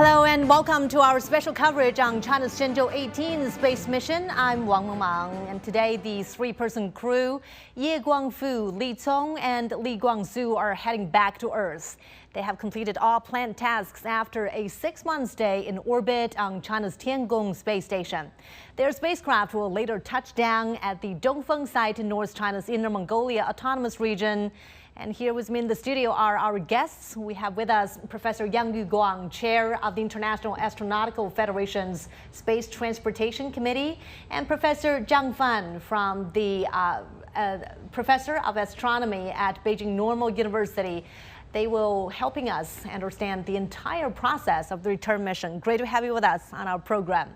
Hello and welcome to our special coverage on China's Shenzhou-18 space mission. I'm Wang Mengmang, and today the three-person crew, Ye Guangfu, Li Cong and Li Guangsu, are heading back to Earth. They have completed all planned tasks after a 6-month stay in orbit on China's Tiangong space station. Their spacecraft will later touch down at the Dongfeng site in North China's Inner Mongolia Autonomous Region. And here with me in the studio are our guests. We have with us Professor Yang Guang, Chair of the International Astronautical Federation's Space Transportation Committee, and Professor Zhang Fan from the Professor of Astronomy at Beijing Normal University. They will helping us understand the entire process of the return mission. Great to have you with us on our program.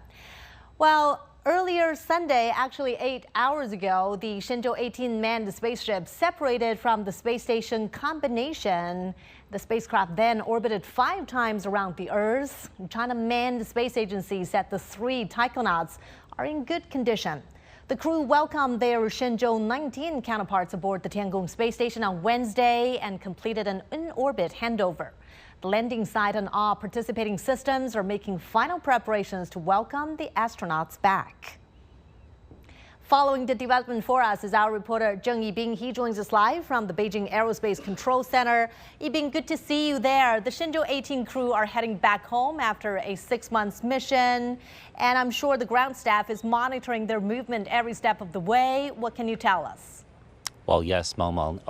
Well, earlier Sunday, actually 8 hours ago, the Shenzhou-18 manned spaceship separated from the space station combination. The spacecraft then orbited 5 times around the Earth. China Manned Space Agency said the 3 taikonauts are in good condition. The crew welcomed their Shenzhou-19 counterparts aboard the Tiangong space station on Wednesday and completed an in-orbit handover. The landing site and all participating systems are making final preparations to welcome the astronauts back. Following the development for us is our reporter Zheng Yibing. He joins us live from the Beijing Aerospace Control Center. Yibing, good to see you there. The Shenzhou-18 crew are heading back home after a 6-month mission, and I'm sure the ground staff is monitoring their movement every step of the way. What can you tell us? Well, yes, Mangmang.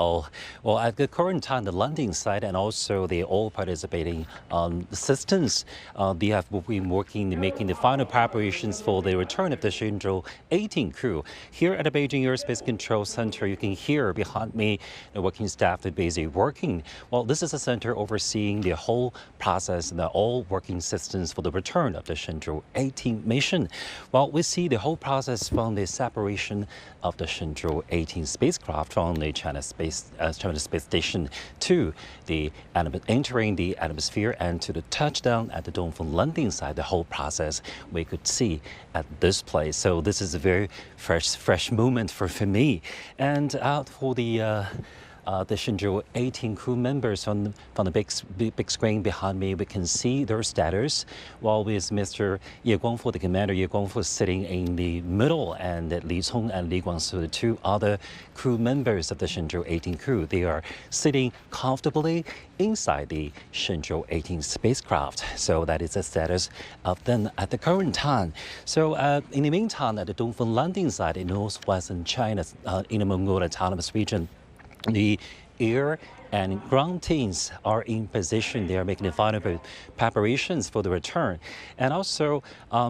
Well, at the current time, the landing site and also the all participating systems, they have been working, making the final preparations for the return of the Shenzhou-18 crew. Here at the Beijing Aerospace Control Center, you can hear behind me the working staff is busy working. Well, this is a center overseeing the whole process and the all working systems for the return of the Shenzhou-18 mission. Well, we see the whole process from the separation of the Shenzhou-18 spacecraft from the China Space Station to the entering the atmosphere and to the touchdown at the Dongfeng Landing Site. The whole process we could see at this place. So this is a very fresh moment for me. And out for the Shenzhou-18 crew members from the big screen behind me, we can see their status. While with Mr. Ye Guangfu, the commander Ye Guangfu, sitting in the middle, and Li Cong and Li Guangsu, the 2 other crew members of the Shenzhou-18 crew, they are sitting comfortably inside the Shenzhou-18 spacecraft. So that is the status of them at the current time. So in the meantime, at the Dongfeng Landing Site in northwestern China's Inner Mongolia Autonomous Region, the air and ground teams are in position. They are making the final preparations for the return. And also,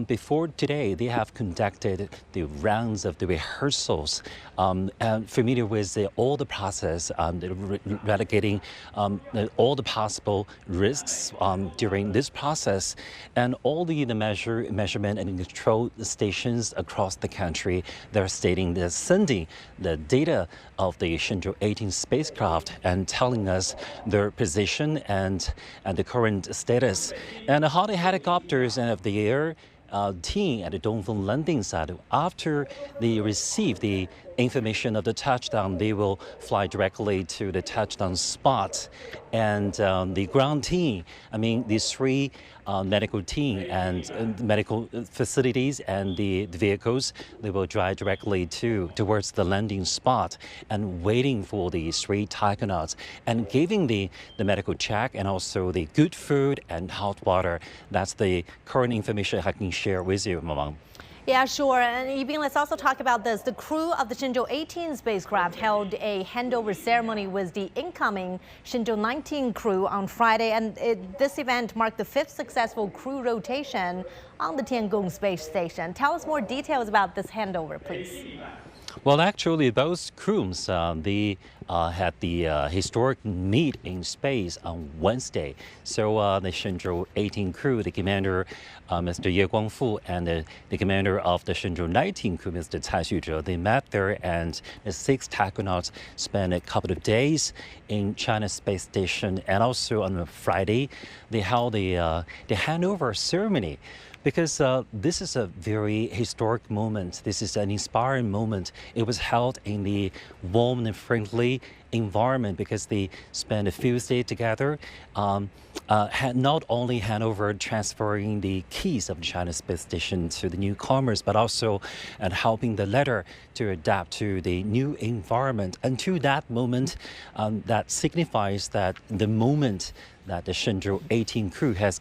before today, they have conducted the rounds of the rehearsals, and familiar with all the process, relegating all the possible risks during this process, and all the measurement and control stations across the country. They're stating they're sending the data of the Shenzhou-18 spacecraft and telling us their position and the current status. And how the helicopters and of the air team at the Dongfeng Landing Site, after they receive the information of the touchdown, they will fly directly to the touchdown spot. And the ground team, these 3 medical team and medical facilities and the vehicles, they will drive directly towards the landing spot and waiting for the 3 taikonauts and giving the medical check and also the good food and hot water. That's the current information I can share with you, Mamang. Yeah, sure. And Yibing, let's also talk about this. The crew of the Shenzhou-18 spacecraft held a handover ceremony with the incoming Shenzhou-19 crew on Friday, and this event marked the 5th successful crew rotation on the Tiangong space station. Tell us more details about this handover, please. Well, actually, those crews, they had the historic meet in space on Wednesday. So the Shenzhou-18 crew, the commander, Mr. Ye Guangfu, and the commander of the Shenzhou-19 crew, Mr. Cai Xuzhe, they met there, and the 6 taikonauts spent a couple of days in China Space Station. And also on Friday, they held the handover ceremony. Because this is a very historic moment. This is an inspiring moment. It was held in the warm and friendly environment because they spent a few days together. Had not only hand over transferring the keys of China's space station to the newcomers, but also helping the latter to adapt to the new environment. And to that moment, that signifies that the moment that the Shenzhou-18 crew has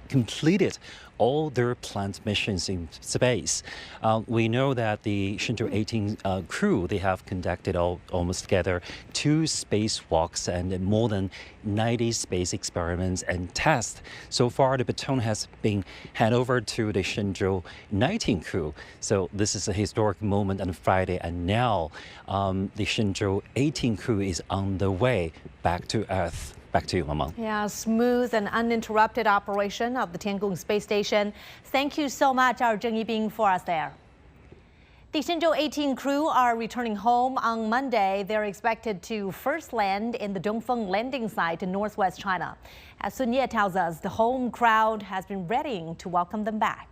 completed all their planned missions in space. We know that the Shenzhou-18 crew, they have conducted almost together 2 spacewalks and more than 90 space experiments and tests. So far, the baton has been handed over to the Shenzhou-19 crew. So this is a historic moment on Friday, and now the Shenzhou-18 crew is on the way back to Earth. Back to you, Mama. Yeah, smooth and uninterrupted operation of the Tiangong space station. Thank you so much, our Zheng Yibing, for us there. The Shenzhou-18 crew are returning home on Monday. They're expected to first land in the Dongfeng Landing Site in northwest China. As Sun Ye tells us, the home crowd has been readying to welcome them back.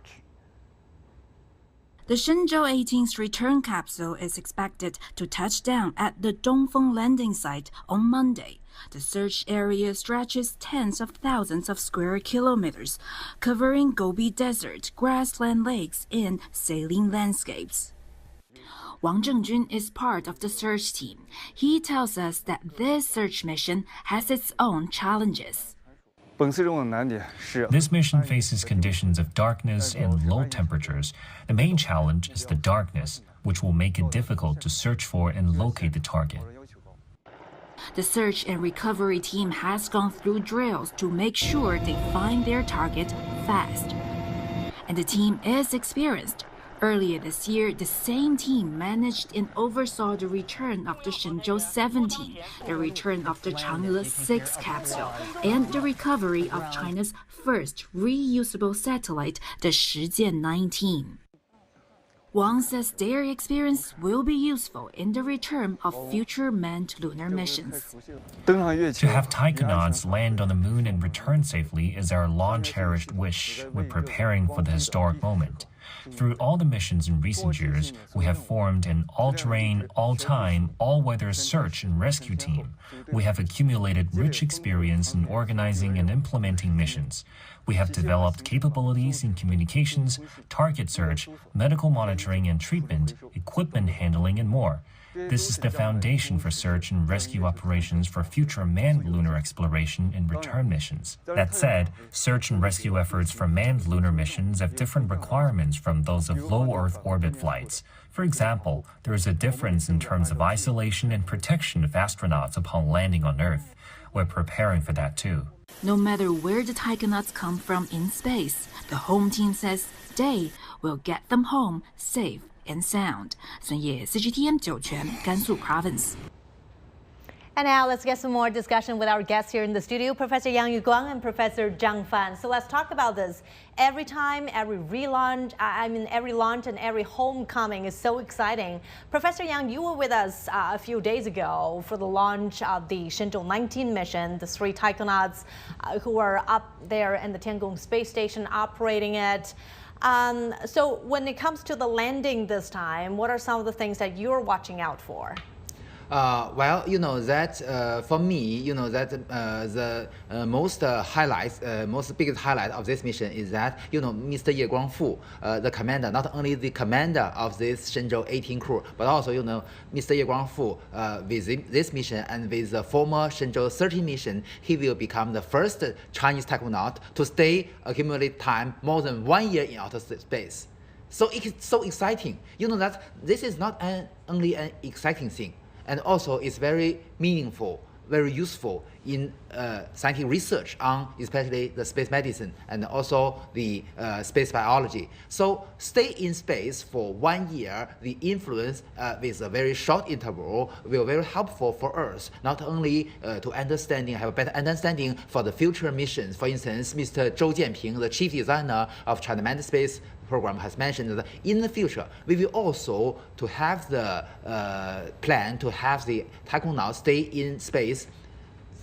The Shenzhou-18's return capsule is expected to touch down at the Dongfeng Landing Site on Monday. The search area stretches tens of thousands of square kilometers, covering Gobi Desert, grassland lakes, and saline landscapes. Wang Zhengjun is part of the search team. He tells us that this search mission has its own challenges. This mission faces conditions of darkness and low temperatures. The main challenge is the darkness, which will make it difficult to search for and locate the target. The search and recovery team has gone through drills to make sure they find their target fast. And the team is experienced. Earlier this year, the same team managed and oversaw the return of the Shenzhou-17, the return of the Chang'e 6 capsule, and the recovery of China's first reusable satellite, the Shenzhou-19. Wang says their experience will be useful in the return of future manned lunar missions. To have taikonauts land on the moon and return safely is our long-cherished wish. We're preparing for the historic moment. Through all the missions in recent years, we have formed an all-terrain, all-time, all-weather search and rescue team. We have accumulated rich experience in organizing and implementing missions. We have developed capabilities in communications, target search, medical monitoring and treatment, equipment handling, and more. This is the foundation for search and rescue operations for future manned lunar exploration and return missions. That said, search and rescue efforts for manned lunar missions have different requirements from those of low Earth orbit flights. For example, there is a difference in terms of isolation and protection of astronauts upon landing on Earth. We're preparing for that too. No matter where the taikonauts come from in space, the home team says they will get them home safe and sound. Sun Ye, CGTN 9全 Gansu Province. And now let's get some more discussion with our guests here in the studio, Professor Yang Guang and Professor Zhang Fan. So let's talk about this. Every time, every relaunch, every launch and every homecoming is so exciting. Professor Yang, you were with us a few days ago for the launch of the Shenzhou-19 mission, the 3 taikonauts who are up there in the Tiangong space station operating it. So when it comes to the landing this time, what are some of the things that you're watching out for? Well, you know that for me, you know that the most biggest highlight of this mission is that, you know, Mr. Ye Guangfu, the commander, not only the commander of this Shenzhou-18 crew, but also, you know, Mr. Ye Guangfu, with this mission and with the former Shenzhou-13 mission, he will become the first Chinese taikonaut to stay accumulated time more than 1 year in outer space. So it's so exciting. You know that this is not only an exciting thing, and also it's very meaningful, very useful in scientific research on especially the space medicine and also the space biology. So stay in space for 1 year, the influence with a very short interval will be very helpful for us, not only to understanding, have a better understanding for the future missions. For instance, Mr. Zhou Jianping, the chief designer of China Manned Space Program, has mentioned that in the future we will also to have the plan to have the taikonauts stay in space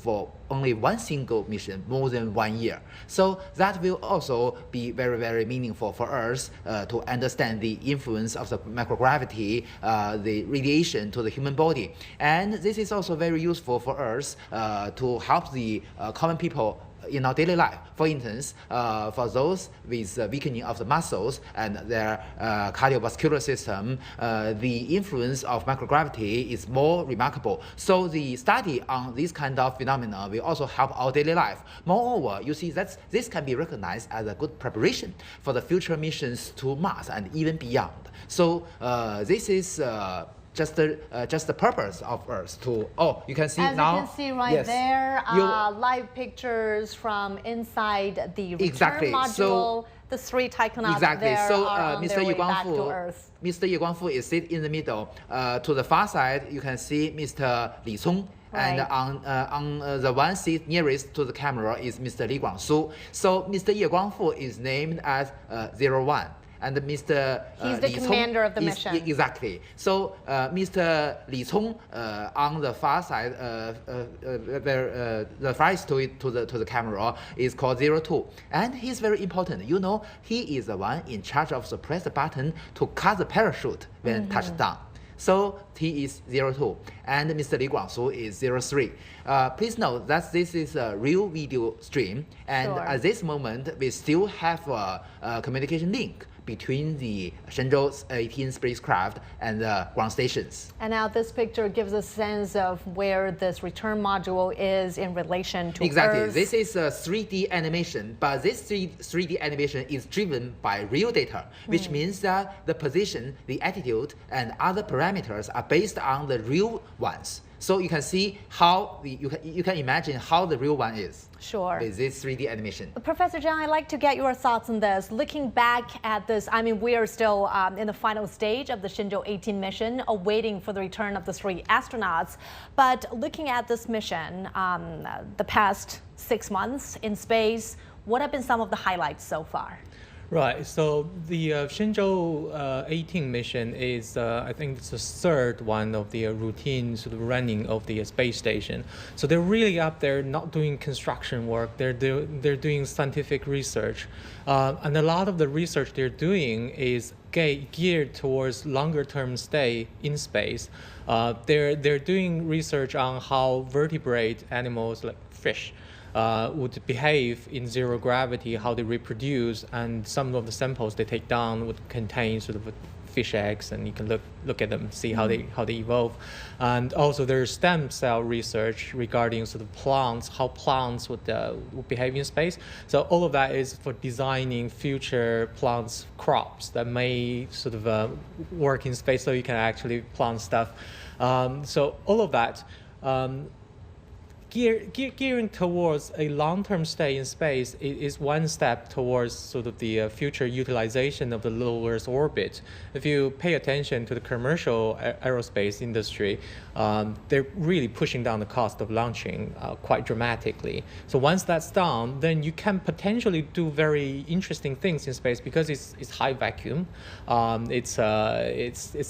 for only one single mission more than 1 year. So that will also be very, very meaningful for us to understand the influence of the microgravity, the radiation to the human body. And this is also very useful for us to help the common people in our daily life. For instance, for those with weakening of the muscles and their cardiovascular system, the influence of microgravity is more remarkable. So the study on this kind of phenomena will also help our daily life. Moreover, you see that this can be recognized as a good preparation for the future missions to Mars and even beyond. So this is just the purpose of Earth to, you can see as now. You can see right there, live pictures from inside the return module. The 3 taikonauts there are on their way back to Earth. Mr. Ye Guangfu is sitting in the middle. To the far side, you can see Mr. Li Cong. Right. And on the one seat nearest to the camera is Mr. Li Guangsu. So Mr. Ye Guangfu is named as 01. And Mr. He's the commander of the mission. Exactly. So Mr. Li Cong on the far side, the farthest to the camera is called 02, and he's very important. You know, he is the one in charge of the press button to cut the parachute when touched down. So he is 02, and Mr. Li Guangsu is 03. Please note that this is a real video stream, and at this moment we still have a communication link between the Shenzhou-18 spacecraft and the ground stations. And now this picture gives a sense of where this return module is in relation to Earth. This is a 3D animation, but this 3D animation is driven by real data, which means that the position, the attitude, and other parameters are based on the real ones. So you can see how you can imagine how the real one is. Sure. With this 3D animation. Professor Zhang, I'd like to get your thoughts on this. Looking back at this, I mean, we are still in the final stage of the Shenzhou-18 mission, awaiting for the return of the 3 astronauts. But looking at this mission, the past 6 months in space, what have been some of the highlights so far? Right, so the Shenzhou-18 mission is, I think it's the 3rd one of the routine sort of running of the space station. So they're really up there not doing construction work, they're doing scientific research. And a lot of the research they're doing is geared towards longer term stay in space. They're doing research on how vertebrate animals like fish would behave in zero gravity, how they reproduce, and some of the samples they take down would contain sort of fish eggs, and you can look at them, see how they evolve. And also there's stem cell research regarding sort of plants, how plants would behave in space. So all of that is for designing future plants crops that may sort of work in space, so you can actually plant stuff. So all of that. Gearing towards a long-term stay in space is one step towards sort of the future utilization of the low Earth orbit. If you pay attention to the commercial aerospace industry, they're really pushing down the cost of launching quite dramatically. So once that's done, then you can potentially do very interesting things in space because it's high vacuum, it's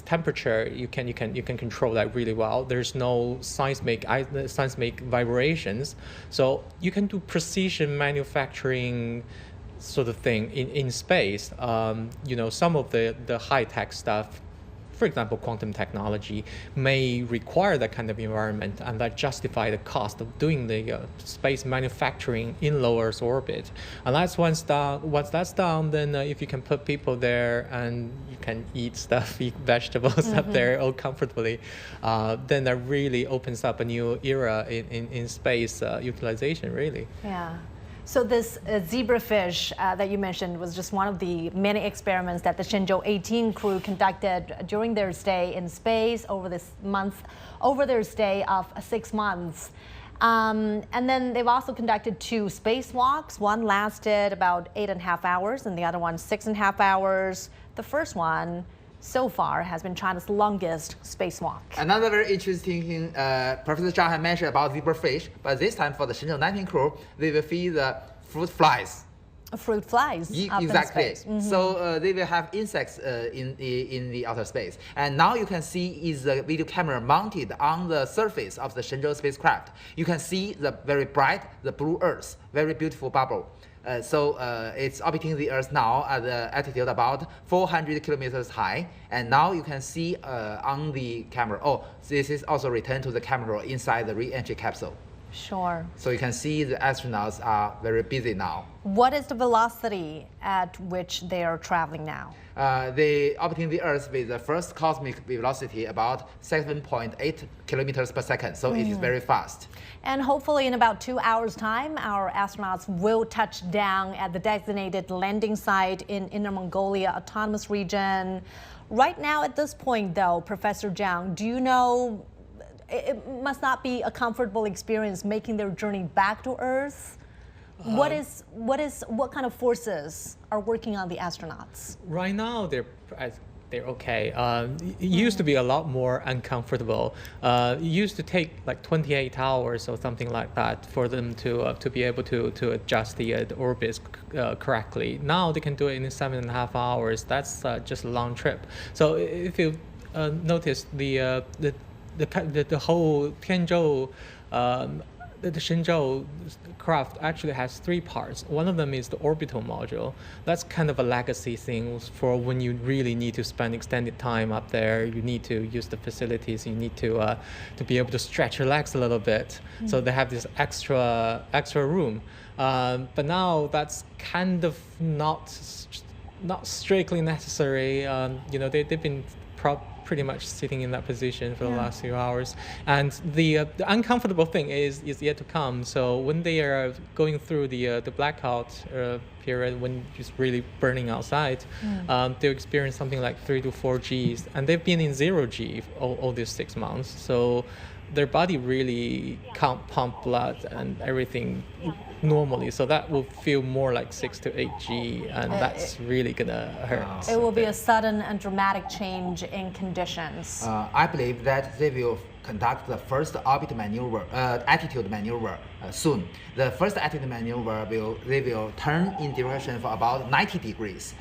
temperature. You can control that really well. There's no seismic vibrations, so you can do precision manufacturing sort of thing in space. You know, some of the high-tech stuff, for example, quantum technology, may require that kind of environment, and that justify the cost of doing the space manufacturing in low Earth orbit. And that's once that's done, then if you can put people there and you can eat stuff, eat vegetables up there all comfortably, then that really opens up a new era in space utilization, really. Yeah. So this zebrafish that you mentioned was just one of the many experiments that the Shenzhou-18 crew conducted during their stay in space over their stay of 6 months. And then they've also conducted 2 spacewalks. One lasted about 8.5 hours and the other one 6.5 hours. The first one so far has been China's longest spacewalk. Another very interesting thing Professor Zhang had mentioned about zebrafish, but this time for the Shenzhou-19 crew, they will feed the fruit flies. fruit flies up Exactly. in space. So they will have insects in the outer space. And now you can see is the video camera mounted on the surface of the Shenzhou spacecraft. You can see the very bright, the blue Earth, very beautiful bubble. So it's orbiting the Earth now at the altitude about 400 kilometers high. And now you can see on the camera, oh, this is also returned to the camera inside the re-entry capsule. Sure. So you can see the astronauts are very busy now. What is the velocity at which they are traveling now? They orbiting the Earth with the first cosmic velocity about 7.8 kilometers per second. So it is very fast. And hopefully in about 2 hours' time, our astronauts will touch down at the designated landing site in Inner Mongolia Autonomous Region. Right now at this point though, Professor Zhang, do you know, it must not be a comfortable experience making their journey back to Earth. What kind of forces are working on the astronauts? Right now, they're okay. It used to be a lot more uncomfortable. It used to take like 28 hours or something like that for them to be able to adjust the orbits correctly. Now they can do it in 7.5 hours. That's just a long trip. So if you notice the whole Tianzhou, the Shenzhou craft actually has 3 parts. One of them is the orbital module. That's kind of a legacy thing for when you really need to spend extended time up there. You need to use the facilities. You need to be able to stretch your legs a little bit. So they have this extra room. But now that's kind of not strictly necessary. They've been pretty much sitting in that position for the last few hours, and the uncomfortable thing is yet to come. So when they are going through the blackout period, when it's really burning outside, they'll experience something like 3 to 4 Gs, and they've been in 0 G all these 6 months. So their body really can't pump blood and everything normally, so that will feel more like 6 to 8 G, and that's really gonna hurt. It will be a sudden and dramatic change in conditions. I believe that they will conduct the first orbit maneuver, attitude maneuver soon. The first attitude maneuver they will turn in direction for about 90 degrees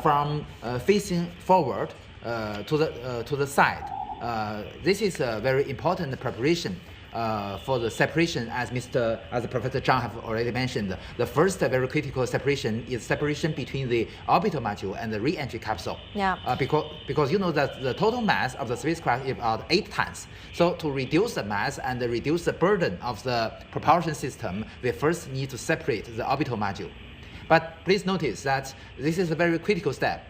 from facing forward to the side. This is a very important preparation for the separation, as Professor Zhang have already mentioned. The first very critical separation is separation between the orbital module and the re-entry capsule. Yeah. Because you know that the total mass of the spacecraft is about 8 tons. So to reduce the mass and reduce the burden of the propulsion system, we first need to separate the orbital module. But please notice that this is a very critical step.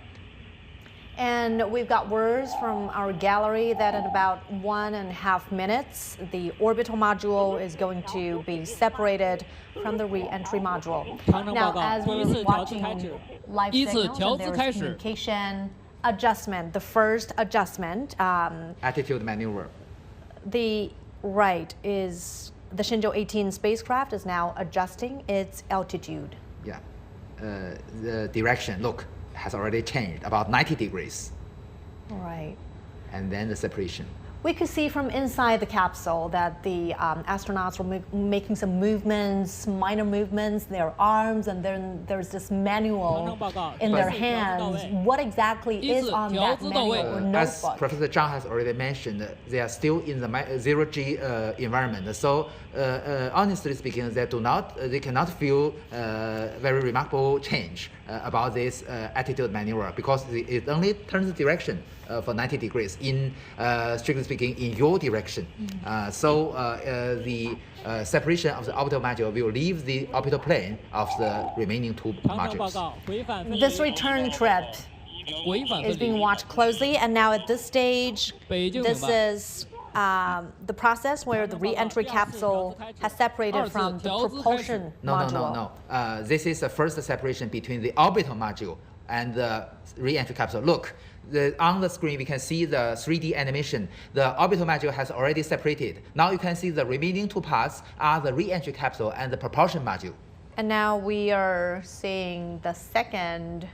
And we've got words from our gallery that in about 1.5 minutes, the orbital module is going to be separated from the re-entry module. Now, as we're watching live signals, and there's communication adjustment, the first adjustment. Attitude maneuver. The Shenzhou-18 spacecraft is now adjusting its altitude. Yeah, the direction, look, has already changed about 90 degrees. Right. And then the separation. We could see from inside the capsule that the astronauts were making some movements, minor movements, their arms, and then there's this manual in their hands. What exactly is on that manual or notebook? As Professor Zhang has already mentioned, they are still in the 0 G environment. So honestly speaking, they cannot feel very remarkable change about this attitude maneuver, because it only turns the direction for 90 degrees in, strictly speaking, in your direction. So the separation of the orbital module will leave the orbital plane of the remaining 2 modules. This return trip is being watched closely, and now at this stage, this is the process where the re-entry capsule has separated from the propulsion module. No. This is the first separation between the orbital module and the re-entry capsule. Look, on the screen we can see the 3D animation. The orbital module has already separated. Now you can see the remaining 2 parts are the re-entry capsule and the propulsion module. And now we are seeing the second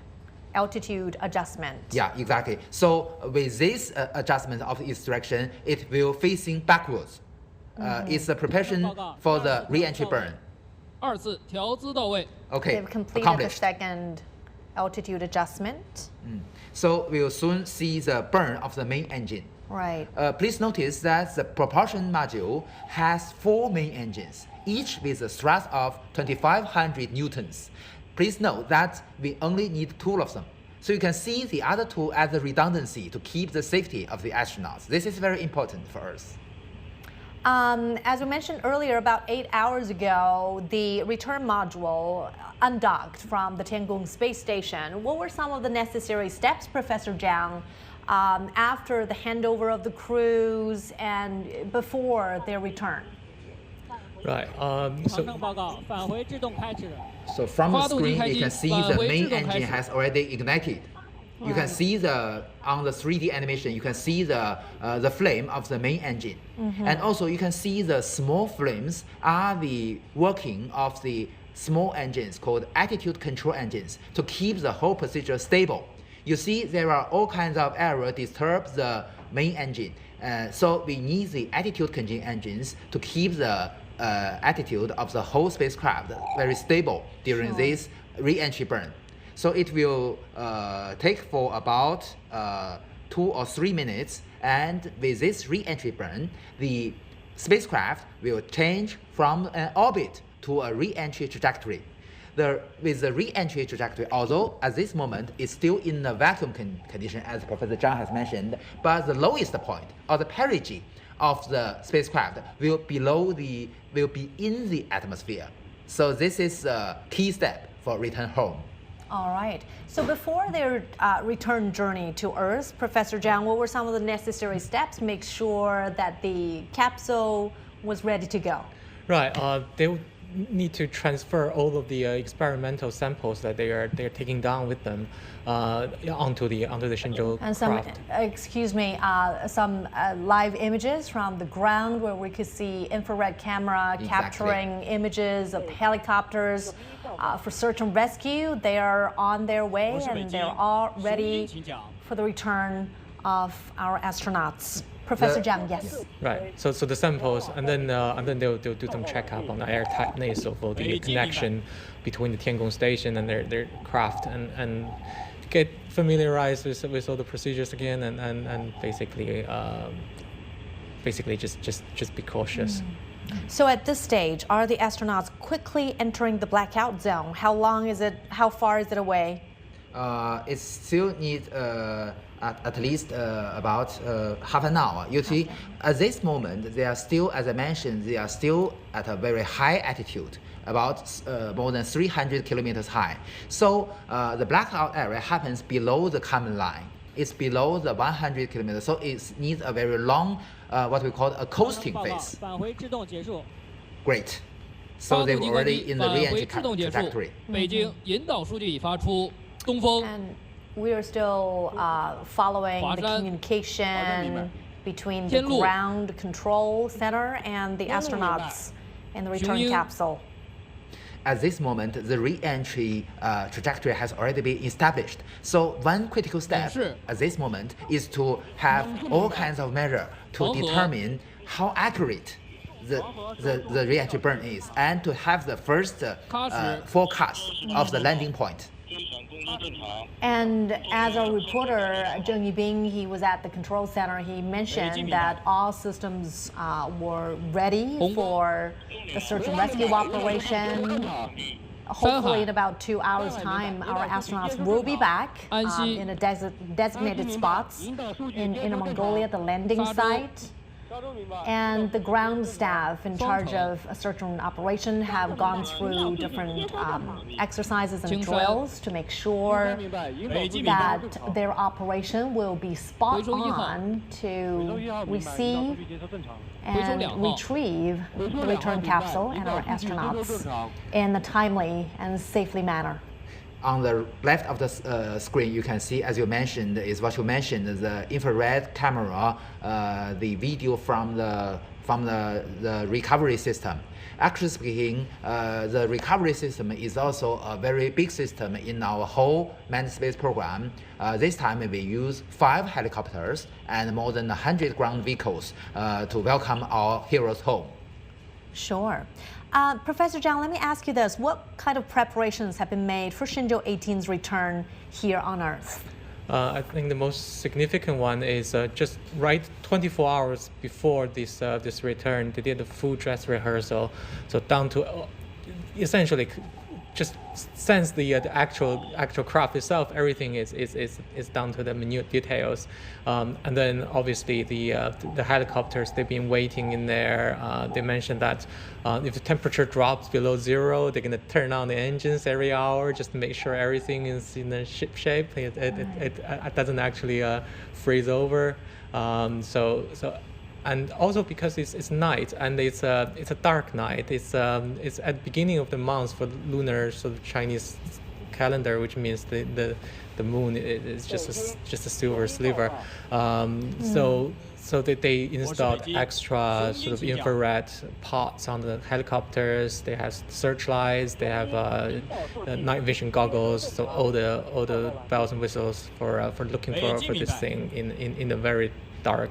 altitude adjustment. Yeah, exactly. So with this adjustment of its direction, it will facing backwards. It's the preparation for the re-entry burn. 2次调姿到位。 Okay, They've completed the accomplished. second altitude adjustment. So we'll soon see the burn of the main engine. Right. Please notice that the propulsion module has 4 main engines, each with a thrust of 2,500 newtons. Please note that we only need 2 of them. So you can see the other 2 as a redundancy to keep the safety of the astronauts. This is very important for us. As we mentioned earlier, about 8 hours ago, the return module undocked from the Tiangong space station. What were some of the necessary steps, Professor Zhang, after the handover of the crews and before their return? Right. 航程报告，返回制动开始。 So from the 发动机 screen, 开 you 机， can see 返 the 回 main 制动开 engine 始。 has already ignited. You can see on the 3D animation, you can see the flame of the main engine. And also you can see the small flames are the working of the small engines called attitude control engines to keep the whole procedure stable. You see there are all kinds of error disturb the main engine. So we need the attitude control engines to keep the attitude of the whole spacecraft very stable during this re-entry burn. So it will take for about 2 or 3 minutes, and with this re-entry burn, the spacecraft will change from an orbit to a re-entry trajectory. With the re-entry trajectory, although at this moment it's still in a vacuum condition, as Professor Zhang has mentioned, but the lowest point or the perigee of the spacecraft will be in the atmosphere. So this is a key step for return home. All right. So before their return journey to Earth, Professor Zhang, what were some of the necessary steps to make sure that the capsule was ready to go? Right. They would need to transfer all of the experimental samples that they're taking down with them onto the Shenzhou And some, craft. excuse me, some live images from the ground where we could see infrared camera capturing images of helicopters for search and rescue. They are on their way and they're all ready for the return of our astronauts. Professor Zhang, yes. Right. So the samples, and then they'll do some checkup on the air tightness of the connection between the Tiangong station and their craft, and get familiarized with all the procedures again, and basically just be cautious. So at this stage, are the astronauts quickly entering the blackout zone? How long is it? How far is it away? It still needs at least about half an hour. You see, at this moment, they are still, as I mentioned, they are still at a very high altitude, about more than 300 kilometers high. So the blackout area happens below the common line. It's below the 100 kilometers, so it needs a very long, what we call a coasting phase. 返回制动结束。 Great. So 发 they're 动机关 already 机， in the 返回 re-entry 制动结束 trajectory.。北京引导数据已发出，东风。 And we are still following the 华山， communication between the 天路， ground control center and the astronauts in the return 雄鹰， capsule. At this moment, the re-entry trajectory has already been established. So one critical step 是 at this moment is to have all kinds of measure to 黄河， determine how accurate the re-entry burn is, and to have the first forecast of the landing point. And as our reporter, Zheng Yibing, he was at the control center, he mentioned that all systems were ready for the search and rescue operation. Hopefully in about 2 hours' time, our astronauts will be back in the designated spots in Inner Mongolia, the landing site. And the ground staff in charge of a search and operation have gone through different exercises and drills to make sure that their operation will be spot on to receive and retrieve the return capsule and our astronauts in a timely and safely manner. On the left of the screen, you can see, as you mentioned, is what you mentioned, the infrared camera, the video from the recovery system. Actually speaking, the recovery system is also a very big system in our whole manned space program. This time we use 5 helicopters and more than 100 ground vehicles to welcome our heroes home. Sure. Professor Zhang, let me ask you this. What kind of preparations have been made for Shenzhou-18's return here on Earth? I think the most significant one is just right 24 hours before this return, they did a full dress rehearsal. So down to essentially just since the actual craft itself, everything is down to the minute details, and then obviously the helicopters, they've been waiting in there. They mentioned that if the temperature drops below zero, they're gonna turn on the engines every hour just to make sure everything is in the ship shape. It doesn't actually freeze over. And also because it's night and it's a dark night. It's at the beginning of the month for lunar sort of Chinese calendar, which means the moon is just a silver sliver. So they installed extra sort of infrared pods on the helicopters. They have searchlights. They have night vision goggles. So all the bells and whistles for looking for this thing in a very dark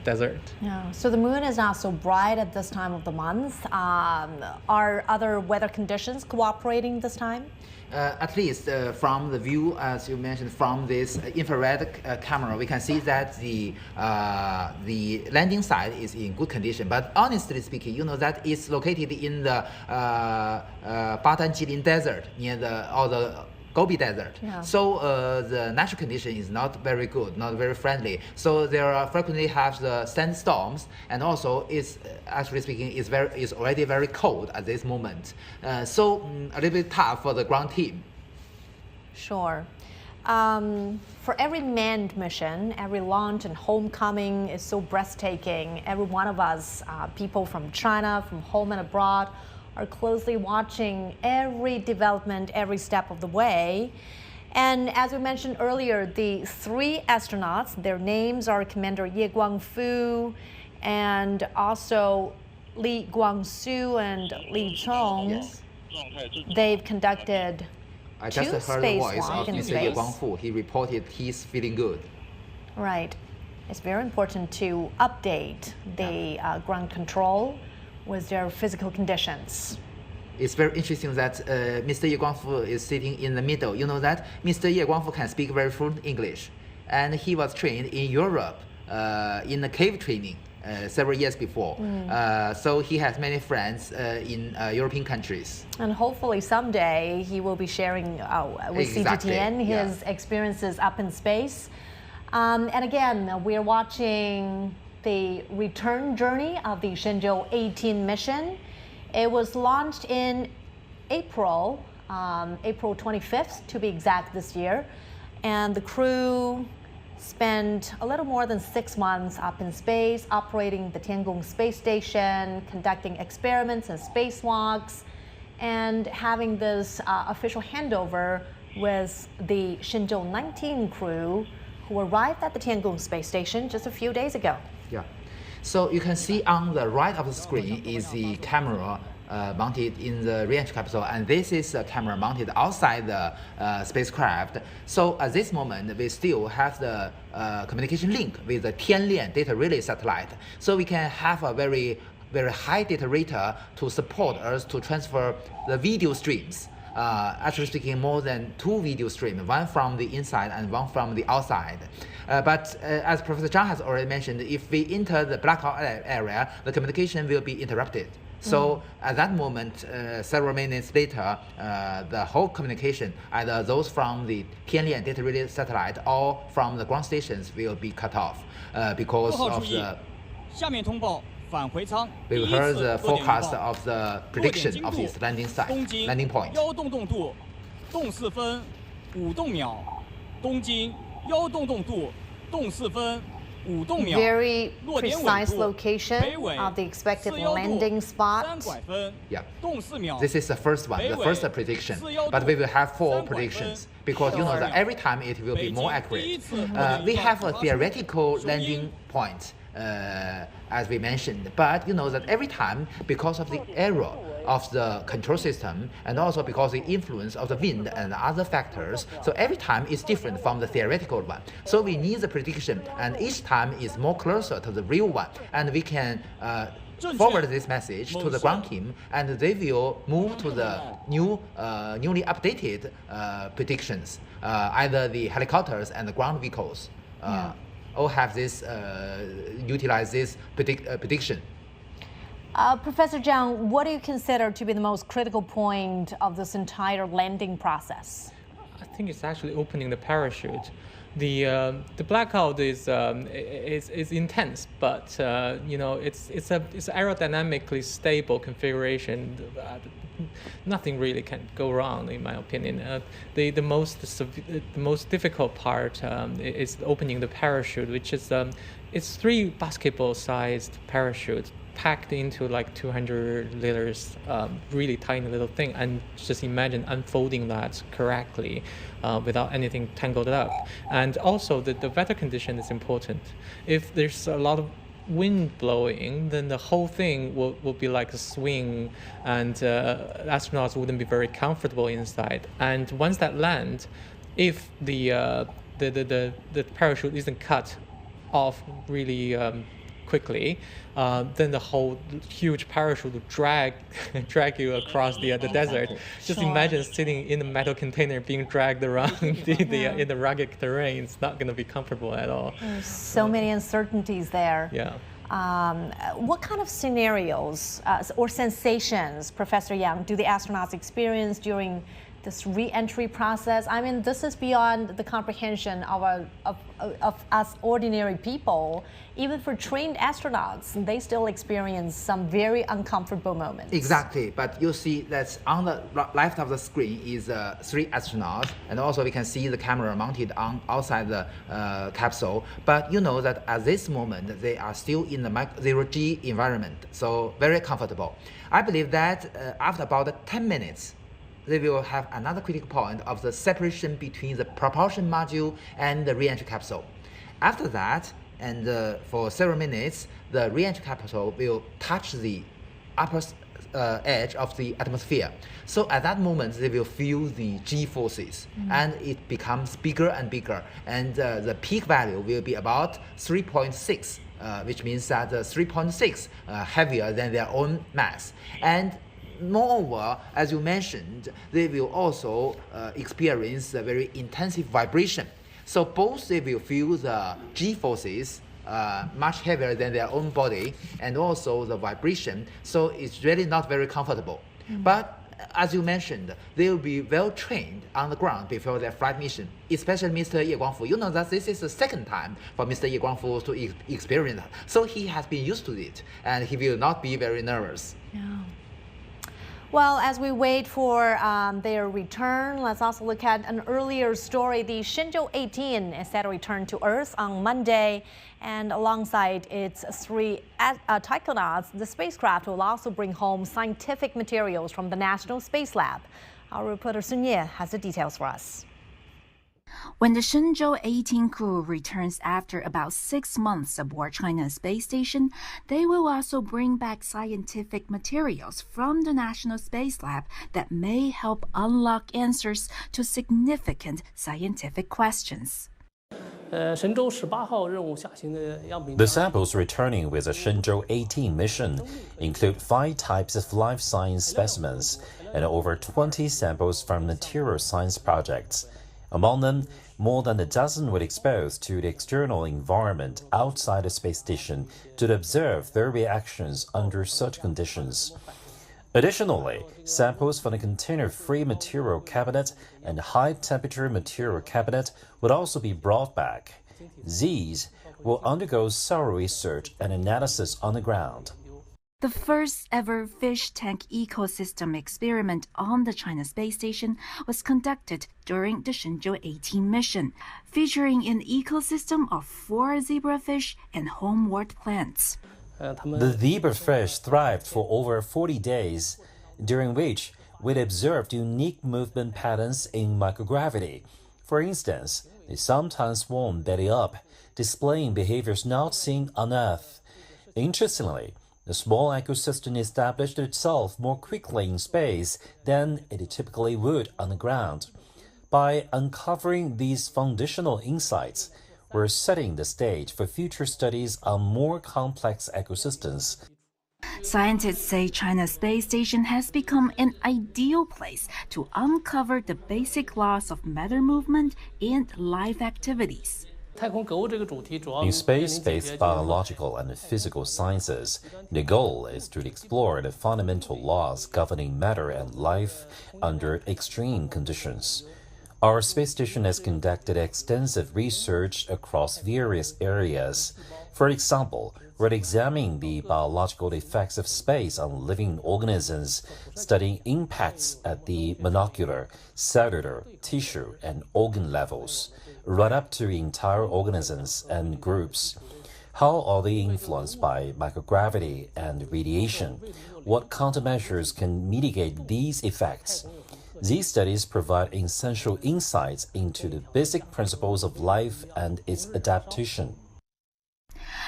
desert. Yeah. So the moon is not so bright at this time of the month. Are other weather conditions cooperating this time? At least from the view, as you mentioned, from this infrared camera, we can see that the landing site is in good condition. But honestly speaking, you know that it's located in the Badan Jilin Desert near all the Gobi Desert. Yeah. So the natural condition is not very good, not very friendly. So there are frequently have the sandstorms, and also it's actually speaking is already very cold at this moment. So a little bit tough for the ground team. Sure. For every manned mission, every launch and homecoming is so breathtaking. Every one of us, people from China, from home and abroad, are closely watching every development, every step of the way. And as we mentioned earlier, the three astronauts, their names are Commander Ye Guangfu and also Li Guangsu and Li Cong. Yes. They've conducted I just two heard the voice spacewalks of in Mr. Ye space. Guangfu. He reported he's feeling good. Right. It's very important to update the ground control with their physical conditions. It's very interesting that Mr. Ye Guangfu is sitting in the middle. You know that Mr. Ye Guangfu can speak very fluent English, and he was trained in Europe in the cave training several years before. So he has many friends in European countries. And hopefully someday he will be sharing with Exactly, CGTN his yeah. experiences up in space. And again, we're watching the return journey of the Shenzhou-18 mission. It was launched in April 25th to be exact this year. And the crew spent a little more than 6 months up in space, operating the Tiangong space station, conducting experiments and spacewalks, and having this official handover with the Shenzhou-19 crew who arrived at the Tiangong space station just a few days ago. Yeah. So you can see on the right of the screen is the camera mounted in the re-entry capsule, and this is a camera mounted outside the spacecraft. So at this moment, we still have the communication link with the Tianlian data relay satellite. So we can have a very high data rate to support us to transfer the video streams. Actually speaking, more than 2 video streams, one from the inside and one from the outside. But as Professor Zhang has already mentioned, if we enter the blackout area, the communication will be interrupted. So at that moment, several minutes later, the whole communication, either those from the Tianlian data relay satellite or from the ground stations, will be cut off because of the. 下面通报返回舱。 We've heard the forecast of the prediction of this landing site, 东经 landing point. 1动动度，动4分5动秒。东经1动动度，动4分5动秒。 Very 落点纬 precise 度 location 北纬 of the expected 4度 landing spot. 3拐分。 Yeah. 动4秒。 This is the first one, the first prediction. But we will have 4 predictions because you know that every time it will be more accurate. We have a theoretical landing point, as we mentioned, but you know that every time, because of the error of the control system and also because of the influence of the wind and other factors, so every time is different from the theoretical one. So we need the prediction, and each time is more closer to the real one, and we can forward this message to the ground team, and they will move to the newly updated predictions. Either the helicopters and the ground vehicles all have this utilize this prediction. Professor Zhang, what do you consider to be the most critical point of this entire landing process? I think it's actually opening the parachute. The blackout is intense, but it's aerodynamically stable configuration. Nothing really can go wrong, in my opinion. The most difficult part is opening the parachute, which is it's 3 basketball-sized parachutes packed into like 200 liters, really tiny little thing, and just imagine unfolding that correctly without anything tangled up. And also the weather condition is important. If there's a lot of wind blowing, then the whole thing will be like a swing, and astronauts wouldn't be very comfortable inside. And once that land, if the parachute isn't cut off really quickly, then the whole huge parachute will drag you across the desert. Just imagine sitting in a metal container being dragged around in the rugged terrain. It's not going to be comfortable at all. There's so many uncertainties there. Yeah. What kind of scenarios or sensations, Professor Yang, do the astronauts experience during this re-entry process? I mean, this is beyond the comprehension of us ordinary people. Even for trained astronauts, they still experience some very uncomfortable moments. Exactly, but you see that on the left of the screen is 3 astronauts, and also we can see the camera mounted on outside the capsule. But you know that at this moment they are still in the zero-G environment, so very comfortable. I believe that after about 10 minutes, they will have another critical point of the separation between the propulsion module and the re-entry capsule. After that, and for several minutes, the re-entry capsule will touch the upper edge of the atmosphere. So at that moment, they will feel the G forces, and it becomes bigger and bigger. And the peak value will be about 3.6, which means that 3.6 heavier than their own mass. And moreover, as you mentioned, they will also experience a very intensive vibration. So both they will feel the G forces much heavier than their own body, and also the vibration. So it's really not very comfortable. But as you mentioned, they will be well trained on the ground before their flight mission, especially Mr. Ye Guangfu. You know that this is the second time for Mr. Ye Guangfu to experience that. So he has been used to it, and he will not be very nervous. Yeah. Well, as we wait for their return, let's also look at an earlier story. The Shenzhou-18 is set to return to Earth on Monday, and alongside its 3 taikonauts, the spacecraft will also bring home scientific materials from the National Space Lab. Our reporter Sun Ye has the details for us. When the Shenzhou-18 crew returns after about 6 months aboard China's space station, they will also bring back scientific materials from the National Space Lab that may help unlock answers to significant scientific questions. The samples returning with the Shenzhou-18 mission include 5 types of life science specimens and over 20 samples from material science projects. Among them, more than a dozen were exposed to the external environment outside the space station to observe their reactions under such conditions. Additionally, samples from the container-free material cabinet and high-temperature material cabinet would also be brought back. These will undergo thorough research and analysis on the ground. The first ever fish tank ecosystem experiment on the China space station was conducted during the Shenzhou-18 mission, featuring an ecosystem of 4 zebrafish and homeward plants. The zebrafish thrived for over 40 days, during which we observed unique movement patterns in microgravity. For instance, they sometimes swarm belly up, displaying behaviors not seen on Earth. Interestingly, the small ecosystem established itself more quickly in space than it typically would on the ground. By uncovering these foundational insights, we're setting the stage for future studies on more complex ecosystems. Scientists say China's space station has become an ideal place to uncover the basic laws of matter movement and life activities. In space-based biological and physical sciences, the goal is to explore the fundamental laws governing matter and life under extreme conditions. Our space station has conducted extensive research across various areas. For example, we're examining the biological effects of space on living organisms, studying impacts at the molecular, cellular, tissue, and organ levels, right up to entire organisms and groups. How are they influenced by microgravity and radiation? What countermeasures can mitigate these effects? These studies provide essential insights into the basic principles of life and its adaptation.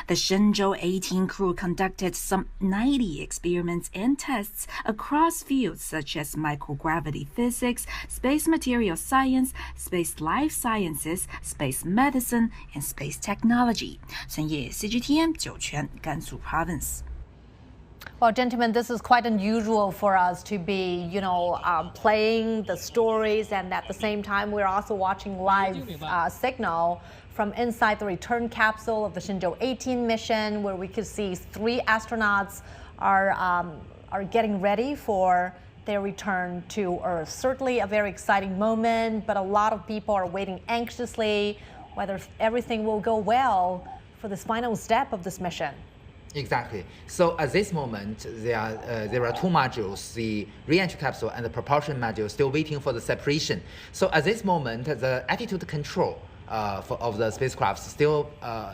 The Shenzhou-18 crew conducted some 90 experiments and tests across fields such as microgravity physics, space material science, space life sciences, space medicine, and space technology. 深夜 CGTN 酒泉 Gansu Province. Well, gentlemen, this is quite unusual for us to be, playing the stories, and at the same time, we're also watching live signal from inside the return capsule of the Shenzhou-18 mission, where we could see 3 astronauts are getting ready for their return to Earth. Certainly a very exciting moment, but a lot of people are waiting anxiously whether everything will go well for this final step of this mission. Exactly. So at this moment, there are 2 modules, the re-entry capsule and the propulsion module, still waiting for the separation. So at this moment, the attitude control of the spacecraft still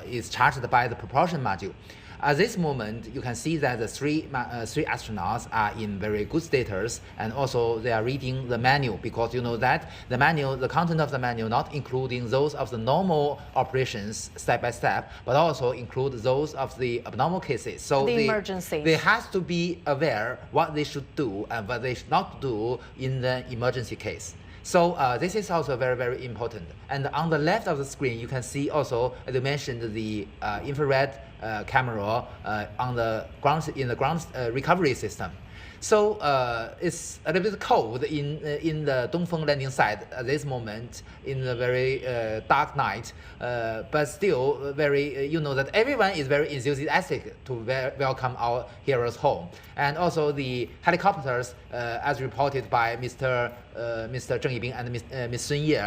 is charged by the propulsion module. At this moment, you can see that the three astronauts are in very good status, and also they are reading the manual, because you know that the manual, the content of the manual, not including those of the normal operations step by step, but also include those of the abnormal cases. So the emergencies. They have to be aware what they should do and what they should not do in the emergency case. So this is also very, very important. And on the left of the screen, you can see also, as you mentioned, the infrared camera on the ground, in the ground recovery system. So it's a little bit cold in the Dongfeng Landing Site at this moment, in a very dark night, but still very, that everyone is very enthusiastic to welcome our heroes home. And also the helicopters, as reported by Mr. Zheng Yibing and Ms. Sun Ye,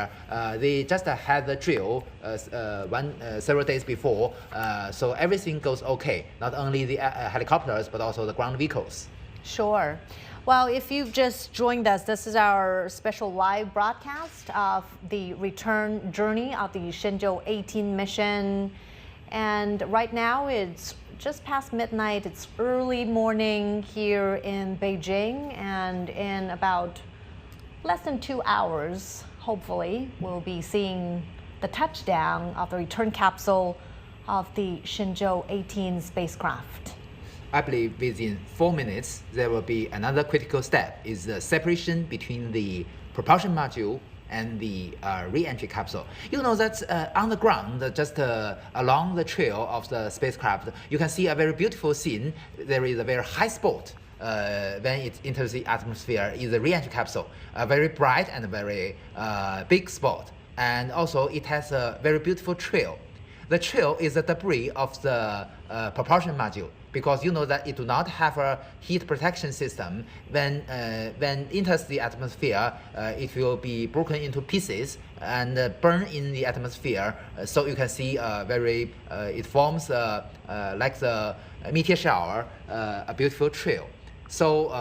they just had the drill several days before, so everything goes okay. Not only the helicopters, but also the ground vehicles. Sure. Well, if you've just joined us, this is our special live broadcast of the return journey of the Shenzhou-18 mission. And right now it's just past midnight. It's early morning here in Beijing, and in about less than 2 hours, hopefully, we'll be seeing the touchdown of the return capsule of the Shenzhou-18 spacecraft. I believe within 4 minutes, there will be another critical step, is the separation between the propulsion module and the re-entry capsule. You know that on the ground, just along the trail of the spacecraft, you can see a very beautiful scene. There is a very high spot when it enters the atmosphere in the re-entry capsule. A very bright and very big spot. And also it has a very beautiful trail. The trail is the debris of the propulsion module, because you know that it do not have a heat protection system. When enters the atmosphere, it will be broken into pieces and burn in the atmosphere. So you can see it forms like the meteor shower, a beautiful trail. So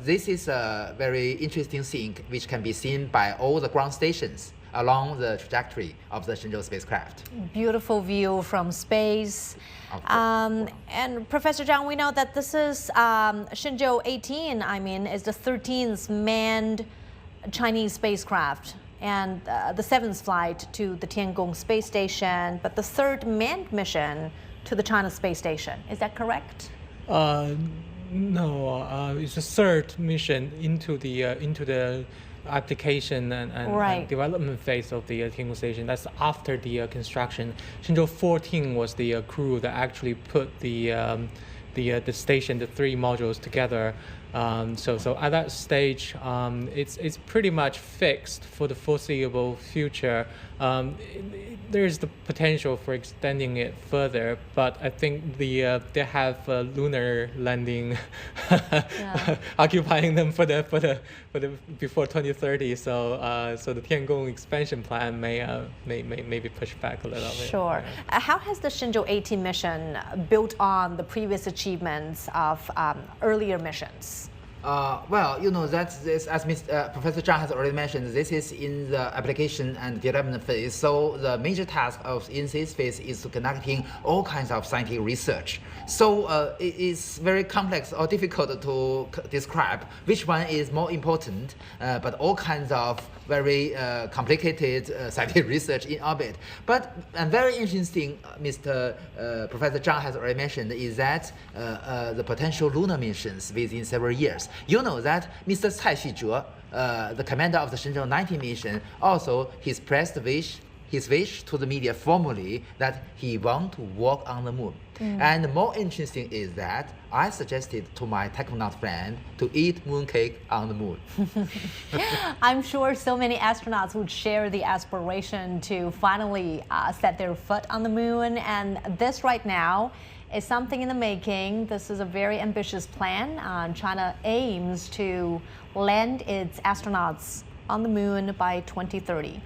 this is a very interesting thing which can be seen by all the ground stations along the trajectory of the Shenzhou spacecraft. Beautiful view from space. And Professor Zhang, we know that this is Shenzhou-18, is the 13th manned Chinese spacecraft and the 7th flight to the Tiangong space station, but the 3rd manned mission to the China space station. Is that correct? No, it's the 3rd mission into the application and development phase of the Tiangong station. That's after the construction. Shenzhou-14 was the crew that actually put the the station, the three modules together. So at that stage, it's pretty much fixed for the foreseeable future. There's the potential for extending it further, but I think they have lunar landing occupying them for the before 2030. So the Tiangong expansion plan may be pushed back a little bit. Sure. How has the Shenzhou-18 mission built on the previous achievements of earlier missions? Well, that this, as Professor Zhang has already mentioned, this is in the application and development phase. So the major task in this phase is conducting all kinds of scientific research. So it is very complex or difficult to describe which one is more important, but all kinds of very complicated scientific research in orbit. But very interesting, Professor Zhang has already mentioned, is that the potential lunar missions within several years. You know that Mr. Cai Xizhe, the commander of the Shenzhou-19 mission, also expressed his wish to the media formally that he wants to walk on the moon. And more interesting is that I suggested to my technonaut friend to eat mooncake on the moon. I'm sure so many astronauts would share the aspiration to finally set their foot on the moon, and this right now is something in the making. This is a very ambitious plan. China aims to land its astronauts on the moon by 2030.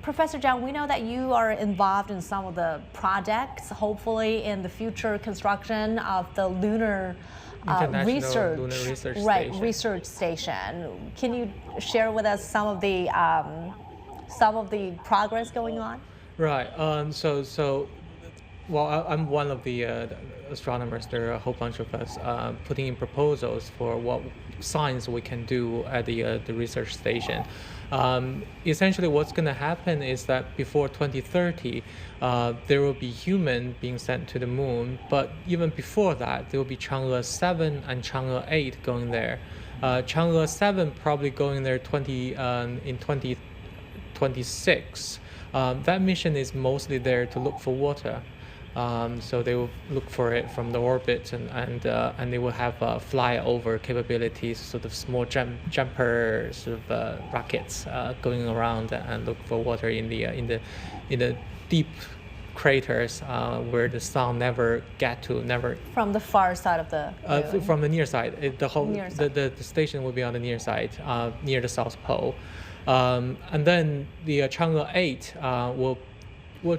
Professor Zhang, we know that you are involved in some of the projects, hopefully in the future construction of the lunar research station. Can you share with us some of the progress going on? Right. Well, I'm one of the astronomers. There are a whole bunch of us putting in proposals for what science we can do at the research station. Essentially, what's going to happen is that before 2030, there will be human being sent to the moon. But even before that, there will be Chang'e 7 and Chang'e 8 going there. Chang'e 7 probably going there in 2026. That mission is mostly there to look for water. So they will look for it from the orbit, and they will have flyover capabilities, sort of small jumper sort of rockets going around and look for water in the deep craters where the sun never get to, from the far side of the from the near side. The station will be on the near side, near the South Pole, and then the Chang'e 8 will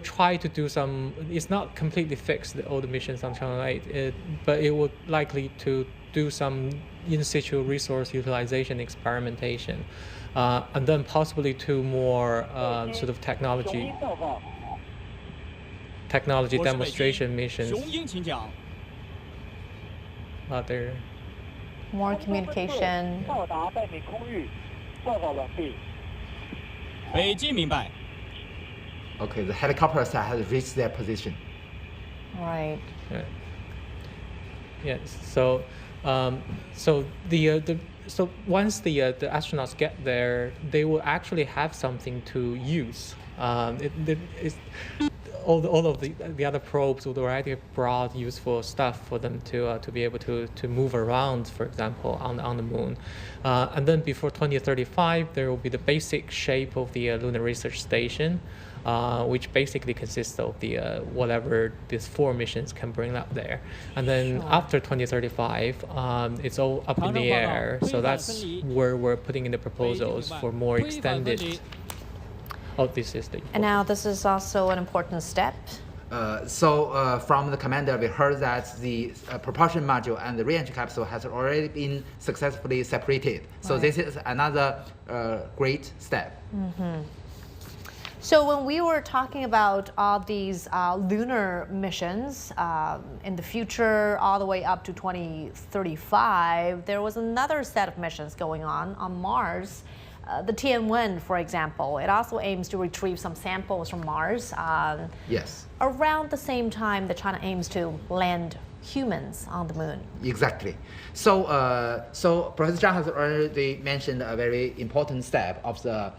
try to do some. It's not completely fixed, all the missions on Chang'e 8, but it would likely to do some in situ resource utilization experimentation, and then possibly two more sort of technology demonstration missions. There. More communication. 北京明白。 Okay, the helicopters have reached their position. Right. Yeah. So once the astronauts get there, they will actually have something to use. All of the other probes would already have brought useful stuff for them to be able to move around, for example, on the moon. And then before 2035, there will be the basic shape of the lunar research station, which basically consists of the whatever these four missions can bring up there. And then after 2035, it's all up in the air. So that's where we're putting in the proposals for more extended of this system. And now this is also an important step. From the commander, we heard that the propulsion module and the re-entry capsule has already been successfully separated. So this is another great step. Mm-hmm. So when we were talking about all these lunar missions in the future, all the way up to 2035, there was another set of missions going on Mars. The Tianwen, for example, it also aims to retrieve some samples from Mars. Yes. Around the same time that China aims to land humans on the moon. Exactly. So Professor Zhang has already mentioned a very important step of the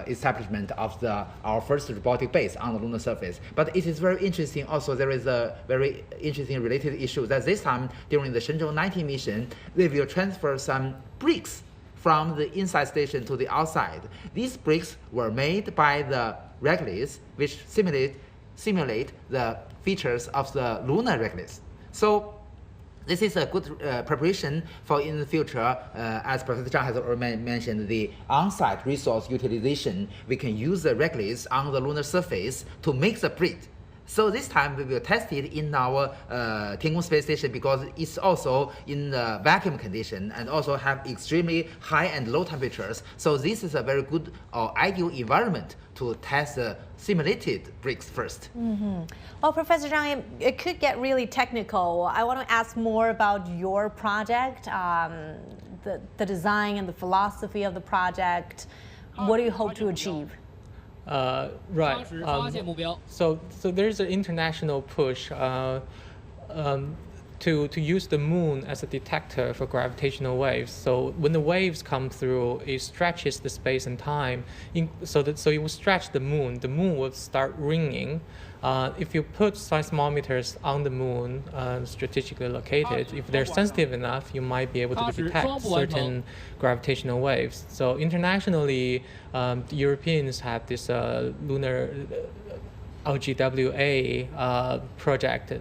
establishment of our first robotic base on the lunar surface. But it is very interesting also, there is a very interesting related issue that this time during the Shenzhou-18 mission, they will transfer some bricks from the inside station to the outside. These bricks were made by the regolith, which simulate the features of the lunar regolith. So this is a good preparation for in the future, as Professor Zhang has already mentioned, the on-site resource utilization. We can use the regolith on the lunar surface to make the brick. So this time we will test it in our Tiangong space station because it's also in the vacuum condition and also have extremely high and low temperatures. So this is a very good or ideal environment to test the simulated bricks first. Well, Professor Zhang, it could get really technical. I want to ask more about your project, the design and the philosophy of the project. What do you hope to achieve? Right. So there's an international push to use the moon as a detector for gravitational waves. So when the waves come through, it stretches the space and time. So it will stretch the moon. The moon will start ringing. If you put seismometers on the moon, strategically located, if they're sensitive enough, you might be able to detect certain gravitational waves. So internationally, the Europeans have this lunar LGWA project,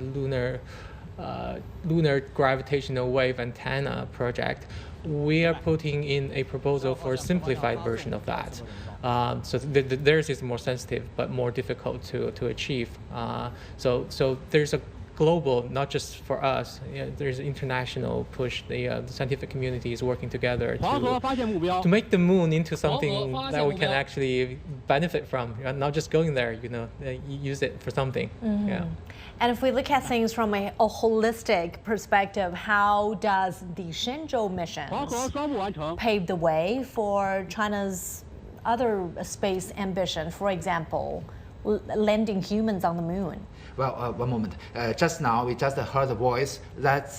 lunar gravitational wave antenna project. We are putting in a proposal for a simplified version of that. So theirs is more sensitive but more difficult to achieve. So there's a global, not just for us, there's an international push. The scientific community is working together to make the moon into something that we can actually benefit from, not just going there, use it for something. Yeah. And if we look at things from a holistic perspective, how does the Shenzhou missions pave the way for China's other space ambition, for example, landing humans on the moon? Well, one moment. Just now, we just heard the voice that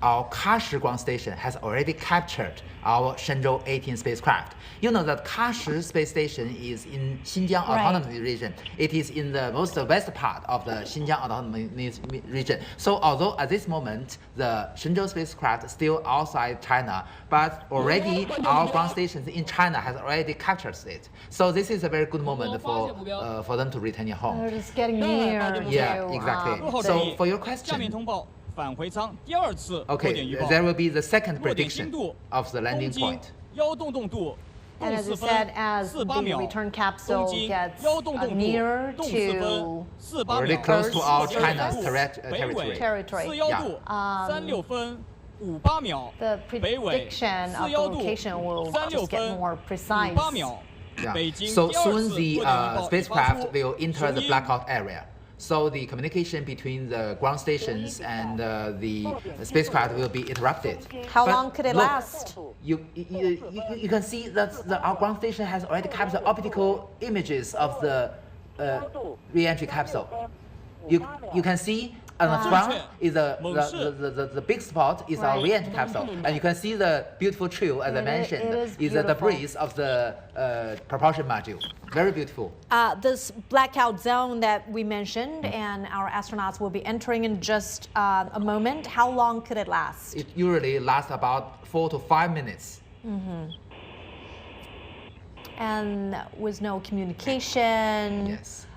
our Kashi ground station has already captured our Shenzhou-18 spacecraft. You know that Kashi space station is in Xinjiang Autonomous Region. It is in the most west part of the Xinjiang Autonomous Region. So although at this moment, the Shenzhou spacecraft is still outside China, but already our ground stations in China has already captured it. So this is a very good moment for them to return home. They're just getting near. Yeah, exactly. So for your question, okay, there will be the second prediction of the landing point. And as you said, as the return capsule gets nearer to already close to our China's territory. The prediction of the location will just get more precise. Yeah. So soon the spacecraft will enter the blackout area. So the communication between the ground stations and the spacecraft will be interrupted. How long could it last? You can see that our ground station has already captured optical images of the re-entry capsule. You can see on the front is the big spot is our re-entry capsule, and you can see the beautiful trail, as I mentioned, is the debris of the propulsion module. Very beautiful. This blackout zone that we mentioned, and our astronauts will be entering in just a moment. How long could it last? It usually lasts about 4 to 5 minutes. And with no communication. Yes.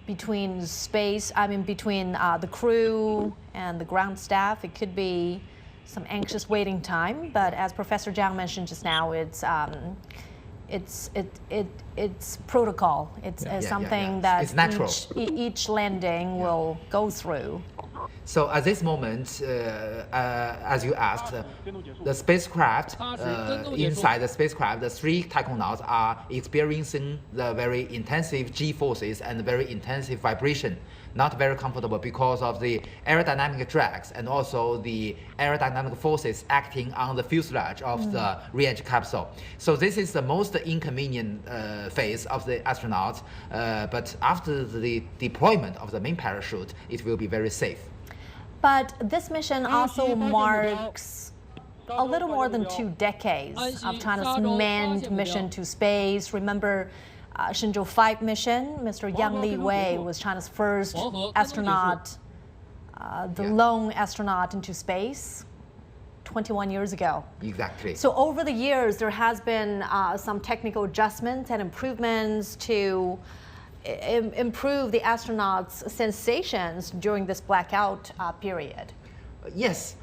Between the crew and the ground staff, it could be some anxious waiting time. But as Professor Zhang mentioned just now, it's protocol. It's something that it's natural. Each landing will go through. So at this moment, as you asked, the spacecraft, inside the spacecraft, the 3 taikonauts are experiencing the very intensive G-forces and very intensive vibration. Not very comfortable because of the aerodynamic drags and also the aerodynamic forces acting on the fuselage of the re-entry capsule. So this is the most inconvenient phase of the astronauts, but after the deployment of the main parachute, it will be very safe. But this mission also marks a little more than 2 decades of China's manned mission to space. Remember Shenzhou-18 mission? Mr. Yang Liwei was China's first astronaut, the lone astronaut into space 21 years ago. Exactly. So over the years, there has been some technical adjustments and improvements to improve the astronauts' sensations during this blackout period. Yes,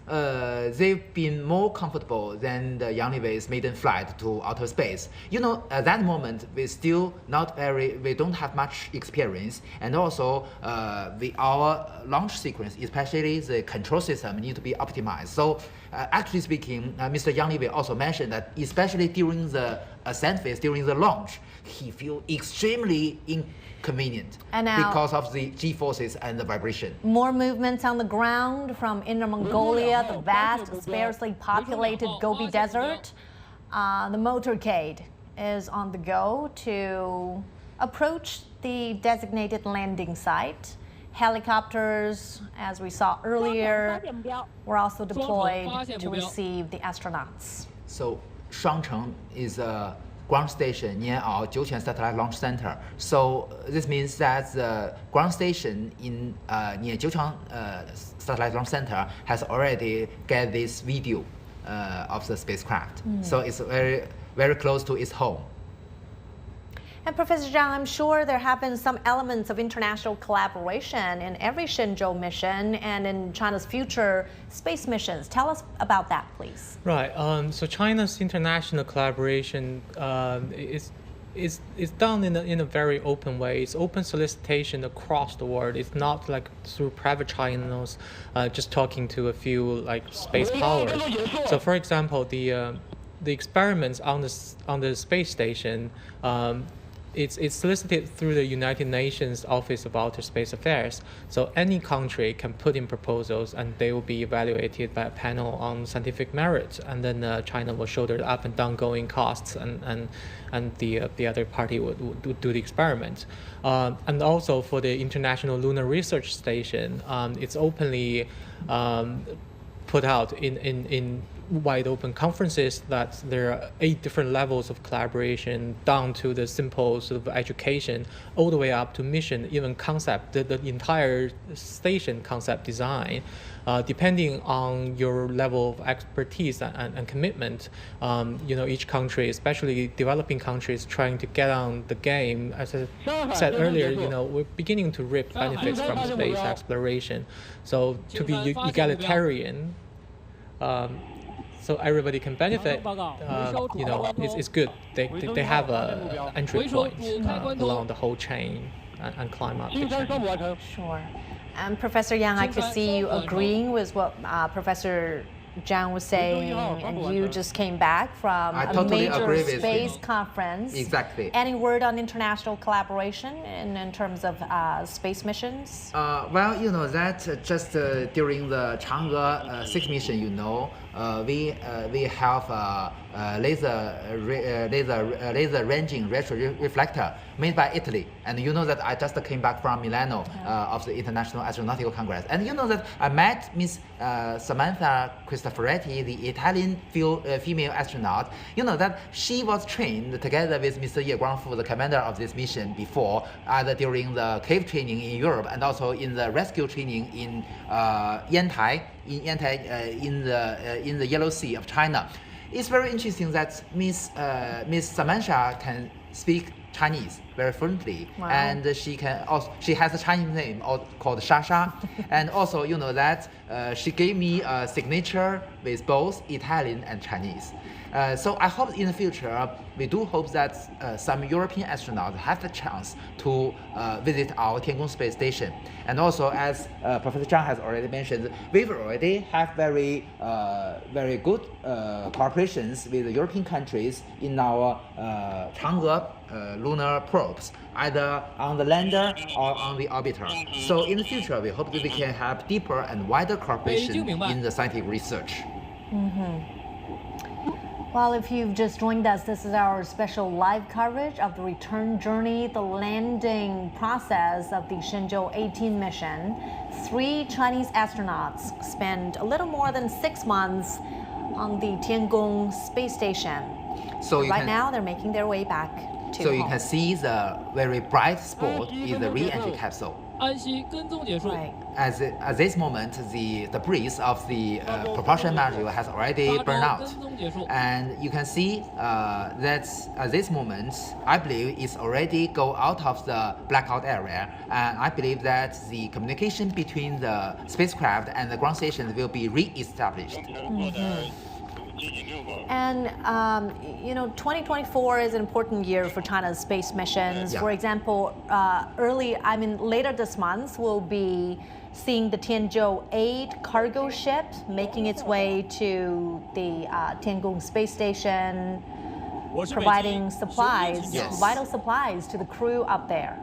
they've been more comfortable than the Yang Liwei's maiden flight to outer space. You know, at that moment, we don't have much experience, and also our launch sequence, especially the control system, need to be optimized. So, actually speaking, Mr. Yang Liwei also mentioned that, especially during the ascent phase, during the launch, he feels extremely inconvenient because of the G-forces and the vibration. More movements on the ground from Inner Mongolia, the vast, sparsely populated Gobi Desert. The motorcade is on the go to approach the designated landing site. Helicopters, as we saw earlier, were also deployed to receive the astronauts. So, Shangcheng is a ground station near our Jiuquan Satellite Launch Center. So this means that the ground station in near Jiuquan Satellite Launch Center has already get this video of the spacecraft. So it's very, very close to its home. And Professor Zhang, I'm sure there have been some elements of international collaboration in every Shenzhou mission and in China's future space missions. Tell us about that, please. Right. So China's international collaboration is done in a very open way. It's open solicitation across the world. It's not like through private channels, just talking to a few like space powers. So, for example, the experiments on the space station. It's solicited through the United Nations Office of Outer Space Affairs. So any country can put in proposals and they will be evaluated by a panel on scientific merit. And then China will shoulder the up and down going costs and the other party would do the experiment. And also for the International Lunar Research Station, it's openly put out in wide open conferences that there are 8 different levels of collaboration, down to the simple sort of education, all the way up to mission, even concept, the entire station concept design. Depending on your level of expertise and commitment, each country, especially developing countries, trying to get on the game. As I said earlier, we're beginning to reap benefits from space exploration. So to be egalitarian, so everybody can benefit. It's good. They have a entry point along the whole chain and climb up the chain. Sure. And Professor Yang, I could see you agreeing with what Professor Zhang was saying, and you just came back from a major space conference. Exactly. Any word on international collaboration in terms of space missions? Well, you know that just during the Chang'e 6 mission, we have laser ranging retro reflector made by Italy, and you know that I just came back from Milano of the International Astronautical Congress, and you know that I met Miss Samantha Cristoforetti, the Italian female astronaut. You know that she was trained together with Mr. Ye Guangfu, the commander of this mission, before, either during the cave training in Europe and also in the rescue training in Yantai, in the Yellow Sea of China. It's very interesting that Miss Samantha can speak Chinese very fluently, and she has a Chinese name called Shasha, and also that she gave me a signature with both Italian and Chinese. So I hope in the future, we do hope that some European astronauts have the chance to visit our Tiangong space station. And also, as Professor Zhang has already mentioned, we've already have very good cooperations with the European countries in our Chang'e lunar probes, either on the lander or on the orbiter. So in the future, we hope that we can have deeper and wider cooperation in the scientific research. Well, if you've just joined us, this is our special live coverage of the return journey, the landing process of the Shenzhou-18 mission. 3 Chinese astronauts spent a little more than 6 months on the Tiangong space station. So right now, they're making their way back to So home. you can see the very bright spot is the re-entry capsule. Right. At this moment, the debris of the propulsion module has already burned out. And you can see that at this moment, I believe it's already go out of the blackout area. And I believe that the communication between the spacecraft and the ground stations will be re-established. And, 2024 is an important year for China's space missions. Yeah. For example, later this month, we'll be seeing the Shenzhou-18 cargo ship making its way to the Tiangong space station, providing supplies, Yes. vital supplies to the crew up there.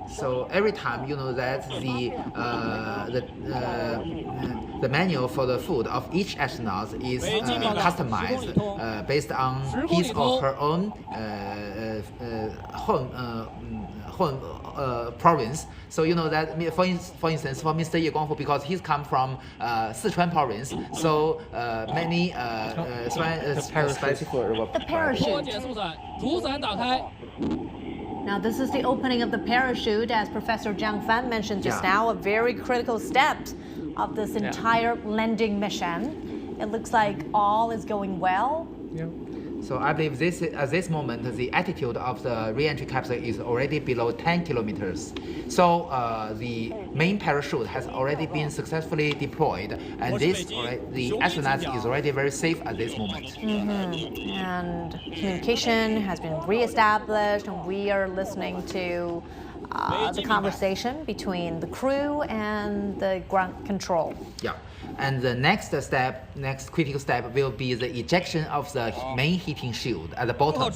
So every time you know that the manual for the food of each astronaut is customized based on his or her own home province. So you know that for instance for Mr. Ye Guangfu, because he's come from Sichuan province, so many spicy food were The parachute. Now, this is the opening of the parachute, as Professor Zhang Fan mentioned just now, a very critical step of this entire landing mission. It looks like all is going well. Yeah. So I believe at this moment, the altitude of the re-entry capsule is already below 10 kilometers. So the main parachute has already been successfully deployed, and the astronaut is already very safe at this moment. And communication has been re-established, and we are listening to the conversation between the crew and the ground control. Yeah. And the next critical step will be the ejection of the main heating shield at the bottom. And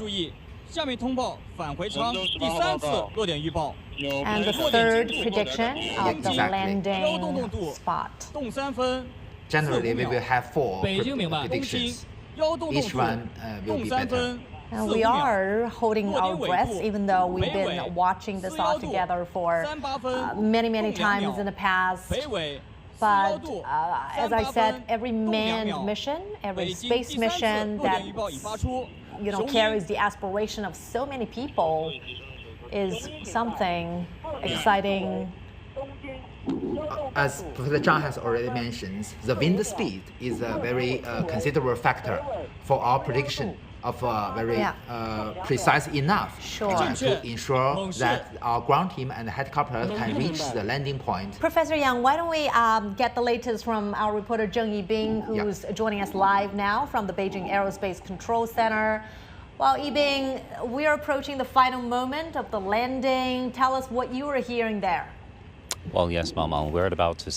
the third prediction of the landing spot. Generally, we will have 4 predictions. Each one will be better. And we are holding our breaths, even though we've been watching this all together for many times in the past. But as I said, every manned mission, every space mission that carries the aspiration of so many people is something exciting. As Professor Zhang has already mentioned, the wind speed is a very considerable factor for our prediction of very precise enough to ensure that our ground team and the helicopter can reach the landing point. Professor Yang, why don't we get the latest from our reporter Zheng Yibing, who's joining us live now from the Beijing Aerospace Control Center. Well, Yibing, we're approaching the final moment of the landing. Tell us what you were hearing there. Well, yes, Mama, we're about to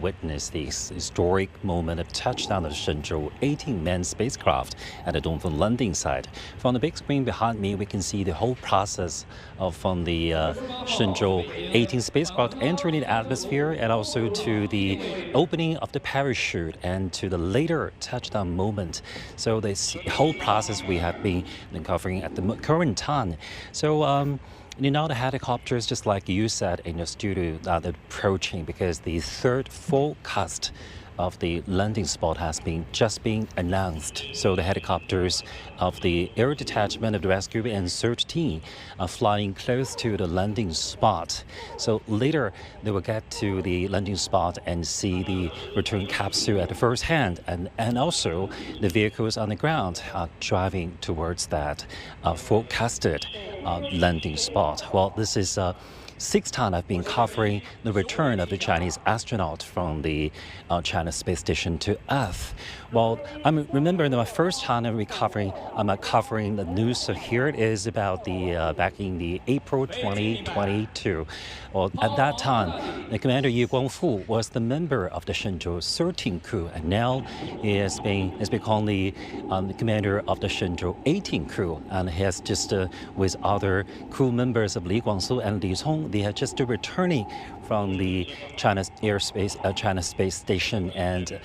witness the historic moment of touchdown of the Shenzhou-18 manned spacecraft at the Dongfeng Landing Site. From the big screen behind me, we can see the whole process from the Shenzhou-18 spacecraft entering the atmosphere, and also to the opening of the parachute and to the later touchdown moment. So this whole process we have been covering at the current time. So. The helicopters, just like you said in your studio, are approaching because the third forecast of the landing spot has just been announced. So the helicopters of the air detachment of the rescue and search team are flying close to the landing spot. So later they will get to the landing spot and see the return capsule at the first hand, and also the vehicles on the ground are driving towards that forecasted landing spot. Well, this is 6th time I've been covering the return of the Chinese astronaut from the China space station to Earth. Well, I remember my first time I'm covering the news. So here it is about back in the April 2022. Well, at that time, the commander Ye Guangfu was the member of the Shenzhou-13 crew, and now he has become the commander of the Shenzhou-18 crew, and he has just with other crew members of Li Guangsu and Li Cong Lichong. They are just returning from the China Space Station and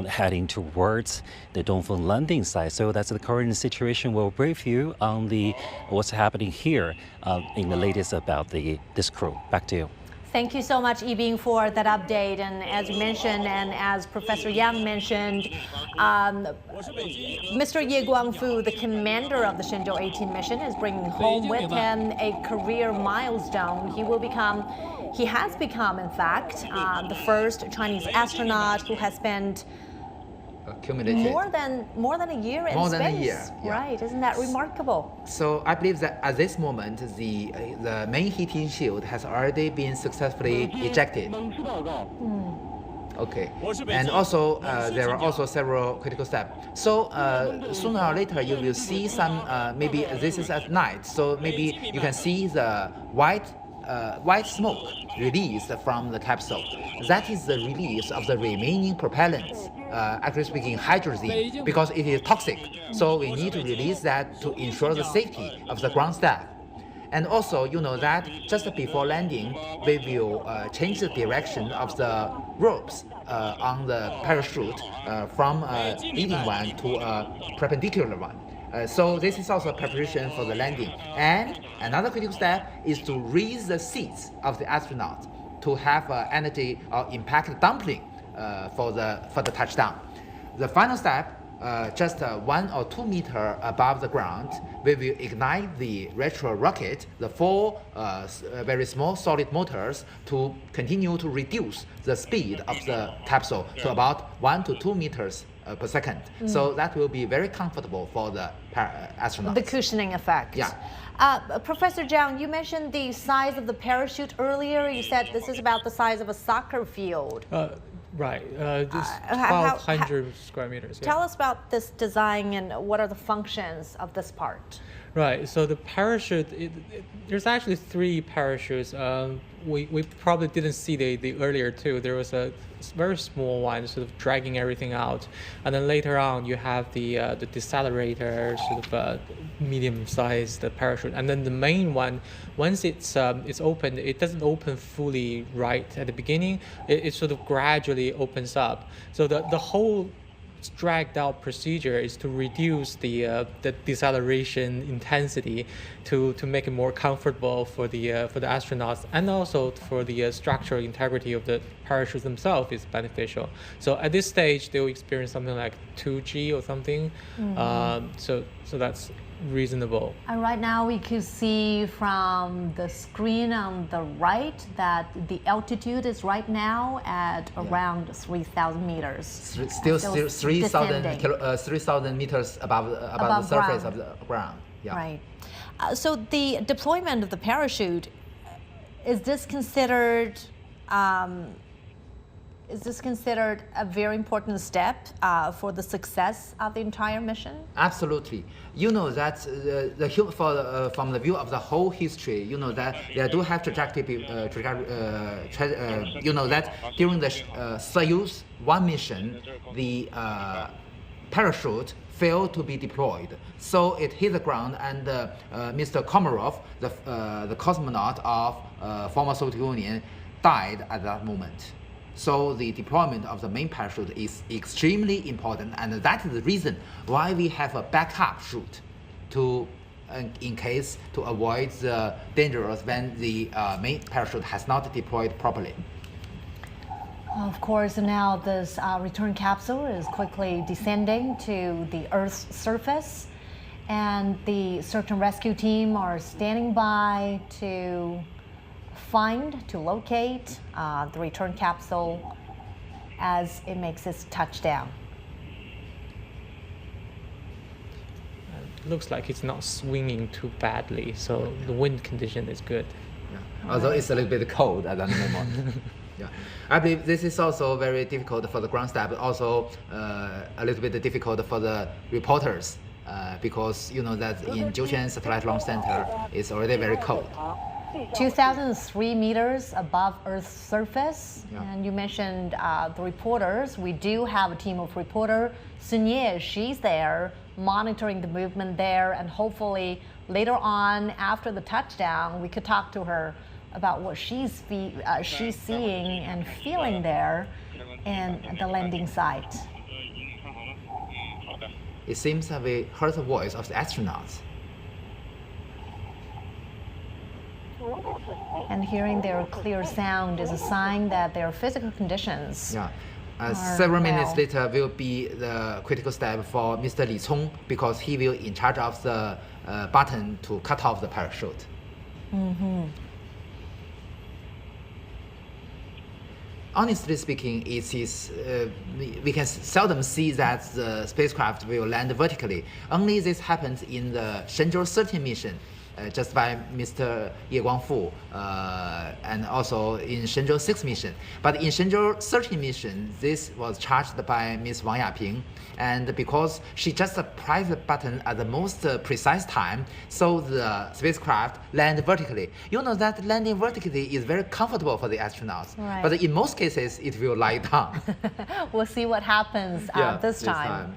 heading towards the Dongfeng Landing Site. So that's the current situation. We'll brief you on what's happening here in the latest about this crew. Back to you. Thank you so much, Yibing, for that update. And as you mentioned, and as Professor Yang mentioned, Mr. Ye Guangfu, the commander of the Shenzhou-18 mission, is bringing home with him a career milestone. He has become, in fact, the first Chinese astronaut who has spent more than a year in space. More than a year, yeah. Right? Isn't that remarkable? So I believe that at this moment, the main heating shield has already been successfully ejected. Okay, and also there are also several critical steps. So sooner or later you will see some. Maybe this is at night, so maybe you can see the white smoke released from the capsule. That is the release of the remaining propellants. Actually speaking, hydrogen, because it is toxic. So we need to release that to ensure the safety of the ground staff. And also, you know that just before landing, we will change the direction of the ropes on the parachute from a leading one to a perpendicular one. So this is also a preparation for the landing. And another critical step is to raise the seats of the astronaut to have energy or impact dumpling for the touchdown. The final step, just 1 or 2 meters above the ground, we will ignite the retro rocket, the 4 very small solid motors, to continue to reduce the speed of the capsule to about 1 to 2 meters per second. So that will be very comfortable for the astronauts. The cushioning effect. Yeah. Professor Zhang, you mentioned the size of the parachute earlier. You said this is about the size of a soccer field. Right, just 1,200 square meters. Tell us about this design and what are the functions of this part. Right, so the parachute, there's actually 3 parachutes. We probably didn't see the earlier 2. There was a very small one, sort of dragging everything out. And then later on, you have the decelerator, sort of medium-sized parachute. And then the main one, once it's opened, it doesn't open fully right at the beginning. It sort of gradually opens up. So the whole dragged out procedure is to reduce the deceleration intensity to make it more comfortable for the astronauts, and also for the structural integrity of the parachutes themselves is beneficial. So at this stage they'll experience something like 2G or something. So that's reasonable. And right now we could see from the screen on the right that the altitude is right now at around 3,000 meters. Still 3,000 meters above the surface of the ground. Yeah. Right. So the deployment of the parachute, is this considered a very important step for the success of the entire mission? Absolutely. You know that from the view of the whole history, you know that they do have trajectory. You know that during the Soyuz 1 mission, the parachute failed to be deployed, so it hit the ground, and Mr. Komarov, the cosmonaut of former Soviet Union, died at that moment. So the deployment of the main parachute is extremely important, and that is the reason why we have a backup chute in case to avoid the dangers when the main parachute has not deployed properly. Of course, now this return capsule is quickly descending to the Earth's surface, and the search and rescue team are standing by to locate the return capsule as it makes its touchdown. It looks like it's not swinging too badly, so the wind condition is good. Yeah. Although it's a little bit cold at that moment. Yeah, I believe this is also very difficult for the ground staff, but also a little bit difficult for the reporters because you know that in Jiuquan Satellite Launch Center it's already very cold. 2,003 meters above Earth's surface. Yeah. And you mentioned the reporters. We do have a team of reporters. Sunye, she's there monitoring the movement there, and hopefully later on after the touchdown we could talk to her about what she's seeing and feeling there in the landing site. It seems that we heard the voice of the astronauts. And hearing their clear sound is a sign that their physical conditions. Yeah. Several minutes later will be the critical step for Mr. Li Cong, because he will in charge of the button to cut off the parachute. Honestly speaking, it is we can seldom see that the spacecraft will land vertically. Only this happens in the Shenzhou-18 mission, just by Mr. Ye Guangfu, and also in Shenzhou-6 mission. But in Shenzhou-13 mission, this was charged by Ms. Wang Yaping, and because she just pressed the button at the most precise time, so the spacecraft landed vertically. You know that landing vertically is very comfortable for the astronauts, right. But in most cases, it will lie down. We'll see what happens this time.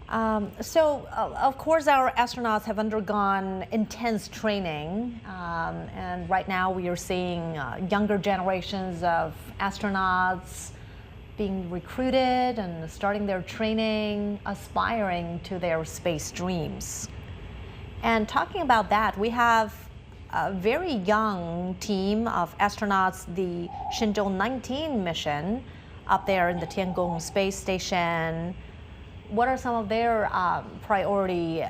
Of course, our astronauts have undergone intense training, and right now we are seeing younger generations of astronauts being recruited and starting their training, aspiring to their space dreams. And talking about that, we have a very young team of astronauts, the Shenzhou-19 mission up there in the Tiangong space station. What are some of their priority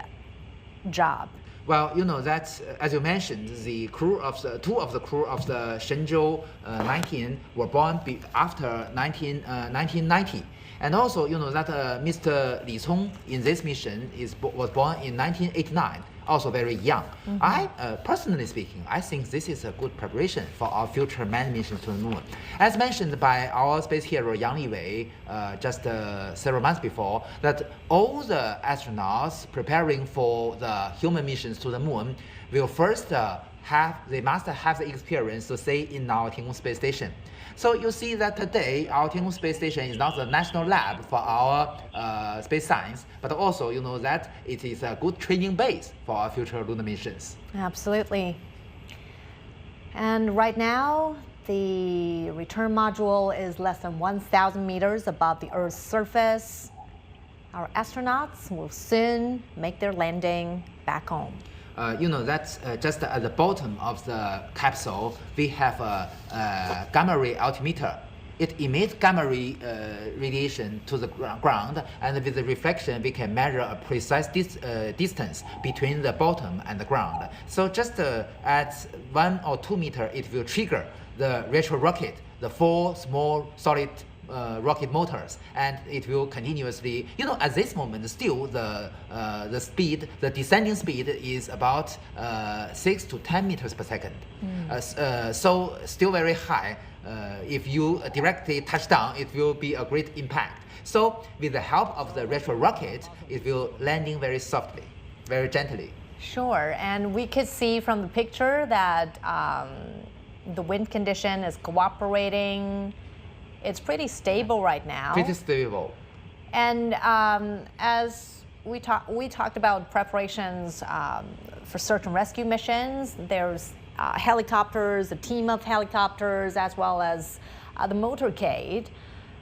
job? Well, you know that, as you mentioned, the crew of the two of the crew of the Shenzhou-19 were born after 1990, and also you know that Mr. Li Cong in this mission was born in 1989, also very young. I personally speaking, I think this is a good preparation for our future manned missions to the moon. As mentioned by our space hero Yang Liwei just several months before, that all the astronauts preparing for the human missions to the moon will first they must have the experience to stay in our Tiangong space station. So you see that today our Tiangong space station is not the national lab for our space science, but also you know that it is a good training base for our future lunar missions. Absolutely. And right now, the return module is less than 1,000 meters above the Earth's surface. Our astronauts will soon make their landing back home. You know that just at the bottom of the capsule, we have a gamma ray altimeter. It emits gamma ray radiation to the ground, and with the reflection, we can measure a precise distance between the bottom and the ground. So just at 1 or 2 meters, it will trigger the retro rocket, the 4 small solid rocket motors, and it will continuously, you know, at this moment still the speed, the descending speed is about 6 to 10 meters per second. So still very high. If you directly touch down, it will be a great impact. So with the help of the retro rocket, it will landing very softly, very gently. Sure, and we could see from the picture that the wind condition is cooperating. It's pretty stable right now. Pretty stable. And as we talked about preparations for search and rescue missions, there's helicopters, a team of helicopters, as well as the motorcade.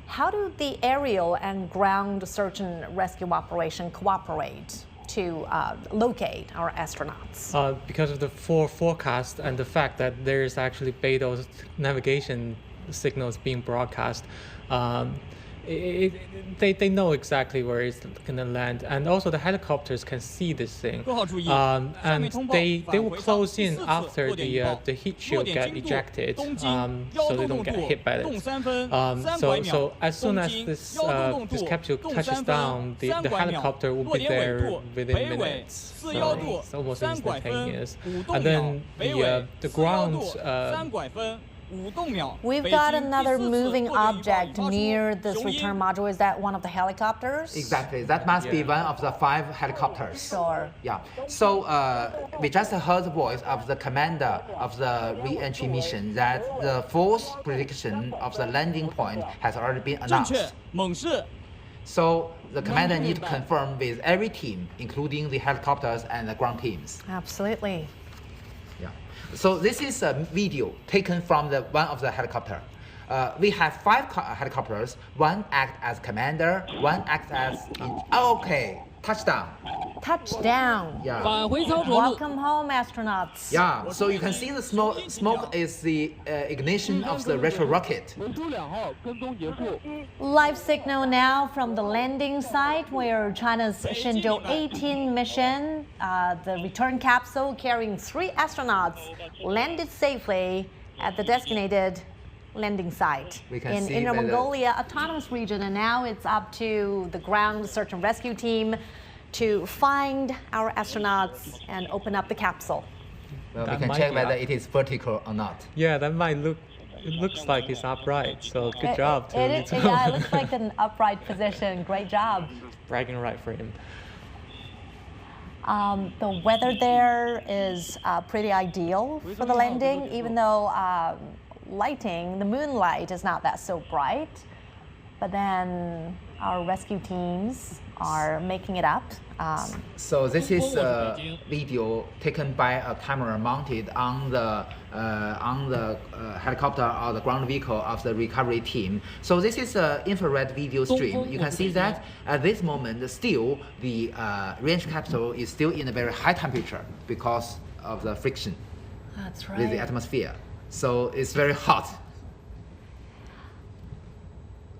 How do the aerial and ground search and rescue operation cooperate to locate our astronauts? Because of the forecast and the fact that there is actually Beidou's navigation signals being broadcast, they know exactly where it's going to land, and also the helicopters can see this thing, and they will close in after the heat shield get ejected, so they don't get hit by it. So as soon as this capsule touches down, the helicopter will be there within minutes. So it's almost instantaneous, and then the ground. We've got another moving object near this return module. Is that one of the helicopters? Exactly. That must be one of the 5 helicopters. Sure. Yeah. So we just heard the voice of the commander of the re-entry mission that the fourth prediction of the landing point has already been announced. So the commander needs to confirm with every team, including the helicopters and the ground teams. Absolutely. Yeah. So this is a video taken from one of the helicopter. We have 5 helicopters. One act as commander, one act as okay, touchdown. Touchdown. Yeah. Welcome home, astronauts. Yeah. So you can see the smoke. Smoke is the ignition of the retro rocket. Live signal now from the landing site where China's Shenzhou-18 mission, the return capsule carrying 3 astronauts, landed safely at the designated landing site in Inner Mongolia Autonomous Region, and now it's up to the ground search and rescue team to find our astronauts and open up the capsule. Well, we can check whether it is vertical or not. Yeah, that might look. It looks like it's upright. So good job. Yeah, it looks like an upright position. Great job. Bragging right for him. The weather there is pretty ideal for the landing, even though lighting, the moonlight is not that so bright, but then our rescue teams are making it up. So this is a video taken by a camera mounted on the helicopter or the ground vehicle of the recovery team. So this is an infrared video stream. You can see that at this moment still the range capsule is still in a very high temperature because of the friction with the atmosphere. So it's very hot.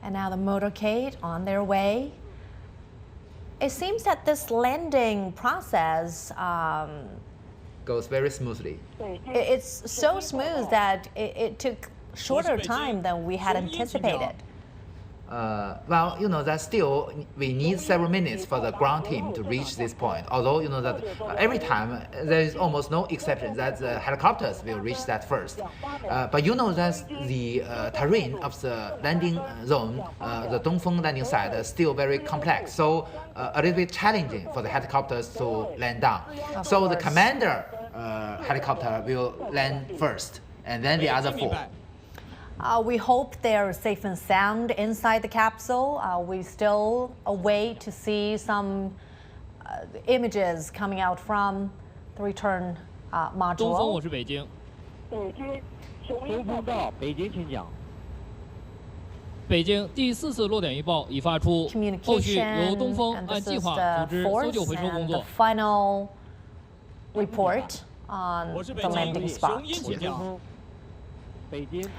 And now the motorcade on their way. It seems that this landing process goes very smoothly. It's so smooth that it took shorter time than we had anticipated. Well, you know that still we need several minutes for the ground team to reach this point. Although you know that every time there is almost no exception that the helicopters will reach that first. But you know that the terrain of the landing zone, the Dongfeng Landing Site, is still very complex. So a little bit challenging for the helicopters to land down. So the commander helicopter will land first, and then the other 4. We hope they're safe and sound inside the capsule. We still await to see some images coming out from the return module. Communication, and this is the force and the final report on the landing spot.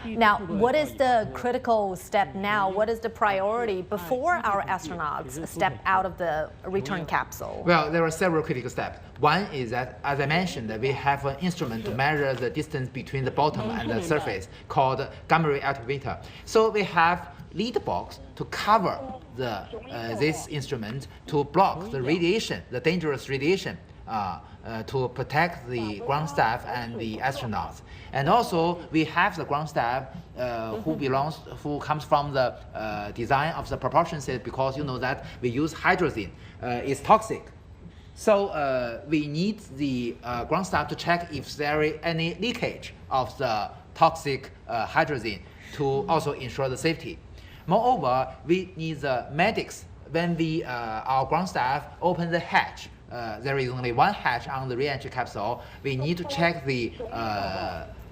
Now, what is the critical step now? What is the priority before our astronauts step out of the return capsule? Well, there are several critical steps. One is that, as I mentioned, we have an instrument to measure the distance between the bottom and the surface called gamma ray altimeter. So we have lead box to cover this instrument to block the radiation, the dangerous radiation, to protect the ground staff and the astronauts. And also we have the ground staff who comes from the design of the propulsion system, because you know that we use hydrogen. It's toxic. So we need the ground staff to check if there is any leakage of the toxic hydrogen to also ensure the safety. Moreover, we need the medics. When our ground staff open the hatch, there is only one hatch on the re-entry capsule. We need to check the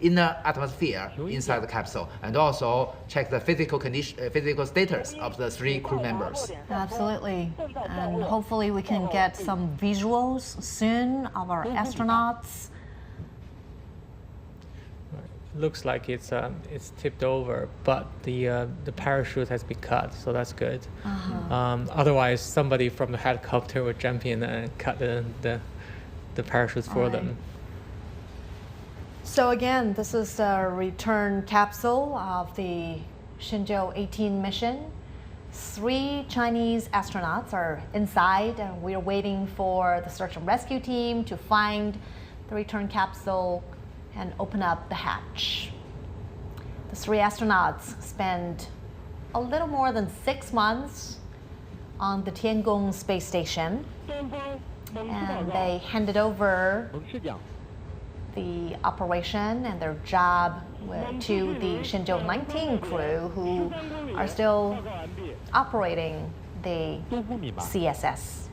inner atmosphere inside the capsule, and also check the physical status of the 3 crew members. Absolutely, and hopefully we can get some visuals soon of our astronauts. Looks like it's tipped over, but the parachute has been cut, so that's good. Otherwise, somebody from the helicopter would jump in and cut the parachutes for them. So again, this is the return capsule of the Shenzhou-18 mission. 3 Chinese astronauts are inside, and we're waiting for the search and rescue team to find the return capsule and open up the hatch. The 3 astronauts spent a little more than 6 months on the Tiangong space station, and they handed over the operation and their job to the Shenzhou-19 crew, who are still operating the CSS.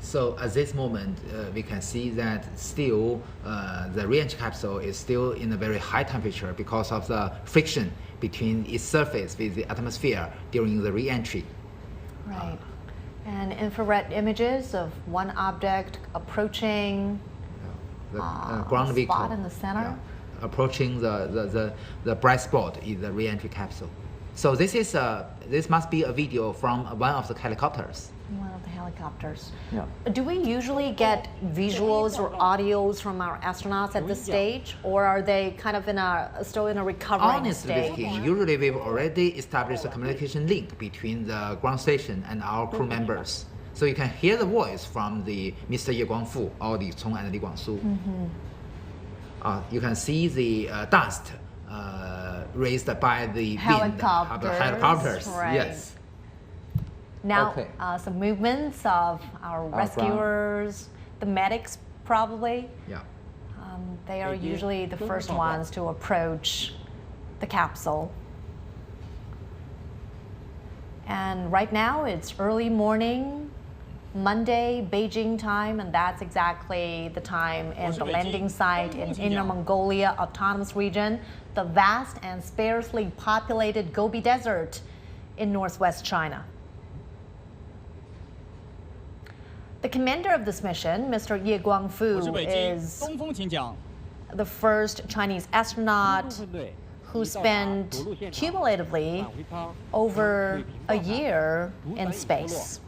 So at this moment, we can see that still the re-entry capsule is still in a very high temperature because of the friction between its surface with the atmosphere during the re-entry. Right. And infrared images of one object approaching The ground vehicle spot in the center. Approaching the bright spot in the re-entry capsule. So this must be a video from one of the helicopters. One of the helicopters. Yeah. Do we usually get visuals or audios from our astronauts at this stage, or are they kind of still in a recovering Honestly stage? speaking, usually we've already established a communication link between the ground station and our crew members. So you can hear the voice from the Mr. Ye Guangfu or the Cong and Li Guangsu. You can see the dust raised by the helicopters. Right. Yes. Now, Okay. some movements of our rescuers, the medics probably. Yeah. They are usually the first ones to approach the capsule. And right now it's early morning, Monday, Beijing time, and that's exactly the time in the landing site in Inner Mongolia Autonomous Region, the vast and sparsely populated Gobi Desert in northwest China. The commander of this mission, Mr. Ye Guangfu, is the first Chinese astronaut who spent cumulatively over a year in space.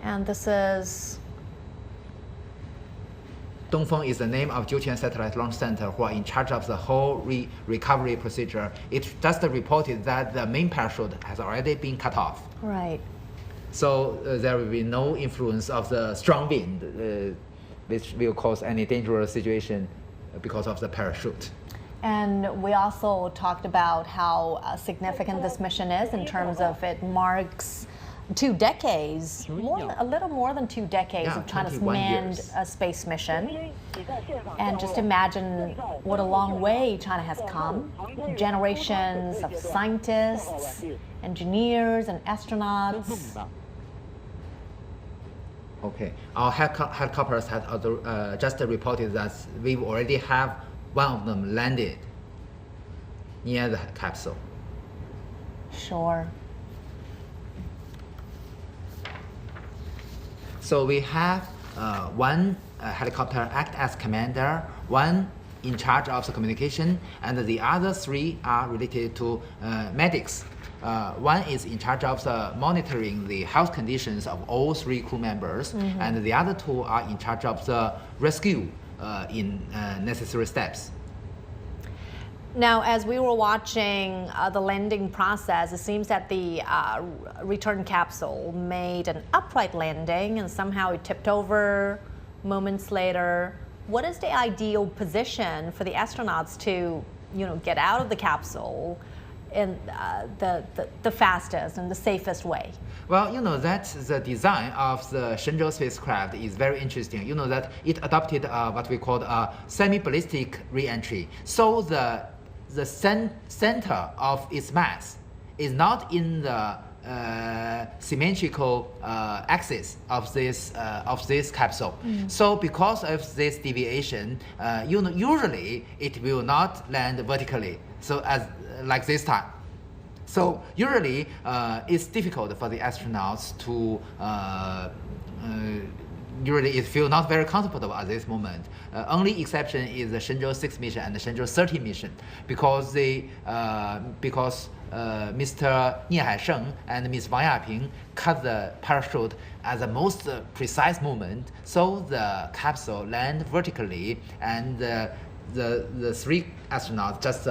And this is Dongfeng is the name of Jiutian Satellite Launch Center, who are in charge of the whole recovery procedure. It just reported that the main parachute has already been cut off. right. So there will be no influence of the strong wind, which will cause any dangerous situation because of the parachute. And we also talked about how significant this mission is in terms of it marks 2 decades, a little more than 2 decades of China's 21 manned years. Space mission. And just imagine what a long way China has come. Generations of scientists, engineers, and astronauts. Okay, our helicopters had just reported that we already have one of them landed near the capsule. Sure. So we have one helicopter act as commander, one in charge of the communication, and the other 3 are related to medics. One is in charge of monitoring the health conditions of all 3 crew members, and the other 2 are in charge of the rescue in necessary steps. Now, as we were watching the landing process, it seems that the return capsule made an upright landing and somehow it tipped over moments later. What is the ideal position for the astronauts to, get out of the capsule in the fastest and the safest way? Well, that the design of the Shenzhou spacecraft is very interesting. You know that it adopted what we call a semi-ballistic re-entry. So the center of its mass is not in the symmetrical axis of this capsule. So because of this deviation, usually it will not land vertically. So like this time. So usually it's difficult for the astronauts to usually it feels not very comfortable at this moment. Only exception is the Shenzhou-6 mission and the Shenzhou-13 mission because Mr. Nie Haisheng and Ms. Wang Yaping cut the parachute at the most precise moment, so the capsule landed vertically, and the 3 astronauts just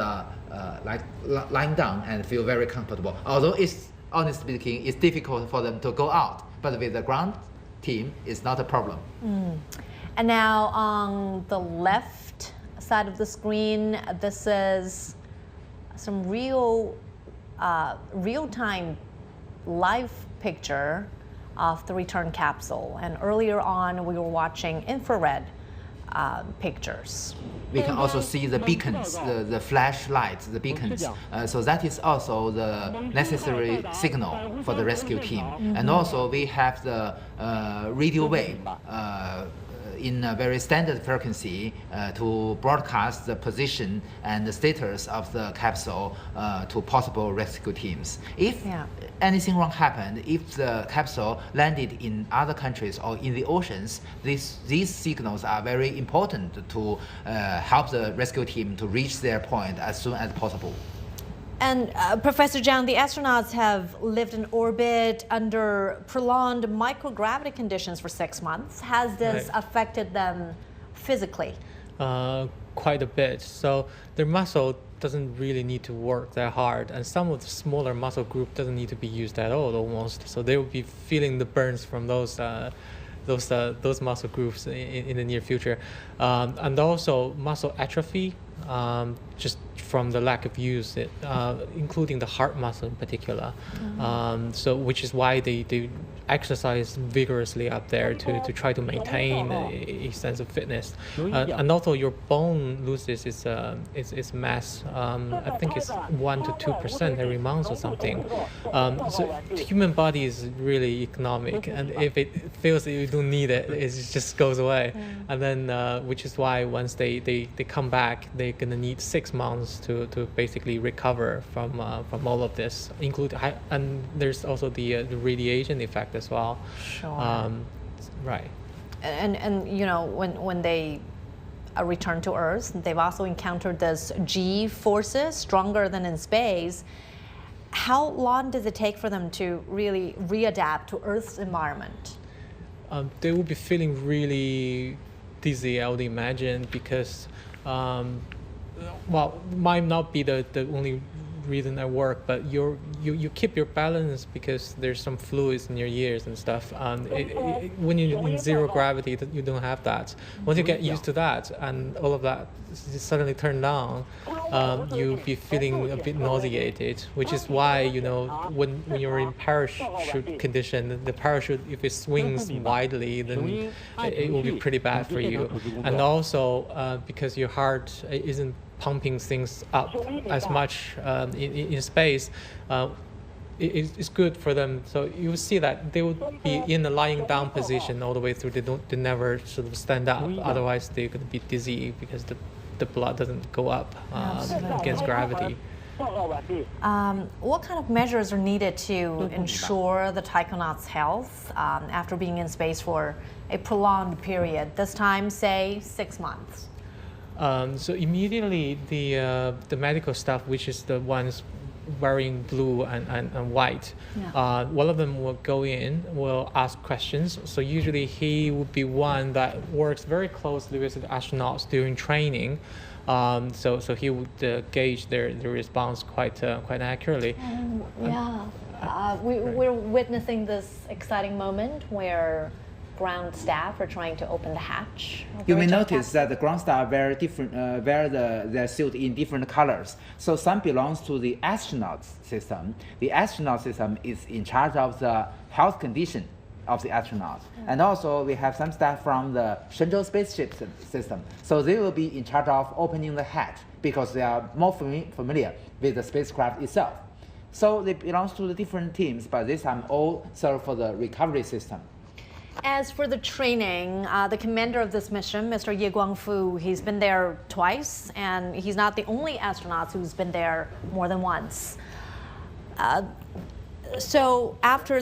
lying down and feel very comfortable. Although it's honestly speaking, it's difficult for them to go out, but with the ground team, it's not a problem. And now on the left side of the screen, this is some real-time live picture of the return capsule. And earlier on, we were watching infrared pictures. We can also see the beacons, the flashlights, the beacons. So that is also the necessary signal for the rescue team. And also we have the radio wave in a very standard frequency to broadcast the position and the status of the capsule to possible rescue teams. If anything wrong happened, if the capsule landed in other countries or in the oceans, these signals are very important to help the rescue team to reach their point as soon as possible. And Professor Zhang, the astronauts have lived in orbit under prolonged microgravity conditions for 6 months. Has this affected them physically? Quite a bit. So their muscle doesn't really need to work that hard, and some of the smaller muscle group doesn't need to be used at all almost. So they will be feeling the burns from those muscle groups in the near future, and also muscle atrophy, just from the lack of use, including the heart muscle in particular. So which is why they exercise vigorously up there to try to maintain a sense of fitness. And also your bone loses its mass. I think it's 1 to 2% every month or something. So the human body is really economic, and if it feels that you don't need it, it just goes away. And then which is why once they come back, they're gonna need 6 months to basically recover from all of this, and there's also the radiation effect as well. Sure. Right. And you know, when they return to Earth, they've also encountered this G forces stronger than in space. How long does it take for them to really readapt to Earth's environment? They will be feeling really dizzy, I would imagine, because well, might not be the only reason I work, but you keep your balance because there's some fluids in your ears and stuff. When you're in zero gravity, you don't have that. Once you get used to that and all of that suddenly turn down, you'll be feeling a bit nauseated, which is why, you know, when you're in parachute condition, the parachute, if it swings widely, then it will be pretty bad for you. And also because your heart isn't pumping things up as much in space, it's good for them. So you will see that they would be in a lying down position all the way through. They never sort of stand up. Otherwise, they're going to be dizzy because the blood doesn't go up against gravity. What kind of measures are needed to ensure the taikonauts' health after being in space for a prolonged period? This time, say 6 months. So immediately the medical staff, which is the ones wearing blue and white, one of them will go in, will ask questions. So usually he would be one that works very closely with the astronauts during training. So he would gauge their response quite accurately. We're witnessing this exciting moment where ground staff are trying to open the hatch. You may notice that the ground staff wear different, wear their suit in different colors. So some belongs to the astronaut system. The astronaut system is in charge of the health condition of the astronauts. And also we have some staff from the Shenzhou spaceship system. So they will be in charge of opening the hatch because they are more familiar with the spacecraft itself. So they belong to the different teams, but this time all serve for the recovery system. As for the training, the commander of this mission, Mr. Ye Guangfu, he's been there twice, and he's not the only astronaut who's been there more than once. So after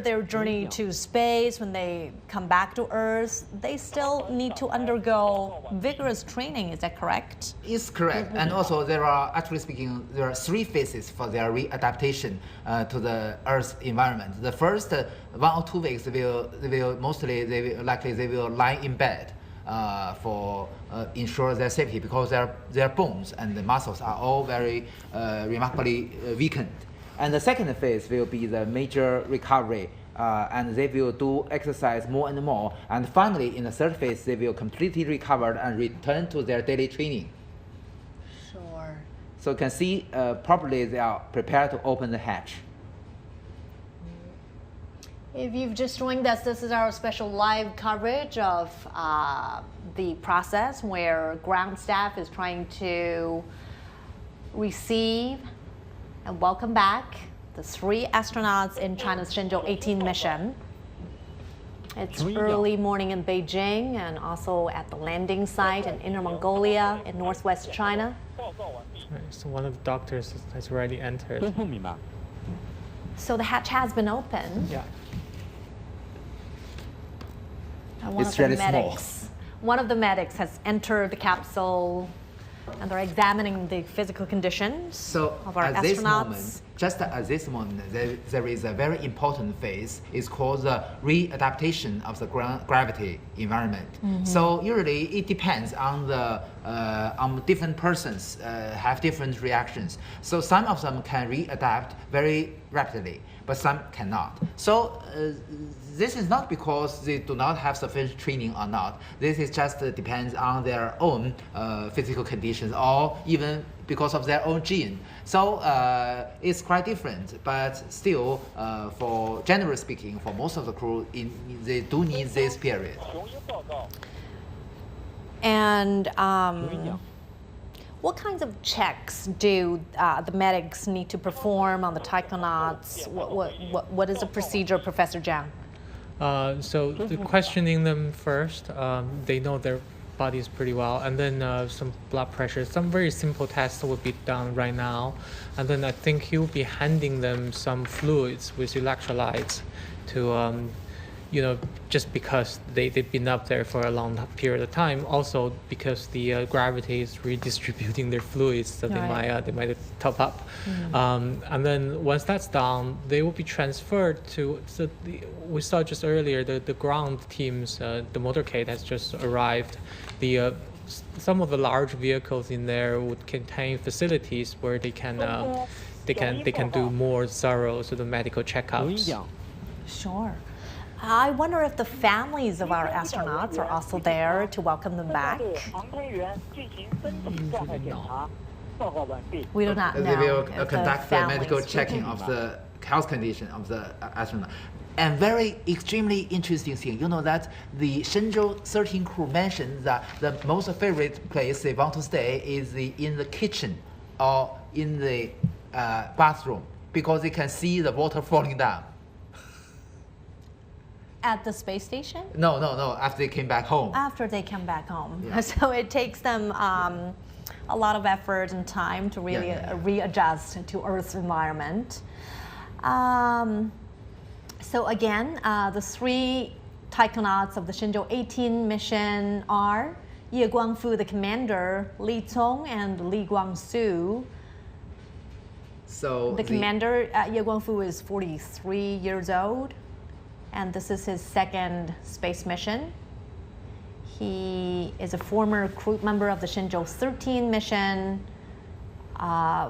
their journey to space, when they come back to Earth, they still need to undergo vigorous training. Is that correct? It's correct. And also there are, actually speaking, there are 3 phases for their readaptation to the Earth environment. The first 1 or 2 weeks, they will lie in bed for ensure their safety, because their bones and the muscles are all very remarkably weakened. And the second phase will be the major recovery, and they will do exercise more and more. And finally, in the third phase, they will completely recover and return to their daily training. Sure. So you can see probably they are prepared to open the hatch. If you've just joined us, this is our special live coverage of the process where ground staff is trying to receive and welcome back the 3 astronauts in China's Shenzhou-18 mission. It's early morning in Beijing and also at the landing site in Inner Mongolia in northwest China. So one of the doctors has already entered. So the hatch has been opened. Yeah. And one of the medics has entered the capsule, and they're examining the physical conditions of our astronauts. Just at this moment, there is a very important phase. It's called the readaptation of the gravity environment. So usually it depends on the different persons have different reactions. So some of them can readapt very rapidly, but some cannot. So this is not because they do not have sufficient training or not. This is just depends on their own physical conditions or even because of their own gene. So it's quite different, but still, for generally speaking, for most of the crew, they do need this period. And what kinds of checks do the medics need to perform on the taikonauts? What is the procedure, Professor Zhang? So the questioning them first, they know their bodies pretty well, and then some blood pressure, some very simple tests will be done right now, and then I think he'll be handing them some fluids with electrolytes to just because they've been up there for a long period of time, also because the gravity is redistributing their fluids, so they might top up. And then once that's done, they will be transferred to, we saw just earlier the ground teams, the motorcade has just arrived. Some of the large vehicles in there would contain facilities where they can do more thorough sort of medical checkups. Sure. I wonder if the families of our astronauts are also there to welcome them back. We do not know. They will conduct the medical checking of the health condition of the astronaut. And very extremely interesting thing, you know that the Shenzhou-13 crew mentioned that the most favorite place they want to stay is in the kitchen or in the bathroom because they can see the water falling down. At the space station? No. After they came back home. After they come back home. Yeah. So it takes them a lot of effort and time to really readjust to Earth's environment. So again, the 3 taikonauts of the Shenzhou-18 mission are Ye Guangfu, the commander, Li Cong and Li Guangsu. So the commander, Ye Guangfu, is 43 years old, and this is his 2nd space mission. He is a former crew member of the Shenzhou-13 mission,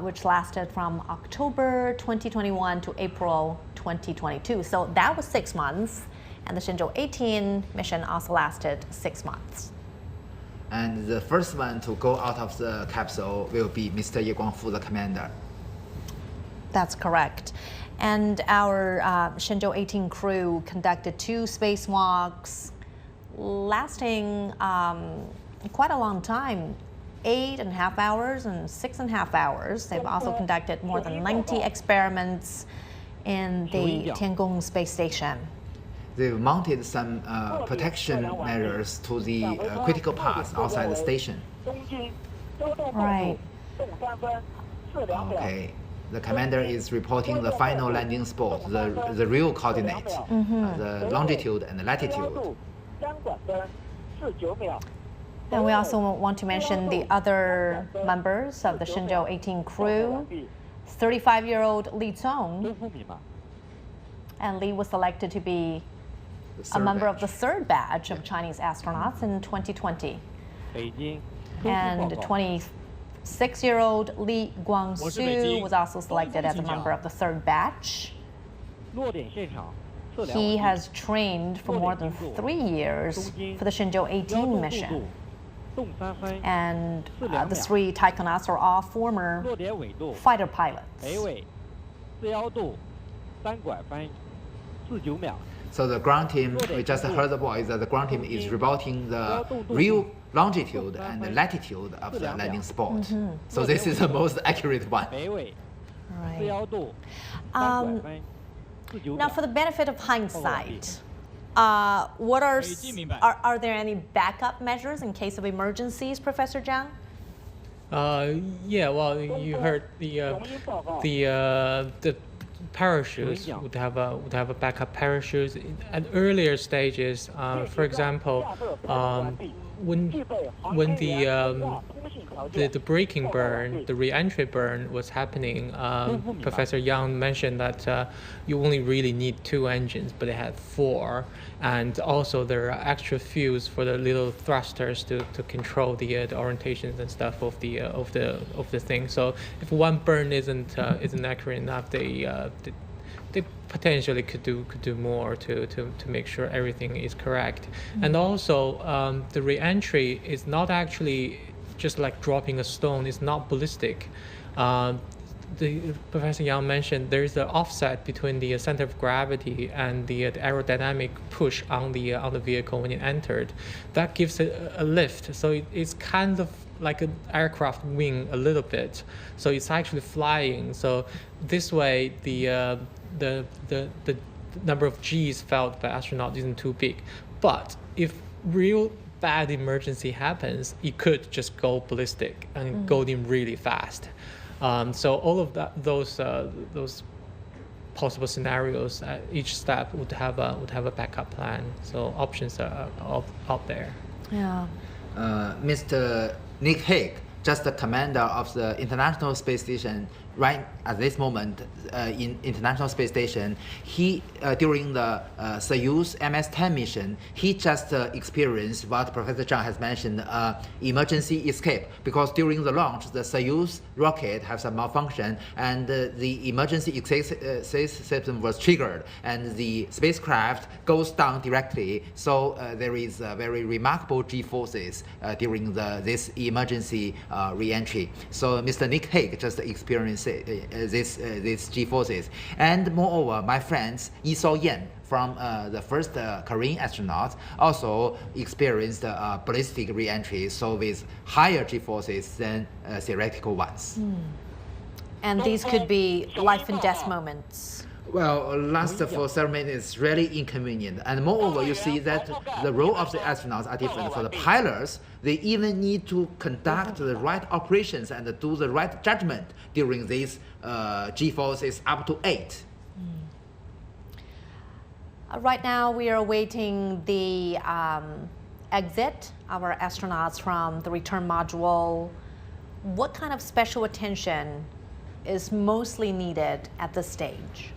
which lasted from October 2021 to April 2022. So that was 6 months, and the Shenzhou-18 mission also lasted 6 months. And the first one to go out of the capsule will be Mr. Ye Guangfu, the commander. That's correct. And our Shenzhou-18 crew conducted 2 spacewalks lasting quite a long time, 8.5 hours and 6.5 hours. They've also conducted more than 90 experiments in the Tiangong space station. They've mounted some protection measures to the critical paths outside the station. Right. Okay. The commander is reporting the final landing spot, the real coordinate, the longitude and the latitude. And we also want to mention the other members of the Shenzhou-18 crew. 35-year-old Li Cong, and Li was selected to be a member of the 3rd batch of Chinese astronauts in 2020. And 26-year-old Li Guangsu was also selected as a member of the 3rd batch. He has trained for more than 3 years for the Shenzhou-18 mission. And the 3 taikonauts are all former fighter pilots. So the ground team, we just heard the voice that the ground team is reporting the real longitude and the latitude of the landing spot. So this is the most accurate one. Right. Now, for the benefit of hindsight, what are there any backup measures in case of emergencies, Professor Zhang? Yeah, well, you heard the parachutes would have a backup parachutes at earlier stages. For example, when the braking burn, the re-entry burn was happening, Professor Yang mentioned that you only really need 2 engines, but they had 4, and also there are extra fuels for the little thrusters to control the orientations and stuff of the thing. So if one burn isn't accurate enough, they potentially could do more to make sure everything is correct. And also the re-entry is not actually just like dropping a stone. It's not ballistic. Professor Yang mentioned there is an offset between the center of gravity and the aerodynamic push on the vehicle when it entered. That gives it a lift. So it's kind of like an aircraft wing a little bit. So it's actually flying. So this way the number of G's felt by astronauts isn't too big. But if real bad emergency happens, it could just go ballistic and go in really fast. So all of those possible scenarios, each step would have a backup plan. So options are out there. Yeah. Mr. Nick Hague, just the commander of the International Space Station, right at this moment in International Space Station, he during the Soyuz MS-10 mission, he just experienced what Professor Zhang has mentioned, emergency escape, because during the launch, the Soyuz rocket has some malfunction, and the emergency escape system was triggered, and the spacecraft goes down directly. So there is very remarkable G-forces during this emergency re-entry. So Mr. Nick Hague just experienced these G-forces. And moreover, my friends Yi So-yen from the first Korean astronaut also experienced ballistic re-entry, so with higher G-forces than theoretical ones. And these could be life and death moments. Well, last for several minutes is really inconvenient. And moreover, you see that the role of the astronauts are different. For the pilots, they even need to conduct the right operations and do the right judgment during these G-forces up to 8. Right now, we are awaiting the exit of our astronauts from the return module. What kind of special attention is mostly needed at this stage?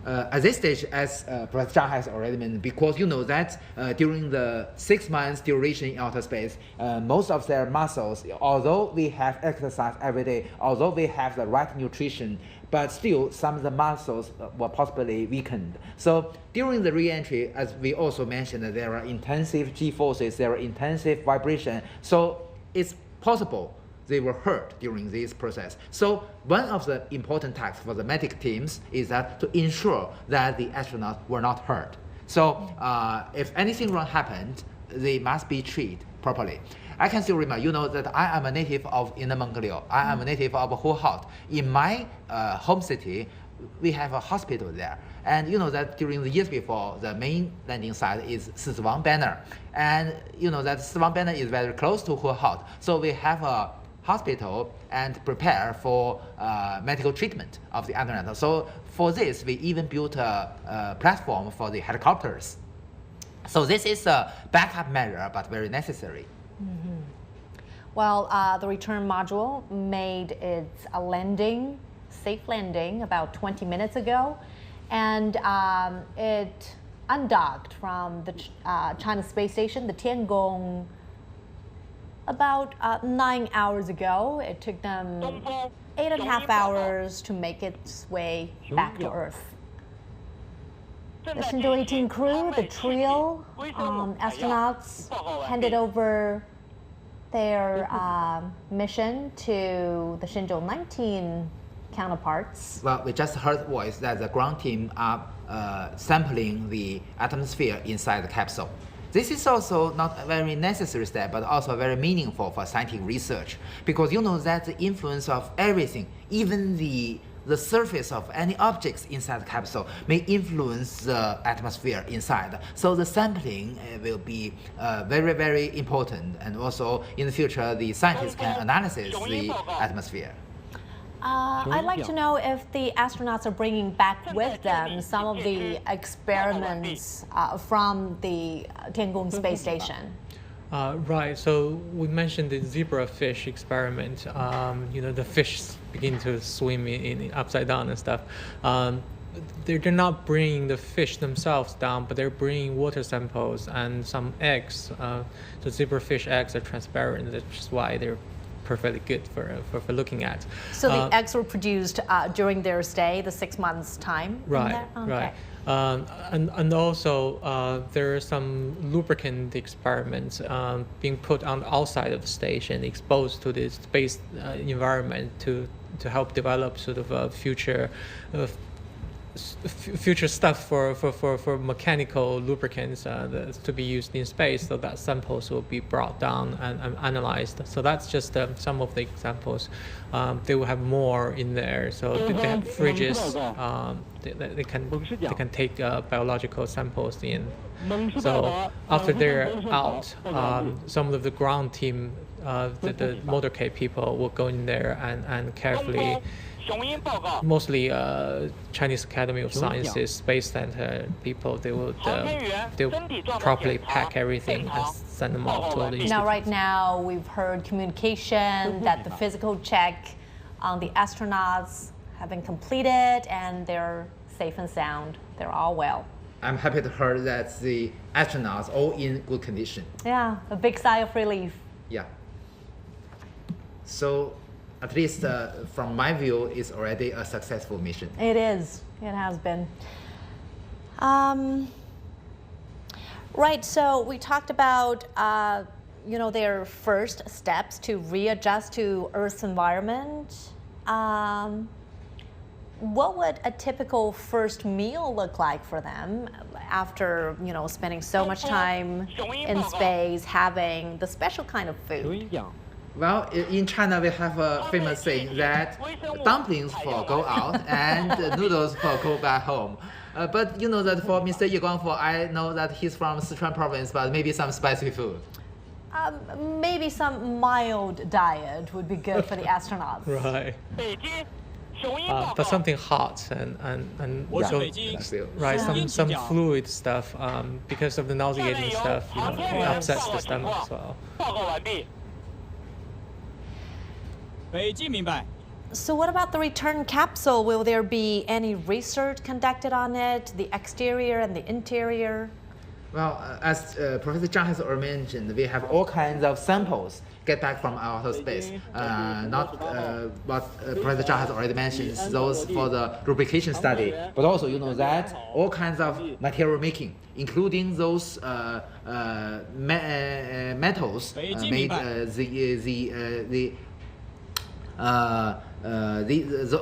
At this stage, as Professor Zhang has already mentioned, because you know that during the 6 months duration in outer space, most of their muscles, although we have exercise every day, although we have the right nutrition, but still some of the muscles were possibly weakened. So during the re-entry, as we also mentioned, there are intensive G-forces, there are intensive vibration. So it's possible they were hurt during this process. So one of the important tasks for the medic teams is that to ensure that the astronauts were not hurt. So if anything wrong happened, they must be treated properly. I can still remember, you know, that I am a native of Inner Mongolia. I am a native of Huhat. In my home city, we have a hospital there. And you know that during the years before, the main landing site is Siswang Banner. And you know that Siswang Banner is very close to Huhat. So we have a hospital and prepare for medical treatment of the astronaut. So for this, we even built a platform for the helicopters. So this is a backup measure, but very necessary. Well, the return module made its safe landing about 20 minutes ago, and it undocked from the China Space Station, the Tiangong, about 9 hours ago. It took them 8.5 hours to make its way back to Earth. The Shenzhou-18 crew, the trio astronauts, handed over their mission to the Shenzhou-19 counterparts. Well, we just heard voice that the ground team are sampling the atmosphere inside the capsule. This is also not a very necessary step, but also very meaningful for scientific research, because you know that the influence of everything, even the surface of any objects inside the capsule, may influence the atmosphere inside. So the sampling will be very, very important, and also in the future the scientists can analyze the atmosphere. I'd like to know if the astronauts are bringing back with them some of the experiments from the Tiangong space station. Right. So we mentioned the zebrafish experiment. The fish begin to swim in upside down and stuff. They're not bringing the fish themselves down, but they're bringing water samples and some eggs. The zebrafish eggs are transparent, which is why they're perfectly good for looking at. So the eggs were produced during their stay, the 6 months time? Right, right. And also there are some lubricant experiments being put on the outside of the station, exposed to the space environment to help develop sort of a future stuff for mechanical lubricants to be used in space, so that samples will be brought down and analyzed. So that's just some of the examples. They will have more in there. So they have fridges. They can take biological samples in. So after they're out, some of the ground team, the motorcade people, will go in there and carefully. Mostly Chinese Academy of Sciences, Space Center people, they'll properly pack everything and send them off to all the institutes. Now, right now, we've heard communication that the physical check on the astronauts have been completed and they're safe and sound. They're all well. I'm happy to hear that the astronauts all in good condition. Yeah, a big sigh of relief. Yeah. So, at least from my view, it's already a successful mission. It is. It has been. Right. So we talked about their first steps to readjust to Earth's environment. What would a typical first meal look like for them after spending so much time in space, having the special kind of food? Well, in China, we have a famous saying that dumplings for go out and noodles for go back home. But you know that for Mr. Ye Guangfu, I know that he's from Sichuan province, but maybe some spicy food. Maybe some mild diet would be good for the astronauts. Right. But something hot and so, right, some fluid stuff, because of the nauseating stuff, it upsets the stomach as well. So what about the return capsule? Will there be any research conducted on it, the exterior and the interior? Well, as Professor Zhang has already mentioned, we have all kinds of samples get back from outer space. Not what Professor Zhang has already mentioned, those for the lubrication study, but also that all kinds of material making, including those metals made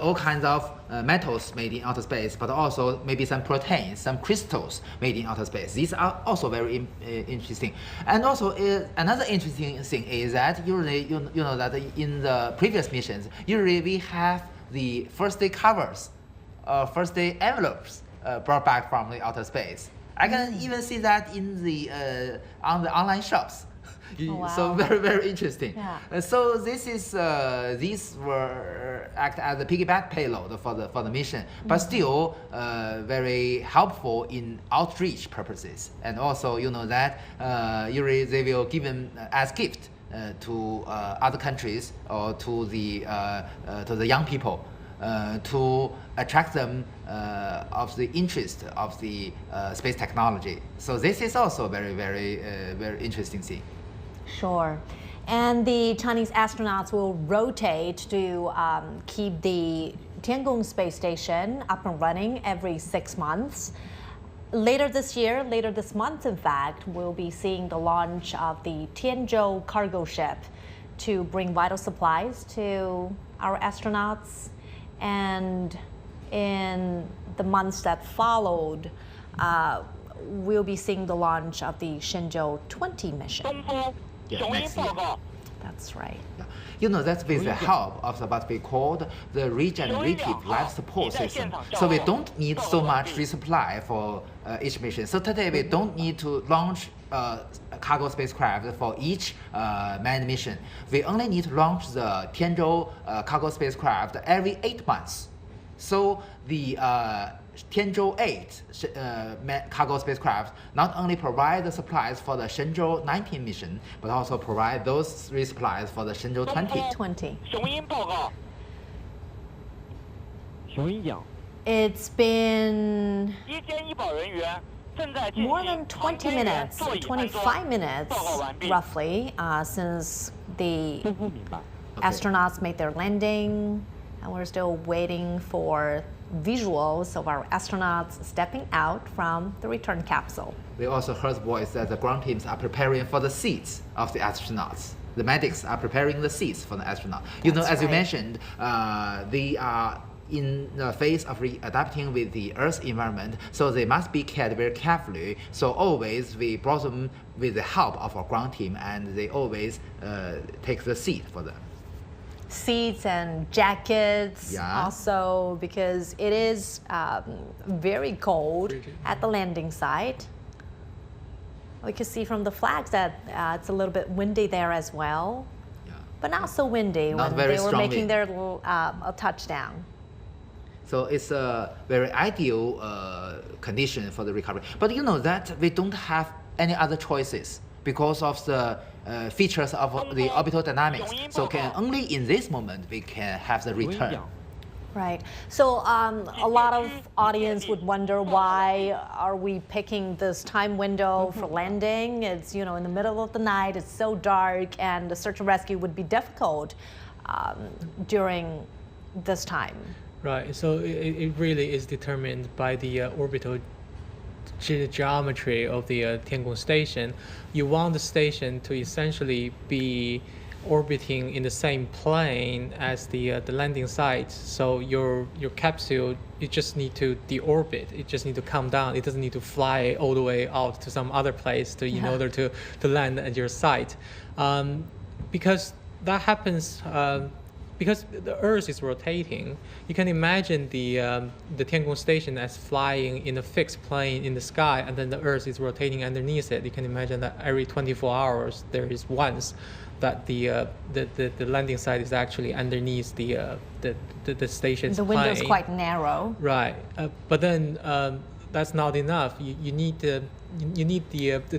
all kinds of metals made in outer space, but also maybe some proteins, some crystals made in outer space. These are also very interesting. And also another interesting thing is that usually, you know that in the previous missions, usually we have the first day covers, first day envelopes brought back from the outer space. I can even see that in the on the online shops. Oh, wow. So very, very interesting. Yeah. So this is these were act as a piggyback payload for the mission, but still very helpful in outreach purposes. And also that usually they will give them as gift to other countries or to the young people to attract them of the interest of the space technology. So this is also very, very, very interesting thing. Sure. And the Chinese astronauts will rotate to keep the Tiangong space station up and running every 6 months. Later this year, later this month, in fact, we'll be seeing the launch of the Tianzhou cargo ship to bring vital supplies to our astronauts. And in the months that followed, we'll be seeing the launch of the Shenzhou-18 mission. Next year. That's right. Yeah. You know, that's with the help of what we called the regenerative life support system. So we don't need so much resupply for each mission. So today we don't need to launch cargo spacecraft for each manned mission. We only need to launch the Tianzhou cargo spacecraft every 8 months. So the Tianzhou-8 cargo spacecraft not only provide the supplies for the Shenzhou-19 mission, but also provide those resupplies for the Shenzhou-20. It's been more than 20 minutes, 25 minutes roughly, since the astronauts made their landing, and we're still waiting for visuals of our astronauts stepping out from the return capsule. We also heard voice that the ground teams are preparing for the seats of the astronauts. The medics are preparing the seats for the astronauts. You know, as you mentioned, they are in the phase of adapting with the Earth's environment, so they must be cared very carefully. So always we brought them with the help of our ground team, and they always take the seat for them. Seats and jackets, also because it is very cold at the landing site. We can see from the flags that it's a little bit windy there as well, but not so windy when they were making their touchdown. So it's a very ideal condition for the recovery. But you know that we don't have any other choices because of the features of the orbital dynamics. So only in this moment we can have the return. Right. So a lot of audience would wonder, why are we picking this time window for landing? It's, you know, in the middle of the night, it's so dark, and the search and rescue would be difficult during this time. Right. So it really is determined by the orbital geometry of the Tiangong station. You want the station to essentially be orbiting in the same plane as the landing site. So your capsule, you just need to deorbit. It just need to come down. It doesn't need to fly all the way out to some other place in order to land at your site. Because that happens. Because the Earth is rotating, you can imagine the Tiangong station as flying in a fixed plane in the sky, and then the Earth is rotating underneath it. You can imagine that every 24 hours there is once that the landing site is actually underneath the station's plane. The window is quite narrow. Right, but then that's not enough. You need the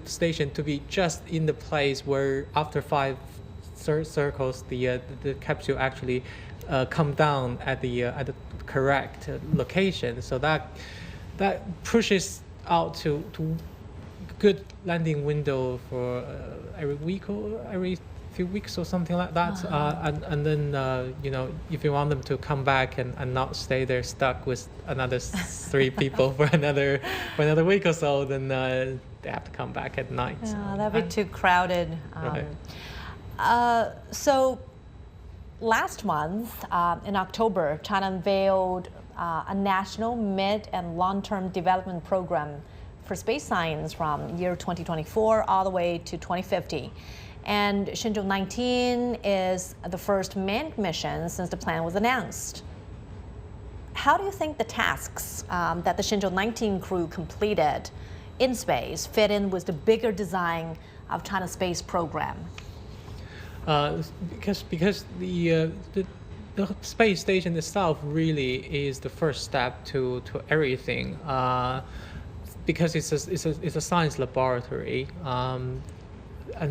station to be just in the place where after 5 circles the capsule actually come down at the correct location. So that pushes out to good landing window for every week or every few weeks or something like that. And then you know, if you want them to come back and not stay there stuck with another 3 people for another week or so, then they have to come back at night. Yeah, that'd be too crowded. Right. So last month, in October, China unveiled a national mid and long-term development program for space science from year 2024 all the way to 2050. And Shenzhou-19 is the first manned mission since the plan was announced. How do you think the tasks that the Shenzhou-19 crew completed in space fit in with the bigger design of China's space program? Because the space station itself really is the first step to everything. Because it's a science laboratory, and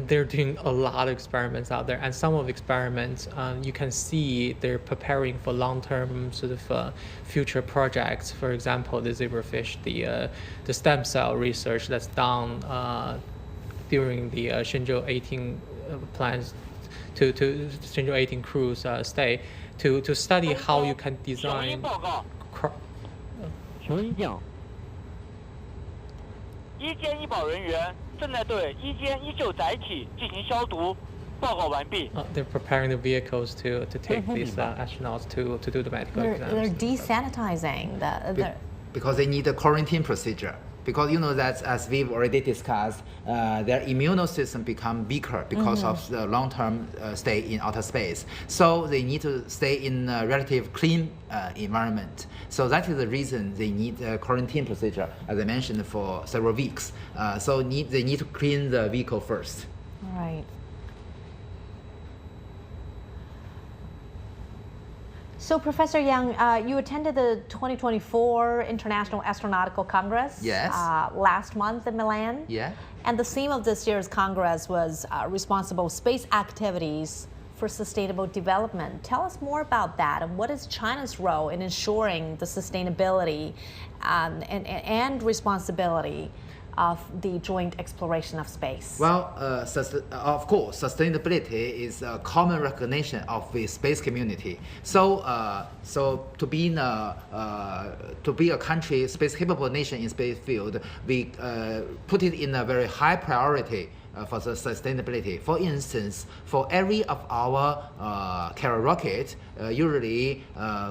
they're doing a lot of experiments out there. And some of the experiments, you can see they're preparing for long-term sort of future projects. For example, the zebrafish, the stem cell research that's done during the Shenzhou-18 plans. To Shenzhou-18 crew's stay to study how you can design. They're preparing the vehicles to take these astronauts to do the medical exams. They're desanitizing. because they need a quarantine procedure. Because you know that, as we've already discussed, their immune system become weaker because of the long-term stay in outer space. So they need to stay in a relative clean environment. So that is the reason they need a quarantine procedure, as I mentioned, for several weeks. So they need to clean the vehicle first. Right. So, Professor Yang, you attended the 2024 International Astronautical Congress Yes. Last month in Milan. Yeah. And the theme of this year's Congress was responsible space activities for sustainable development. Tell us more about that, and what is China's role in ensuring the sustainability and responsibility of the joint exploration of space? Well, of course, sustainability is a common recognition of the space community. So, to be a country, space capable nation in space field, we put it in a very high priority for the sustainability. For instance, for every of our carrier rocket, usually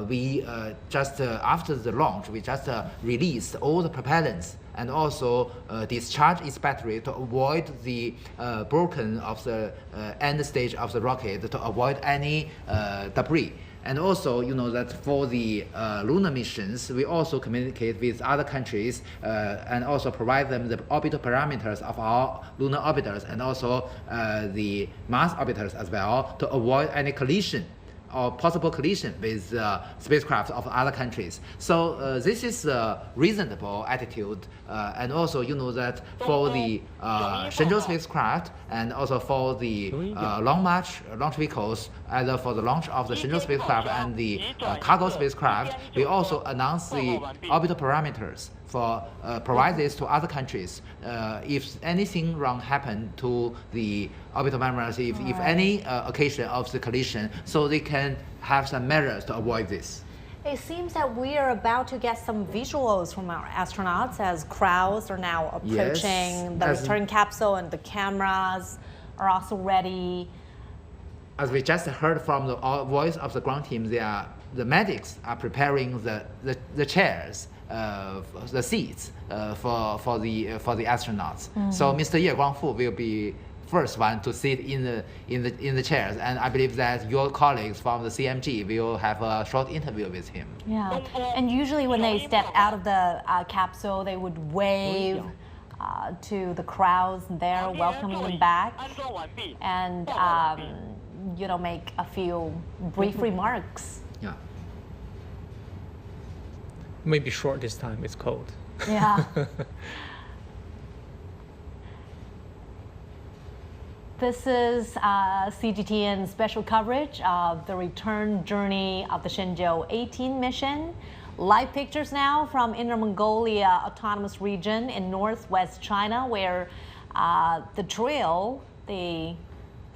we just after the launch, we just release all the propellants and also discharge its battery to avoid the broken of the end stage of the rocket, to avoid any debris. And also, you know that for the lunar missions, we also communicate with other countries and also provide them the orbital parameters of our lunar orbiters and also the Mars orbiters as well, to avoid any collision or possible collision with spacecraft of other countries. So this is a reasonable attitude, and also you know that for the Shenzhou spacecraft and also for the long march launch vehicles, either for the launch of the Shenzhou spacecraft and the cargo spacecraft, we also announced the orbital parameters for provide this to other countries. If anything wrong happened to the orbital parameters, if any occasion of the collision, so they can have some measures to avoid this. It seems that we are about to get some visuals from our astronauts as crowds are now approaching the return capsule, and the cameras are also ready. As we just heard from the voice of the ground team, the medics are preparing the chairs, the seats for the astronauts. So Mr. Ye Guangfu will be first one to sit in the chairs, and I believe that your colleagues from the CMG will have a short interview with him. Yeah, and usually when they step out of the capsule, they would wave to the crowds there, welcoming them back, and you know, make a few brief remarks. Yeah. Maybe short this time, it's cold. Yeah. This is CGTN special coverage of the return journey of the Shenzhou-18 mission. Live pictures now from Inner Mongolia Autonomous Region in northwest China, where the trio, the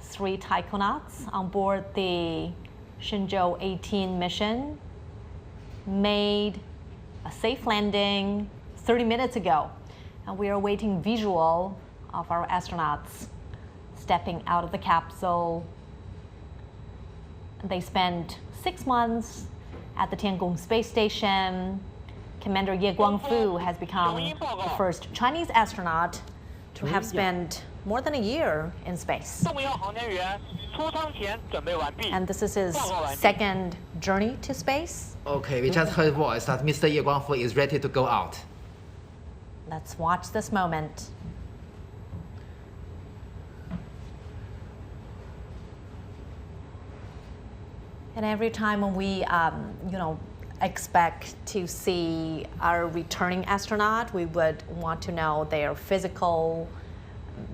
3 taikonauts on board the Shenzhou-18 mission, made a safe landing 30 minutes ago. And we are awaiting visual of our astronauts stepping out of the capsule. They spent 6 months at the Tiangong space station. Commander Ye Guangfu has become the first Chinese astronaut to have spent more than a year in space. And this is his second journey to space. Okay, we just heard voice that Mr. Ye Guangfu is ready to go out. Let's watch this moment. And every time when we, expect to see our returning astronaut, we would want to know their physical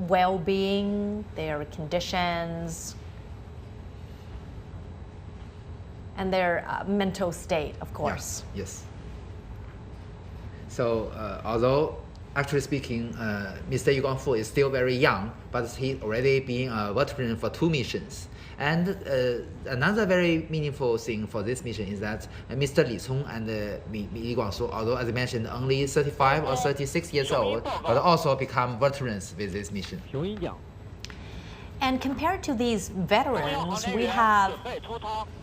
well-being, their conditions, and their mental state, of course. Yes. So, although actually speaking, Mr. Ye Guangfu is still very young, but he's already been a veteran for 2 missions. And another very meaningful thing for this mission is that Mr. Li Cong and Li Guangsu, although as I mentioned, only 35 or 36 years old, but also become veterans with this mission. And compared to these veterans, we have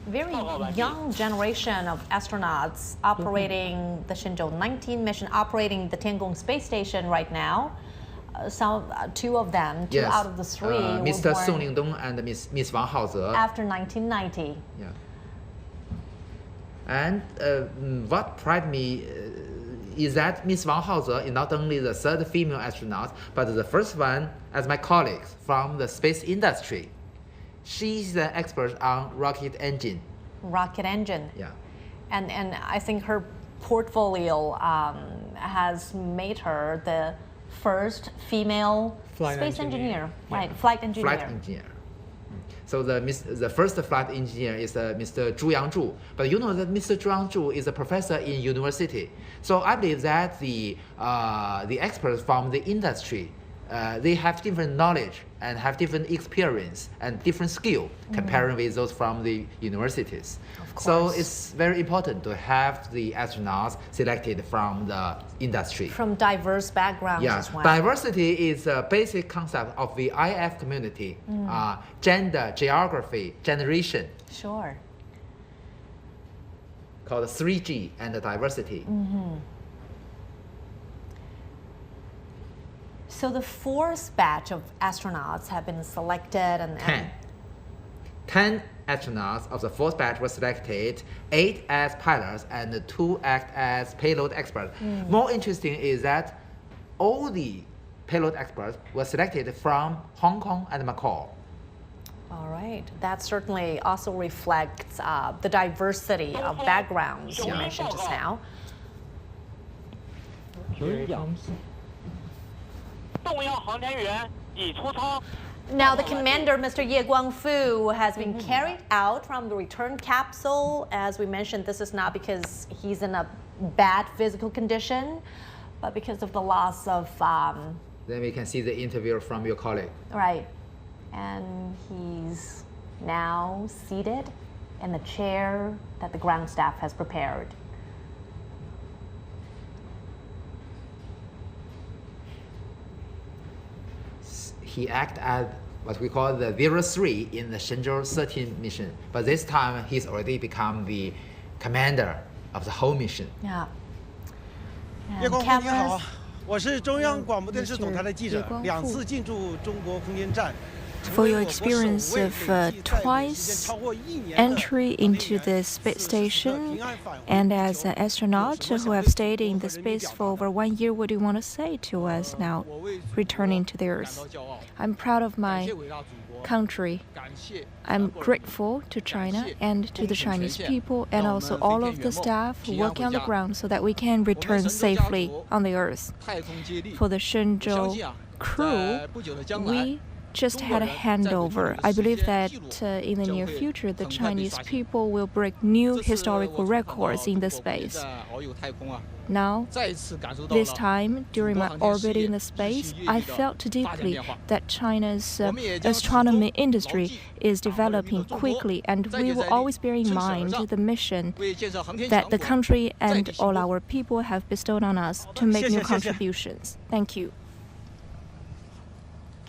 very young generation of astronauts operating the Shenzhou-19 mission, operating the Tiangong space station right now. Two of them, two yes. out of the three, Mr. Song Lingdong and Miss Wang Haoze. After 1990. Yeah. And what pride me is that Miss Wang Haoze is not only the third female astronaut, but the first one as my colleague from the space industry. She's an expert on rocket engine. Rocket engine. Yeah. And I think her portfolio has made her the first female space engineer. Right, flight engineer. Flight engineer. So the first flight engineer is Mr. Zhu Yangzhu. But you know that Mr. Zhu Yangzhu is a professor in university. So I believe that the experts from the industry, they have different knowledge and have different experience and different skill comparing with those from the universities. Of course. So it's very important to have the astronauts selected from the industry. From diverse backgrounds as well. Diversity is a basic concept of the IF community. Gender, geography, generation. Sure. Called 3G and the diversity. So the fourth batch of astronauts have been selected and 10 astronauts of the fourth batch were selected, 8 as pilots and 2 act as payload experts. More interesting is that all the payload experts were selected from Hong Kong and Macau. All right. That certainly also reflects the diversity of backgrounds you mentioned just now. Here it comes. Now, the commander, Mr. Ye Guangfu, has been carried out from the return capsule. As we mentioned, this is not because he's in a bad physical condition, but because of the loss of... Then we can see the interview from your colleague. Right. And he's now seated in the chair that the ground staff has prepared. He acted as what we call the 03 in the Shenzhou-18 mission. But this time, he's already become the commander of the whole mission. Yeah. 叶光夫您好，我是中央广播电视总台的记者，2次进驻中国空间站。 For your experience of twice entry into the space station, and as an astronaut who have stayed in the space for over 1 year, what do you want to say to us now, returning to the Earth? I'm proud of my country. I'm grateful to China and to the Chinese people, and also all of the staff working on the ground, so that we can return safely on the Earth. For the Shenzhou crew, we just had a handover. I believe that in the near future, the Chinese people will break new historical records in the space. Now, this time, during my orbit in the space, I felt deeply that China's astronomy industry is developing quickly, and we will always bear in mind the mission that the country and all our people have bestowed on us to make new contributions. Thank you.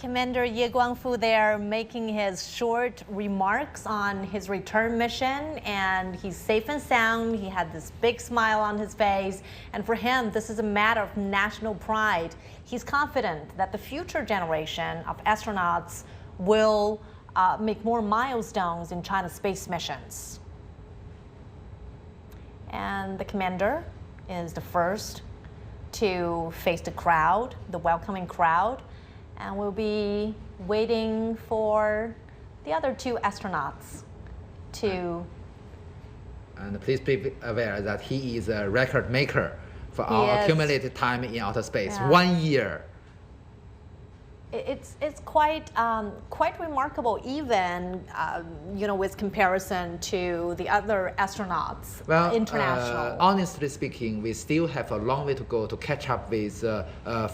Commander Ye Guangfu there making his short remarks on his return mission, and he's safe and sound. He had this big smile on his face, and for him, this is a matter of national pride. He's confident that the future generation of astronauts will make more milestones in China's space missions. And the commander is the first to face the crowd, the welcoming crowd. And we'll be waiting for the other 2 astronauts to... And please be aware that he is a record maker for our accumulated time in outer space. Yeah. 1 year. It's quite remarkable, even with comparison to the other astronauts. Well, international. Honestly speaking, we still have a long way to go to catch up with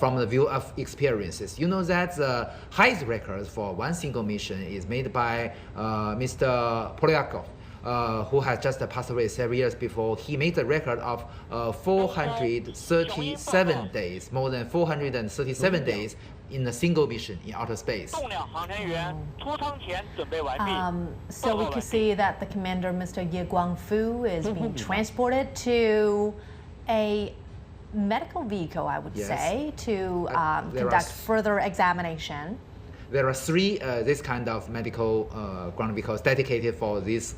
from the view of experiences. You know that the highest record for one single mission is made by Mr. Polyakov. who has just passed away several years before, he made the record of 437 days, more than 437 days in a single mission in outer space. So we can see that the commander, Mr. Ye Guangfu, is being transported to a medical vehicle, I would say, to conduct further examination. There are three this kind of medical ground vehicles dedicated for these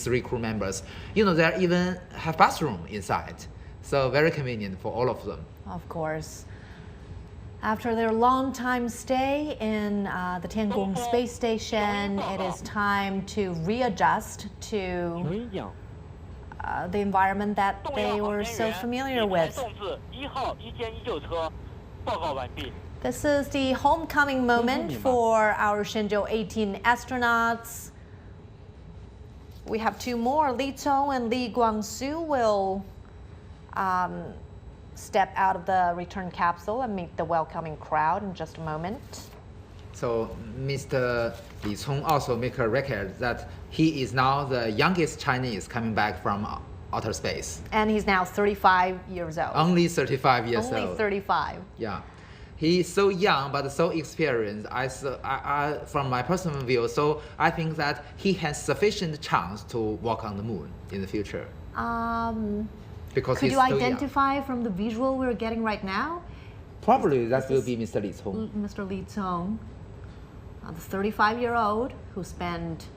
three crew members. You know, they even have bathroom inside, so very convenient for all of them. Of course. After their long time stay in the Tiangong space station, it is time to readjust to the environment that they were so familiar with. This is the homecoming moment for our Shenzhou-18 astronauts. We have two more. Li Cong and Li Guangsu will step out of the return capsule and meet the welcoming crowd in just a moment. So Mr. Li Cong also make a record that he is now the youngest Chinese coming back from outer space. And he's now 35 years old. Only 35 years old. Only 35. Yeah. He's so young but so experienced. I from my personal view, so I think that he has sufficient chance to walk on the moon in the future. Because could he's you so identify young. from the visual we're getting right now? Probably that will be Mr. Li Cong. Mr. Li Cong, the 35-year-old who spent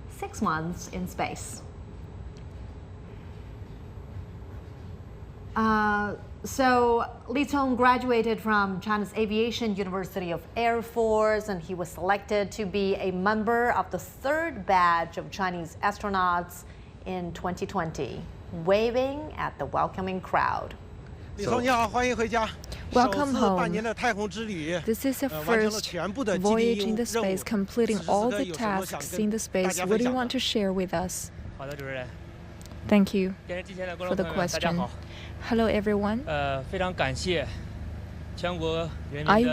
6 months in space. So Li Cong graduated from China's Aviation University of Air Force, and he was selected to be a member of the third batch of Chinese astronauts in 2020, waving at the welcoming crowd. Welcome home. This is your first voyage in the space, completing all the tasks in the space. What do you want to share with us? Thank you for the question. Hello, everyone. I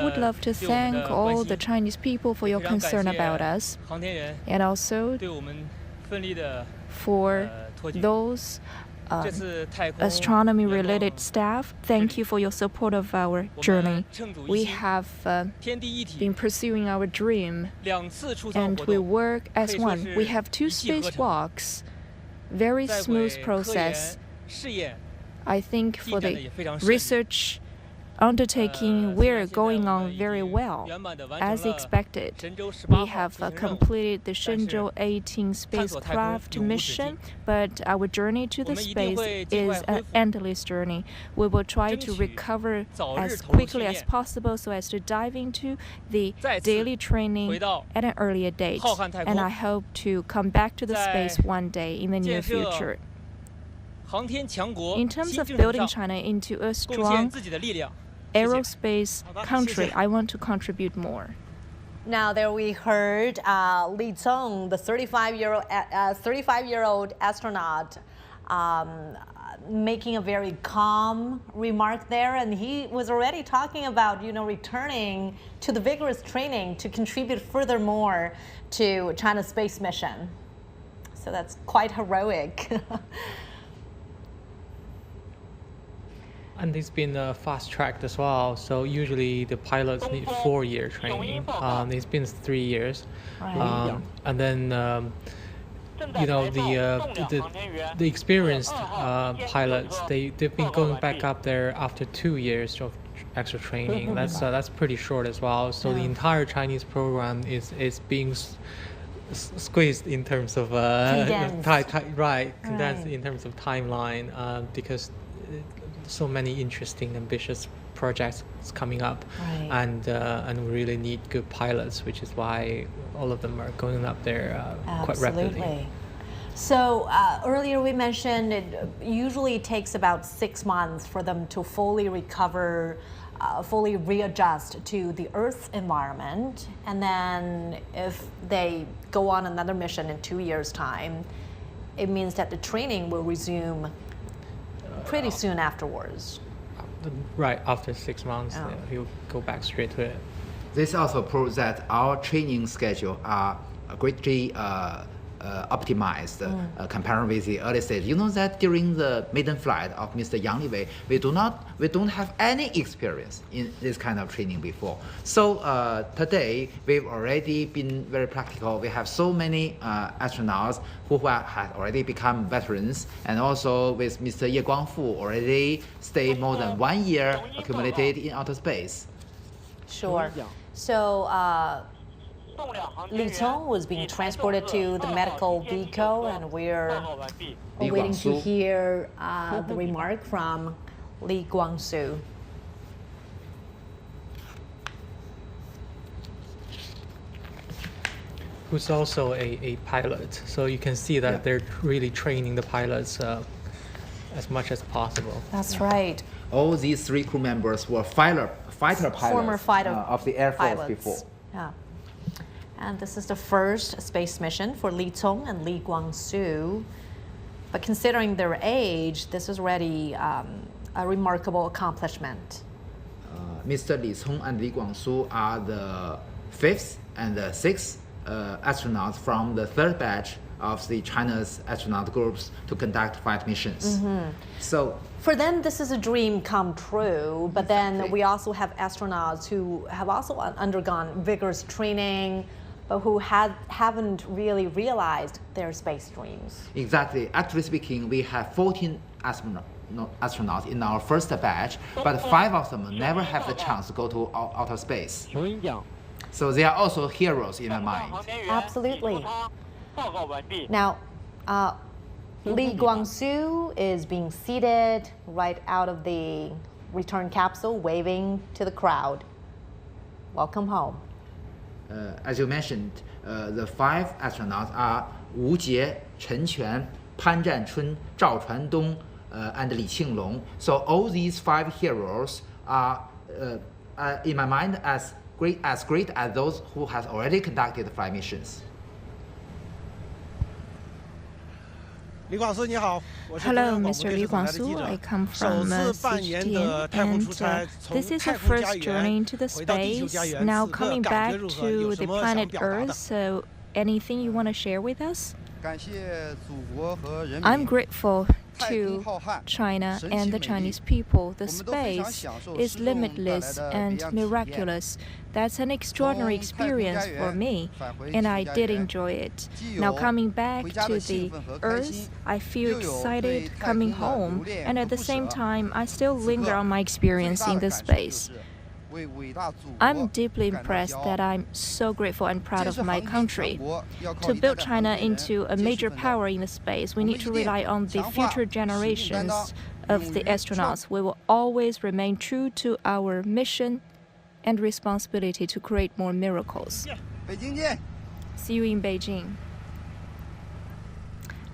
would love to thank all the Chinese people for your concern about us, and also for those astronomy-related staff. Thank you for your support of our journey. We have been pursuing our dream, and we work as one. We have 2 spacewalks, very smooth process. I think for the research undertaking, we're going on very well. As expected, we have completed the Shenzhou-18 spacecraft mission, but our journey to the space is an endless journey. We will try to recover as quickly as possible so as to dive into the daily training at an earlier date. And I hope to come back to the space one day in the near future. In terms of building China into a strong aerospace country, I want to contribute more. Now there we heard Li Cong, the 35-year-old astronaut, making a very calm remark there, and he was already talking about, you know, returning to the vigorous training to contribute furthermore to China's space mission. So that's quite heroic. And it's been fast-tracked as well. So usually the pilots need 4-year training. It's been 3 years, and then you know the experienced pilots they've been going back up there after 2 years of extra training. That's pretty short as well. So the entire Chinese program is being squeezed in terms of condensed in terms of timeline because so many interesting, ambitious projects coming up, and we really need good pilots, which is why all of them are going up there quite rapidly. So earlier we mentioned it usually takes about 6 months for them to fully recover, fully readjust to the Earth's environment, and then if they go on another mission in 2 years' time, it means that the training will resume pretty soon afterwards. Right, after 6 months, he'll go back straight to it. This also proves that our training schedule are greatly optimized compared with the early stage. You know that during the maiden flight of Mr. Yang Liwei, we don't have any experience in this kind of training before. So today we've already been very practical. We have so many astronauts who have already become veterans, and also with Mr. Ye Guangfu already stayed more than 1 year accumulated in outer space. Sure. So Li Cong was being transported to the medical vehicle, and we're waiting to hear the remark from Li Guangsu. Who's also a pilot. So you can see that they're really training the pilots as much as possible. That's right. All these 3 crew members were fighter pilots Former fighter of the Air Force pilots. before. Yeah. And this is the first space mission for Li Cong and Li Guangsu. But considering their age, this is already a remarkable accomplishment. Mr. Li Cong and Li Guangsu are the 5th and the 6th astronauts from the 3rd batch of the China's astronaut groups to conduct flight missions. So for them, this is a dream come true, but then we also have astronauts who have also undergone vigorous training, but who haven't really realized their space dreams. Exactly. Actually speaking, we have 14 astronauts in our first batch, but 5 of them never have the chance to go to outer space. So they are also heroes in my mind. Absolutely. Now, Li Guangsu is being seated right out of the return capsule, waving to the crowd. Welcome home. As you mentioned, the 5 astronauts are Wu Jie, Chen Quan, Pan Zhanchun, Zhao Chuandong, and Li Qinglong. So all these 5 heroes are, in my mind, as great as those who have already conducted flight missions. Hello, Mr. Li Guangsu. I come from CGTN, and this is your first journey into the space. Now coming back to the planet Earth, so anything you want to share with us? I'm grateful to China and the Chinese people. The space is limitless and miraculous. That's an extraordinary experience for me, and I did enjoy it. Now coming back to the Earth, I feel excited coming home, and at the same time, I still linger on my experience in the space. I'm deeply impressed that I'm so grateful and proud of my country. To build China into a major power in the space, we need to rely on the future generations of the astronauts. We will always remain true to our mission and responsibility to create more miracles. See you in Beijing.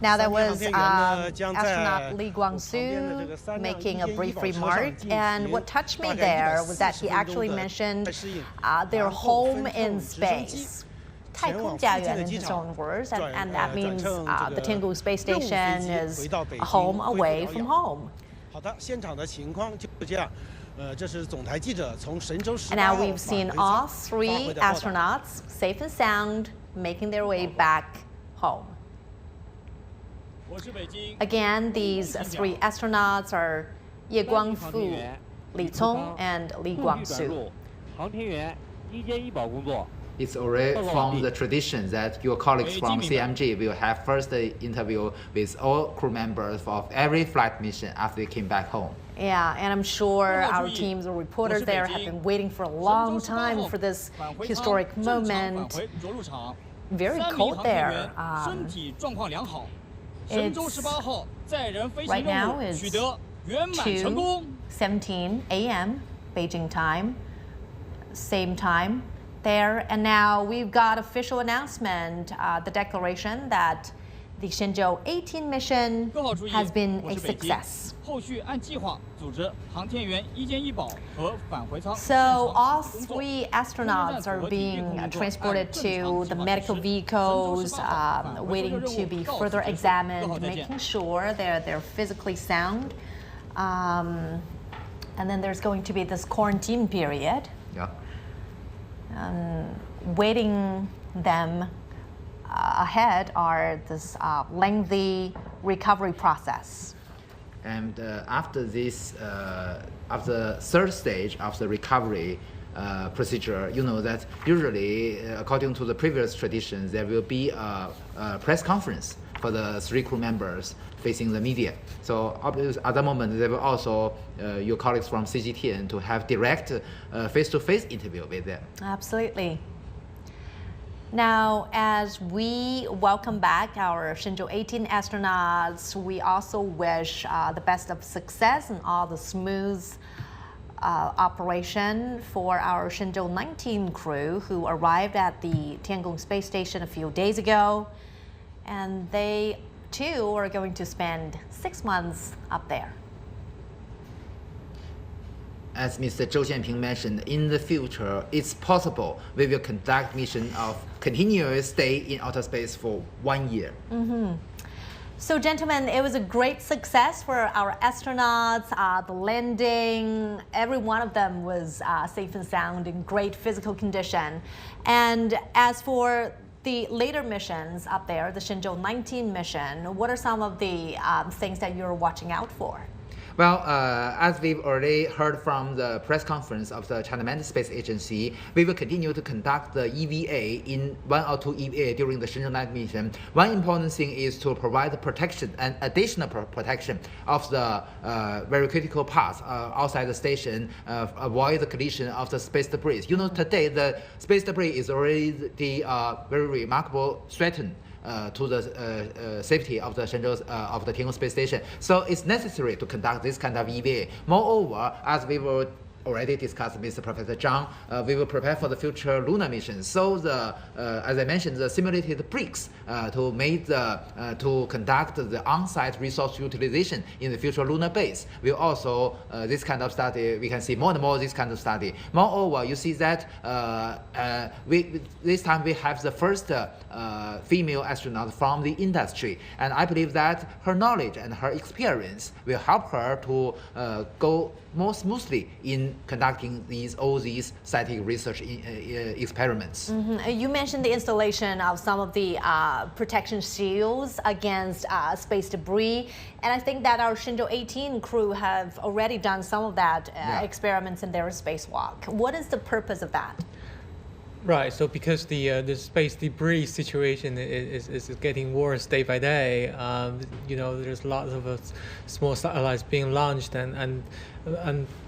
Now that was astronaut Li Guangsu making a brief remark, and what touched me there was that he actually mentioned their home in space. 太空家园 in his own words, and that means the Tiangong space station is a home away from home. And now we've seen all 3 astronauts safe and sound making their way back home. Again, these 3 astronauts are Ye Guangfu, Li Cong, and Li Guangsu. It's already from the tradition that your colleagues from CMG will have first interview with all crew members of every flight mission after they came back home. Yeah, and I'm sure our teams of reporters there have been waiting for a long time for this historic moment. Very cold there. Right now is 2:17 a.m. Beijing time, same time there. And now we've got official announcement, the declaration that the Shenzhou-18 mission has been a success. So all 3 astronauts are being transported to the medical vehicles, waiting to be further examined, making sure they're physically sound. And then there's going to be this quarantine period. Yeah. Waiting them ahead are this lengthy recovery process. And after this, after third stage of the recovery procedure, you know that usually, according to the previous traditions, there will be a press conference for the 3 crew members facing the media. So at that moment, there will also your colleagues from CGTN to have direct face-to-face interview with them. Absolutely. Now, as we welcome back our Shenzhou-18 astronauts, we also wish the best of success and all the smooth operation for our Shenzhou-19 crew who arrived at the Tiangong space station a few days ago. And they too are going to spend 6 months up there. As Mr. Zhou Xianping mentioned, in the future, it's possible we will conduct mission of continuous stay in outer space for 1 year. So, gentlemen, it was a great success for our astronauts. The landing, every one of them was safe and sound in great physical condition. And as for the later missions up there, the Shenzhou-19 mission, what are some of the things that you're watching out for? Well, as we've already heard from the press conference of the China Manned Space Agency, we will continue to conduct the EVA in 1 or 2 EVA during the Shenzhou-19 mission. One important thing is to provide protection and additional protection of the very critical parts outside the station, avoid the collision of the space debris. You know, today the space debris is already the very remarkable threat to the safety of the Shenzhou of the Tiangong space station. So it's necessary to conduct this kind of EVA. Moreover, as we will already discussed with Professor Zhang, we will prepare for the future lunar missions. So the, as I mentioned, the simulated bricks to conduct the on-site resource utilization in the future lunar base. We also, this kind of study, we can see more and more this kind of study. Moreover, you see that this time we have the first female astronaut from the industry. And I believe that her knowledge and her experience will help her to go more smoothly in conducting all these scientific research experiments. You mentioned the installation of some of the protection shields against space debris, and I think that our Shenzhou-18 crew have already done some of that experiments in their spacewalk. What is the purpose of that? Right, so because the space debris situation is getting worse day by day, you know, there's lots of small satellites being launched, and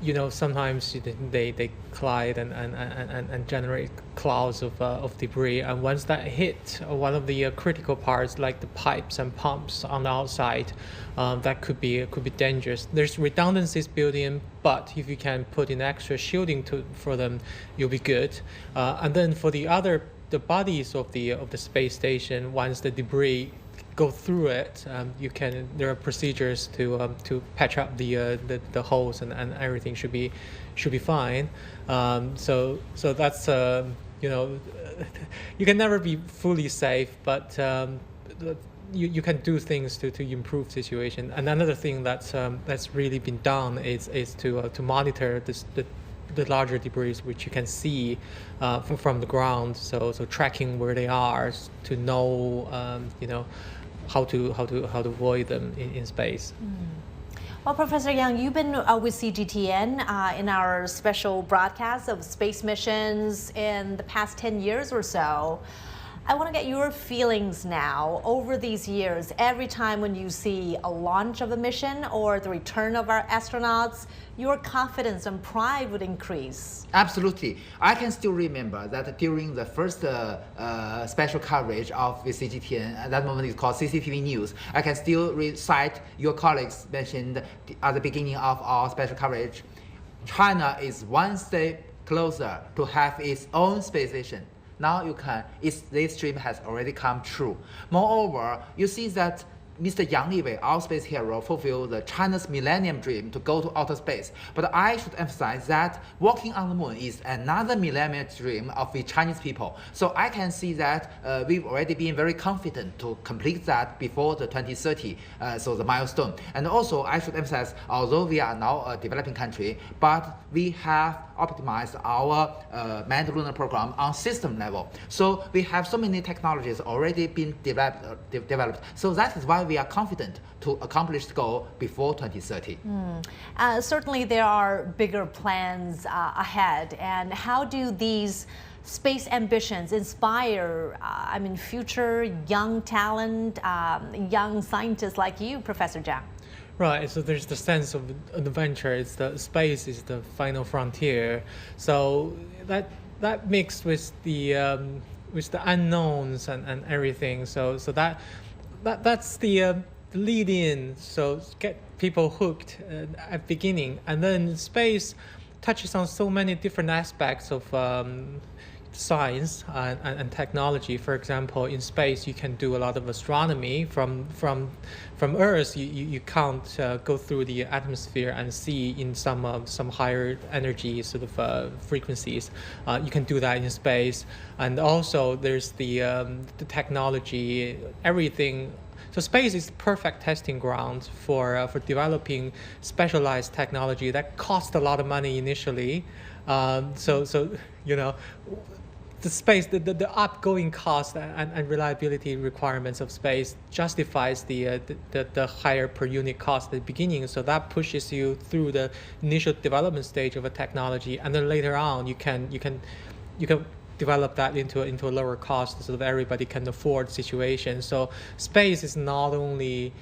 you know, sometimes they collide and generate clouds of debris, and once that hit one of the critical parts like the pipes and pumps on the outside, that could be dangerous. There's redundancies built in, but if you can put in extra shielding for them, you'll be good. And then for the bodies of the space station, once the debris go through it, there are procedures to patch up the holes, and everything should be fine. So that's you know, you can never be fully safe, but you can do things to improve situation. And another thing that's really been done is to monitor the larger debris which you can see from the ground. So tracking where they are to know you know, how to avoid them in space. Well, Professor Yang, you've been with CGTN in our special broadcast of space missions in the past 10 years or so. I want to get your feelings now over these years. Every time when you see a launch of a mission or the return of our astronauts, your confidence and pride would increase. Absolutely. I can still remember that during the first special coverage of the CGTN, at that moment it's called CCTV News, I can still recite your colleagues mentioned at the beginning of our special coverage. China is one step closer to have its own space station. Now this dream has already come true. Moreover, you see that Mr. Yang Liwei, our space hero, fulfilled China's millennium dream to go to outer space. But I should emphasize that walking on the moon is another millennium dream of the Chinese people. So I can see that we've already been very confident to complete that before the 2030, so the milestone. And also I should emphasize, although we are now a developing country, but we have optimize our manned lunar program on system level. So we have so many technologies already been developed. So that is why we are confident to accomplish the goal before 2030. Certainly there are bigger plans ahead. And how do these space ambitions inspire, future young talent, young scientists like you, Professor Zhang? Right, so there's the sense of adventure. It's the space is the final frontier. So that mixed with the unknowns and everything. So that's the lead in. So get people hooked at beginning, and then space touches on so many different aspects of science and technology. For example, in space you can do a lot of astronomy. From Earth you can't go through the atmosphere and see in some higher energy sort of frequencies. You can do that in space. And also there's the technology, everything. So space is the perfect testing ground for developing specialized technology that cost a lot of money initially. So you know, the space, the outgoing cost and reliability requirements of space justifies the higher per unit cost at the beginning. So that pushes you through the initial development stage of a technology, and then later on you can develop that into a lower cost, so that everybody can afford situation. So space is not only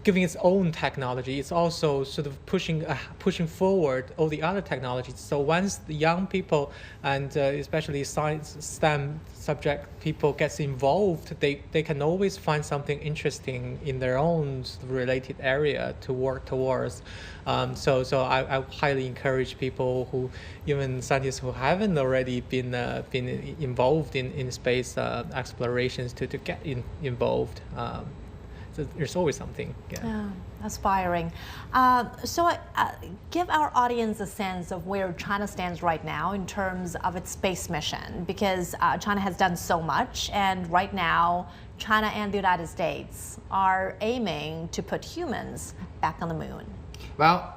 giving its own technology, it's also sort of pushing forward all the other technologies. So once the young people and especially science STEM subject people gets involved, they can always find something interesting in their own sort of related area to work towards. So I highly encourage people who, even scientists who haven't already been involved in space explorations to get involved. So there's always something. Yeah, aspiring. So give our audience a sense of where China stands right now in terms of its space mission, because China has done so much, and right now China and the United States are aiming to put humans back on the moon. Well,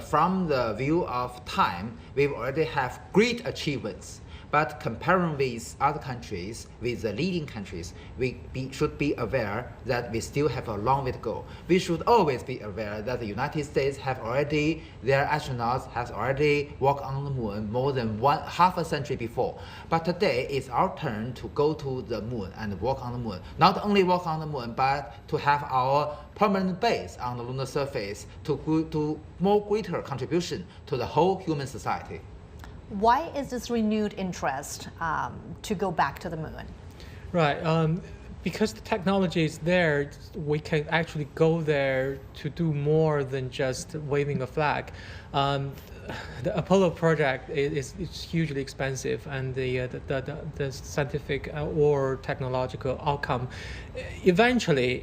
from the view of time, we already have great achievements. But comparing with other countries, with the leading countries, we should be aware that we still have a long way to go. We should always be aware that the United States their astronauts have already walked on the moon more than half a century before. But today it's our turn to go to the moon and walk on the moon. Not only walk on the moon, but to have our permanent base on the lunar surface to more greater contribution to the whole human society. Why is this renewed interest to go back to the moon? Right, because the technology is there, we can actually go there to do more than just waving a flag. The Apollo project is hugely expensive, and the scientific or technological outcome eventually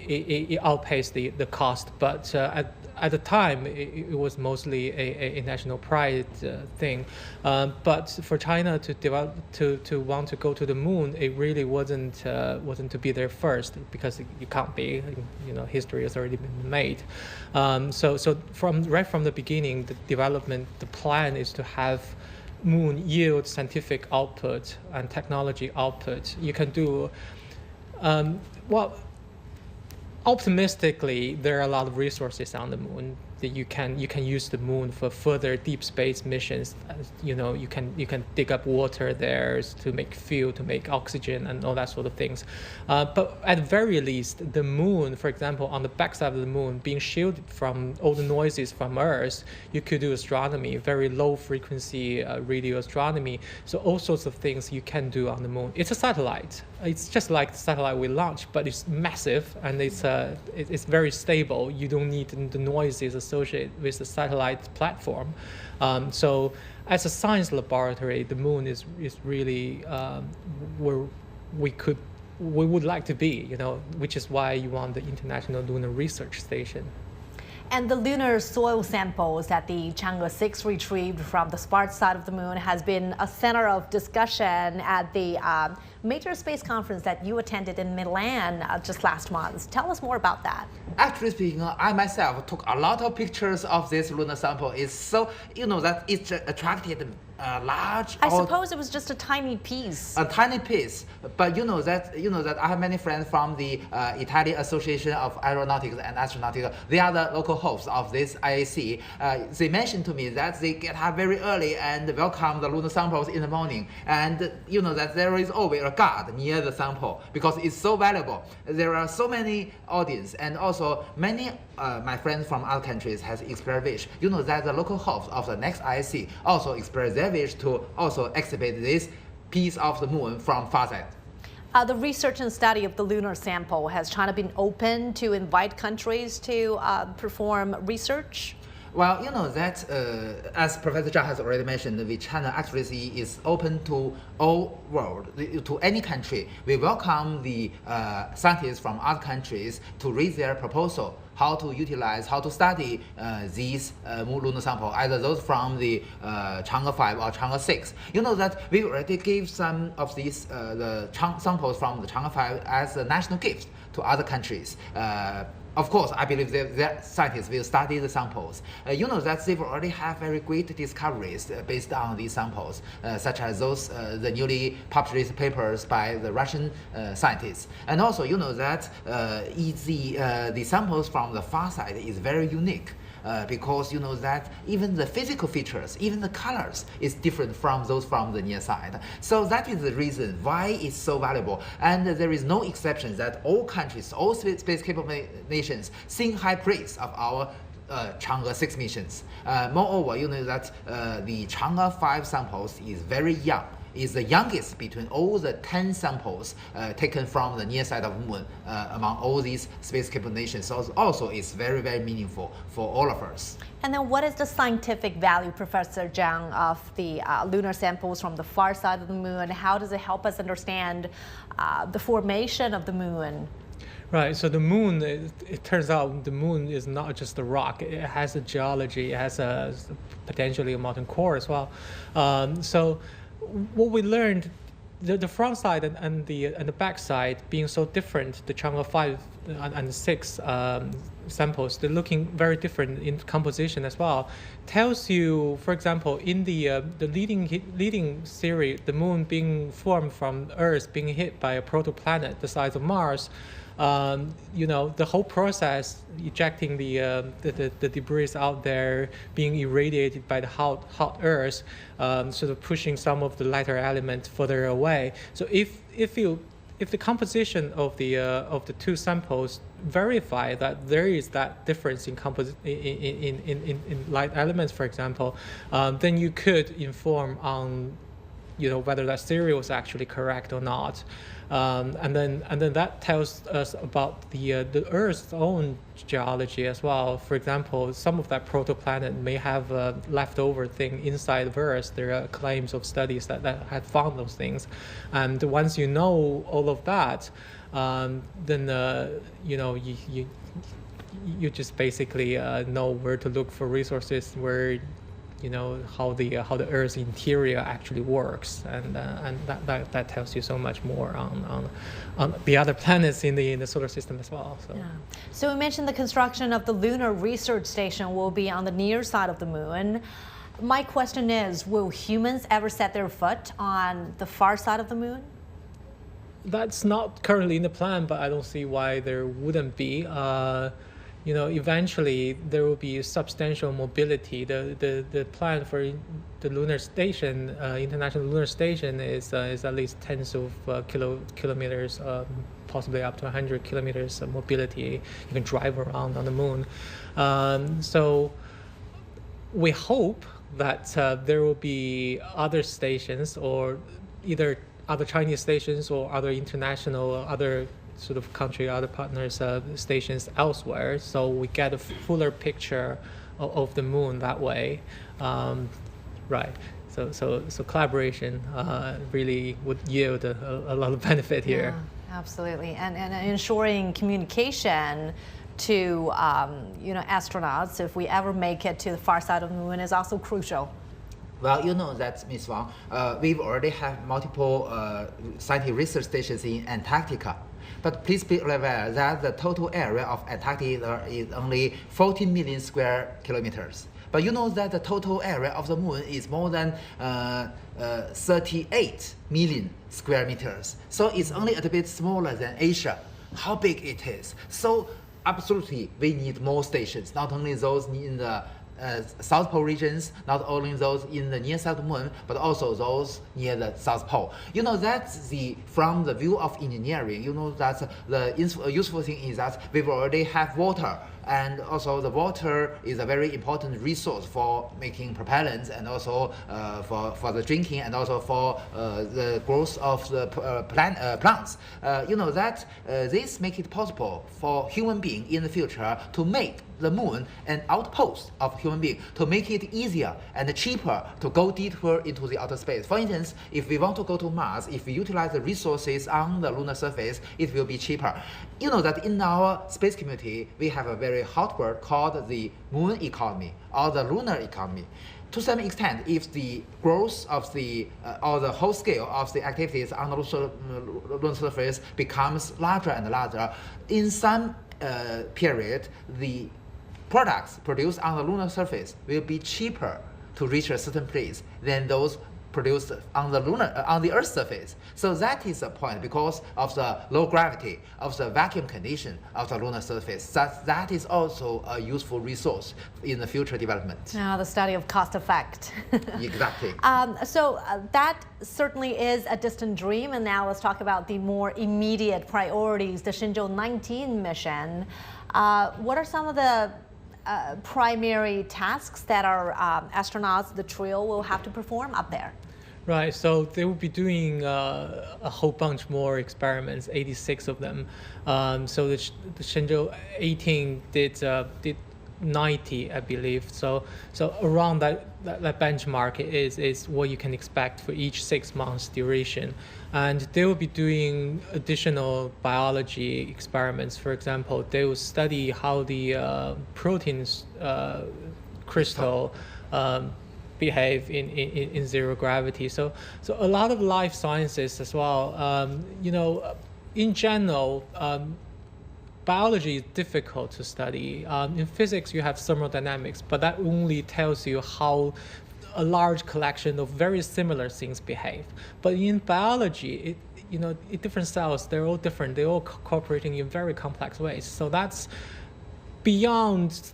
it outpaced the cost. But at the time, it was mostly a national pride thing. But for China to want to go to the moon, it really wasn't to be there first, because you can't be. You know, history has already been made. So right from the beginning, the plan is to have moon yield scientific output and technology output. You can do optimistically, there are a lot of resources on the moon that you can use the moon for further deep space missions. You know, you can dig up water there to make fuel, to make oxygen, and all that sort of things. But at the very least, the moon, for example, on the backside of the moon, being shielded from all the noises from Earth, you could do astronomy, very low frequency radio astronomy. So all sorts of things you can do on the moon. It's a satellite. It's just like the satellite we launched, but it's massive, and it's very stable. You don't need the noises associated with the satellite platform. So as a science laboratory, the moon is really where we would like to be, you know, which is why you want the International Lunar Research Station. And the lunar soil samples that the Chang'e 6 retrieved from the Spartan side of the moon has been a center of discussion at the major space conference that you attended in Milan just last month. Tell us more about that. Actually speaking, I myself took a lot of pictures of this lunar sample. It's so, that it attracted large. I suppose it was just a tiny piece. A tiny piece, but you know that I have many friends from the Italian Association of Aeronautics and Astronautics. They are the local hosts of this IAC. They mentioned to me that they get up very early and welcome the lunar samples in the morning, and that there is always a guard near the sample because it's so valuable. There are so many audience, and also many my friends from other countries has expressed wish. That the local hosts of the next IAC also expressed their wish to also exhibit this piece of the moon from far side. The research and study of the lunar sample, has China been open to invite countries to perform research? Well, that as Professor Zhang has already mentioned, China actually is open to all world, to any country. We welcome the scientists from other countries to raise their proposal, how to utilize, how to study these lunar sample, either those from the Chang'e 5 or Chang'e 6. That we already gave some of these the samples from the Chang'e 5 as a national gift to other countries. Of course, I believe that scientists will study the samples. That they already have very great discoveries based on these samples, such as those the newly published papers by the Russian scientists. And also, that the samples from the far side is very unique. Because that even the physical features, even the colors is different from those from the near side. So that is the reason why it's so valuable. And there is no exception that all countries, all space capable nations sing high praise of our Chang'e 6 missions. Moreover, that the Chang'e 5 samples is very young. Is the youngest between all the 10 samples taken from the near side of the moon among all these space-capable nations. So also it's very, very meaningful for all of us. And then what is the scientific value, Professor Zhang, of the lunar samples from the far side of the moon? How does it help us understand the formation of the moon? Right, so the moon, it turns out the moon is not just a rock. It has a geology, it has a potentially a molten core as well. So what we learned, the front side and the back side being so different, the Chang'e 5 and 6 samples, they're looking very different in composition as well. Tells you, for example, in the leading series, the moon being formed from Earth being hit by a protoplanet the size of Mars. The whole process, ejecting the debris out there, being irradiated by the hot Earth, sort of pushing some of the lighter elements further away. So if the composition of the two samples verify that there is that difference in light elements, for example, then you could inform on whether that theory was actually correct or not. And then that tells us about the Earth's own geology as well. For example, some of that protoplanet may have a leftover thing inside of Earth. There are claims of studies that had found those things. And once you know all of that, then you just basically know where to look for resources, where how the Earth's interior actually works, and that tells you so much more on the other planets in the solar system as well. So. Yeah. So we mentioned the construction of the Lunar Research Station will be on the near side of the moon. My question is, will humans ever set their foot on the far side of the moon? That's not currently in the plan, but I don't see why there wouldn't be. Eventually there will be substantial mobility. The plan for the lunar station, International Lunar Station, is at least tens of kilometers, possibly up to 100 kilometers of mobility. You can drive around on the moon. So we hope that there will be other stations, or either other Chinese stations or other international, other sort of country, other partners stations elsewhere, so we get a fuller picture of the moon that way. Right. So collaboration really would yield a lot of benefit here. Yeah, absolutely, and ensuring communication to astronauts, if we ever make it to the far side of the moon, is also crucial. Well, you know that, Ms. Wang, we've already have multiple scientific research stations in Antarctica. But please be aware that the total area of Antarctica is only 14 million square kilometers. But you know that the total area of the moon is more than 38 million square meters. So it's only a little bit smaller than Asia. How big it is. So absolutely, we need more stations, not only those in the South Pole regions, not only those in the near South Moon, but also those near the South Pole. You know, that's from the view of engineering, you know that the useful thing is that we already have water. And also the water is a very important resource for making propellants and also for the drinking and also for the growth of the plants. You know that this makes it possible for human being in the future to make the moon an outpost of human being, to make it easier and cheaper to go deeper into the outer space. For instance, if we want to go to Mars, if we utilize the resources on the lunar surface, it will be cheaper. You know that in our space community, we have a very hot word called the moon economy or the lunar economy. To some extent, if the growth of the or the whole scale of the activities on the lunar surface becomes larger and larger, in some period, the products produced on the lunar surface will be cheaper to reach a certain place than those produced on the Earth's surface. So that is the point because of the low gravity, of the vacuum condition of the lunar surface. That is also a useful resource in the future development. Now, the study of cost effect. Exactly. So that certainly is a distant dream. And now let's talk about the more immediate priorities, the Shenzhou-19 mission. What are some of the primary tasks that our astronauts, the trio, will have to perform up there? Right, so they will be doing a whole bunch more experiments, 86 of them. So the Shenzhou-18 did 90, I believe. So around that benchmark is what you can expect for each 6 months duration. And they will be doing additional biology experiments. For example, they will study how the proteins crystal behave in zero gravity. So a lot of life sciences as well. You know, in general, biology is difficult to study. In physics, you have thermodynamics, but that only tells you how a large collection of very similar things behave. But in biology, different cells, they're all different. They're all cooperating in very complex ways. So that's beyond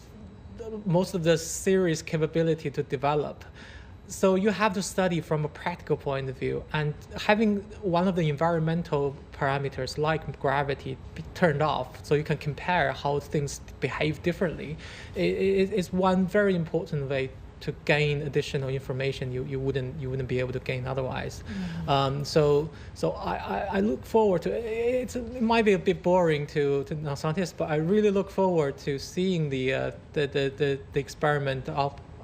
most of the series capability to develop. So you have to study from a practical point of view, and having one of the environmental parameters like gravity be turned off so you can compare how things behave differently is one very important way to gain additional information you wouldn't be able to gain otherwise. Mm-hmm. So I look forward to it. It might be a bit boring to non-scientists, but I really look forward to seeing the experiment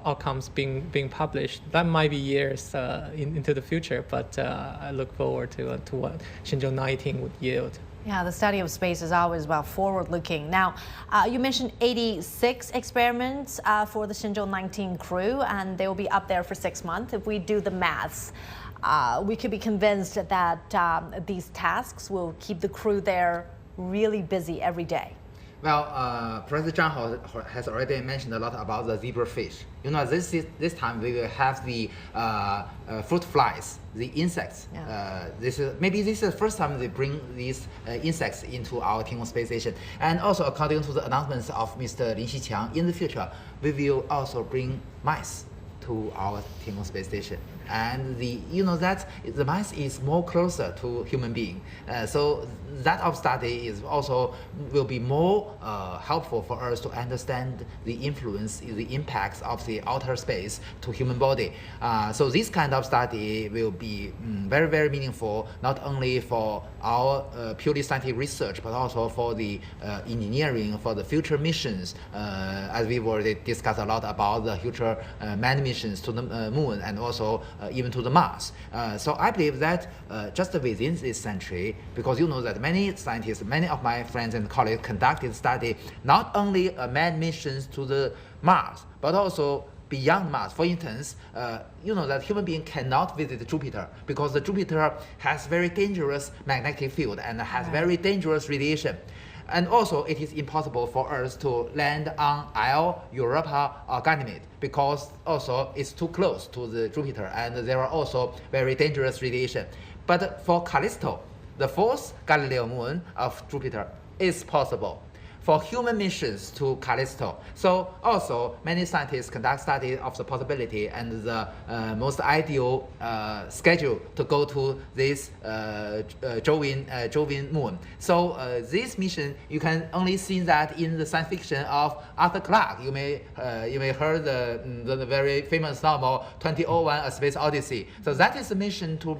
outcomes being published. That might be years into the future, but I look forward to what Shenzhou-19 would yield. Yeah, the study of space is always about forward-looking. Now, you mentioned 86 experiments for the Shenzhou-19 crew, and they will be up there for 6 months. If we do the maths, we could be convinced that these tasks will keep the crew there really busy every day. Well, President Zhang has already mentioned a lot about the zebrafish. You know, this time we will have the fruit flies, the insects. Yeah. This is the first time they bring these insects into our Tiangong space station. And also, according to the announcements of Mr. Lin Xiqiang, in the future we will also bring mice to our Tiangong space station. And that the mice is more closer to human being. So that of study will be more helpful for us to understand the influence, the impacts of the outer space to human body. So this kind of study will be very, very meaningful, not only for our purely scientific research, but also for the engineering, for the future missions, as we've already discussed a lot about the future manned missions to the moon and also even to the Mars. So I believe that just within this century, because you know that many scientists, many of my friends and colleagues conducted study not only manned missions to the Mars, but also beyond Mars. For instance, you know that human being cannot visit Jupiter because the Jupiter has very dangerous magnetic field and has very dangerous radiation. And also, it is impossible for us to land on Io, Europa, or Ganymede because also it's too close to the Jupiter, and there are also very dangerous radiation. But for Callisto, the fourth Galileo moon of Jupiter, is possible for human missions to Callisto. So also, many scientists conduct studies of the possibility and the most ideal schedule to go to this Jovian moon. So this mission, you can only see that in the science fiction of Arthur Clarke. You may heard the very famous novel 2001: A Space Odyssey. So that is a mission to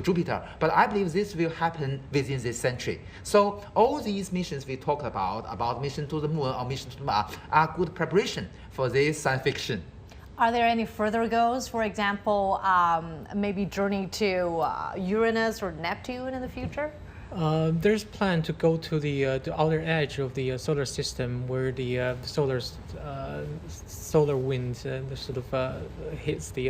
Jupiter. But I believe this will happen within this century. So all these missions we talked about mission to the moon or mission to Mars, are good preparation for this science fiction. Are there any further goals? For example, maybe journey to Uranus or Neptune in the future? There's plan to go to the outer edge of the solar system, where the solar wind sort of hits the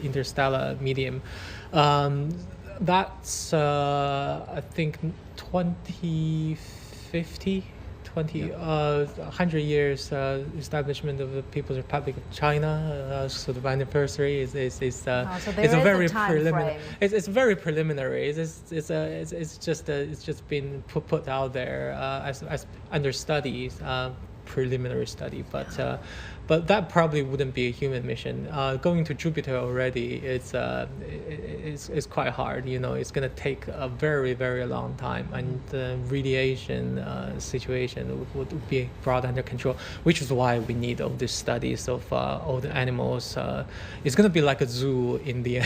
interstellar medium. That's I think 100 years establishment of the People's Republic of China, sort of anniversary is it's a very preliminary. It's very preliminary. It's just been put out there as under studies. Preliminary study, but that probably wouldn't be a human mission. Going to Jupiter already, it's quite hard. You know, it's going to take a very, very long time, and the radiation situation would be brought under control, which is why we need all these studies of all the animals. It's going to be like a zoo in the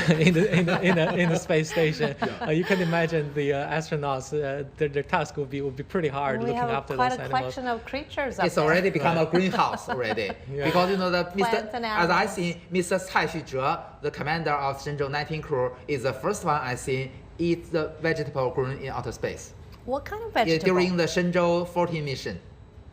in the space station. You can imagine the astronauts. Their task would be pretty hard looking after those animals. Quite a collection of creatures. It's already become a greenhouse already. Because you know that as I see, Mr. Cai Xizhe, the commander of Shenzhou-18 crew, is the first one I see eat the vegetable grown in outer space. What kind of vegetable? During the Shenzhou-14 mission.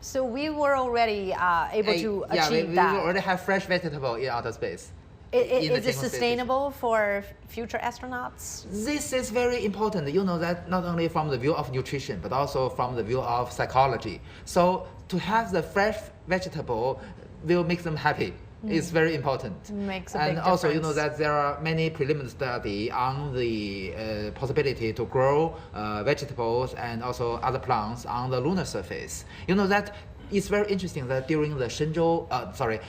So we were already able to achieve that. We already have fresh vegetable in outer space. Is it sustainable for future astronauts? This is very important. You know that not only from the view of nutrition, but also from the view of psychology. So to have the fresh vegetable will make them happy. It's very important. Makes a big difference. And also, you know that there are many preliminary studies on the possibility to grow vegetables and also other plants on the lunar surface. You know that it's very interesting that during the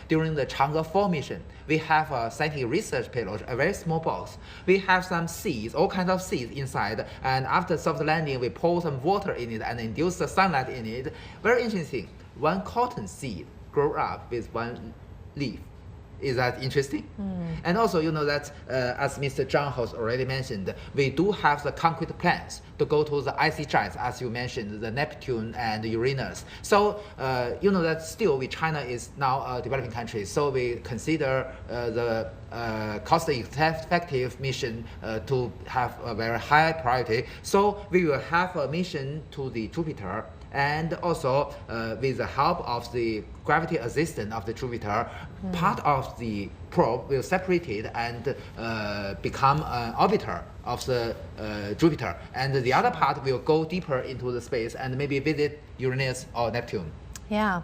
during the Chang'e 4 mission, we have a scientific research payload, a very small box. We have some seeds, all kinds of seeds inside, and after soft landing, we pour some water in it and induce the sunlight in it. Very interesting. One cotton seed grow up with one leaf. Is that interesting? And also, you know that as Mr. Zhang has already mentioned, we do have the concrete plans to go to the icy giants, as you mentioned, the Neptune and Uranus. So, you know that still China is now a developing country, so we consider the cost-effective mission to have a very high priority. So we will have a mission to the Jupiter, and also with the help of the gravity assistant of the Jupiter, part of the probe will separate it and become an orbiter of the Jupiter, and the other part will go deeper into the space and maybe visit Uranus or Neptune. Yeah.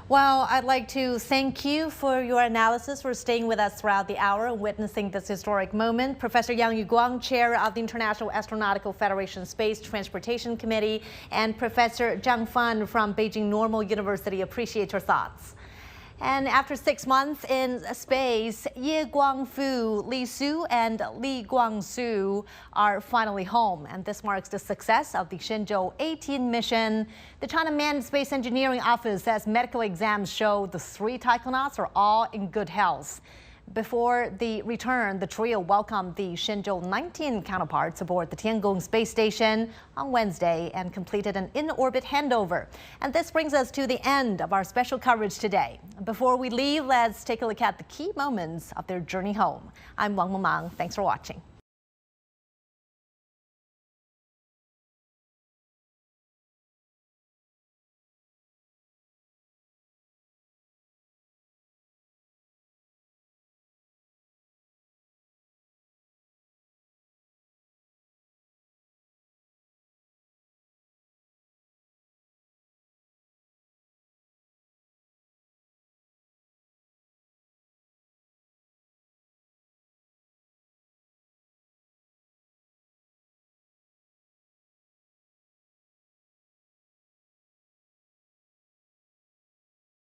Well, I'd like to thank you for your analysis, for staying with us throughout the hour and witnessing this historic moment. Professor Yang Yuguang, Chair of the International Astronautical Federation Space Transportation Committee, and Professor Zhang Fan from Beijing Normal University. Appreciate your thoughts. And after 6 months in space, Ye Guangfu, Li Su, and Li Guangsu are finally home. And this marks the success of the Shenzhou-18 mission. The China Manned Space Engineering Office says medical exams show the 3 taikonauts are all in good health. Before the return, the trio welcomed the Shenzhou-19 counterparts aboard the Tiangong space station on Wednesday and completed an in-orbit handover. And this brings us to the end of our special coverage today. Before we leave, let's take a look at the key moments of their journey home. I'm Wang Mengmang. Thanks for watching.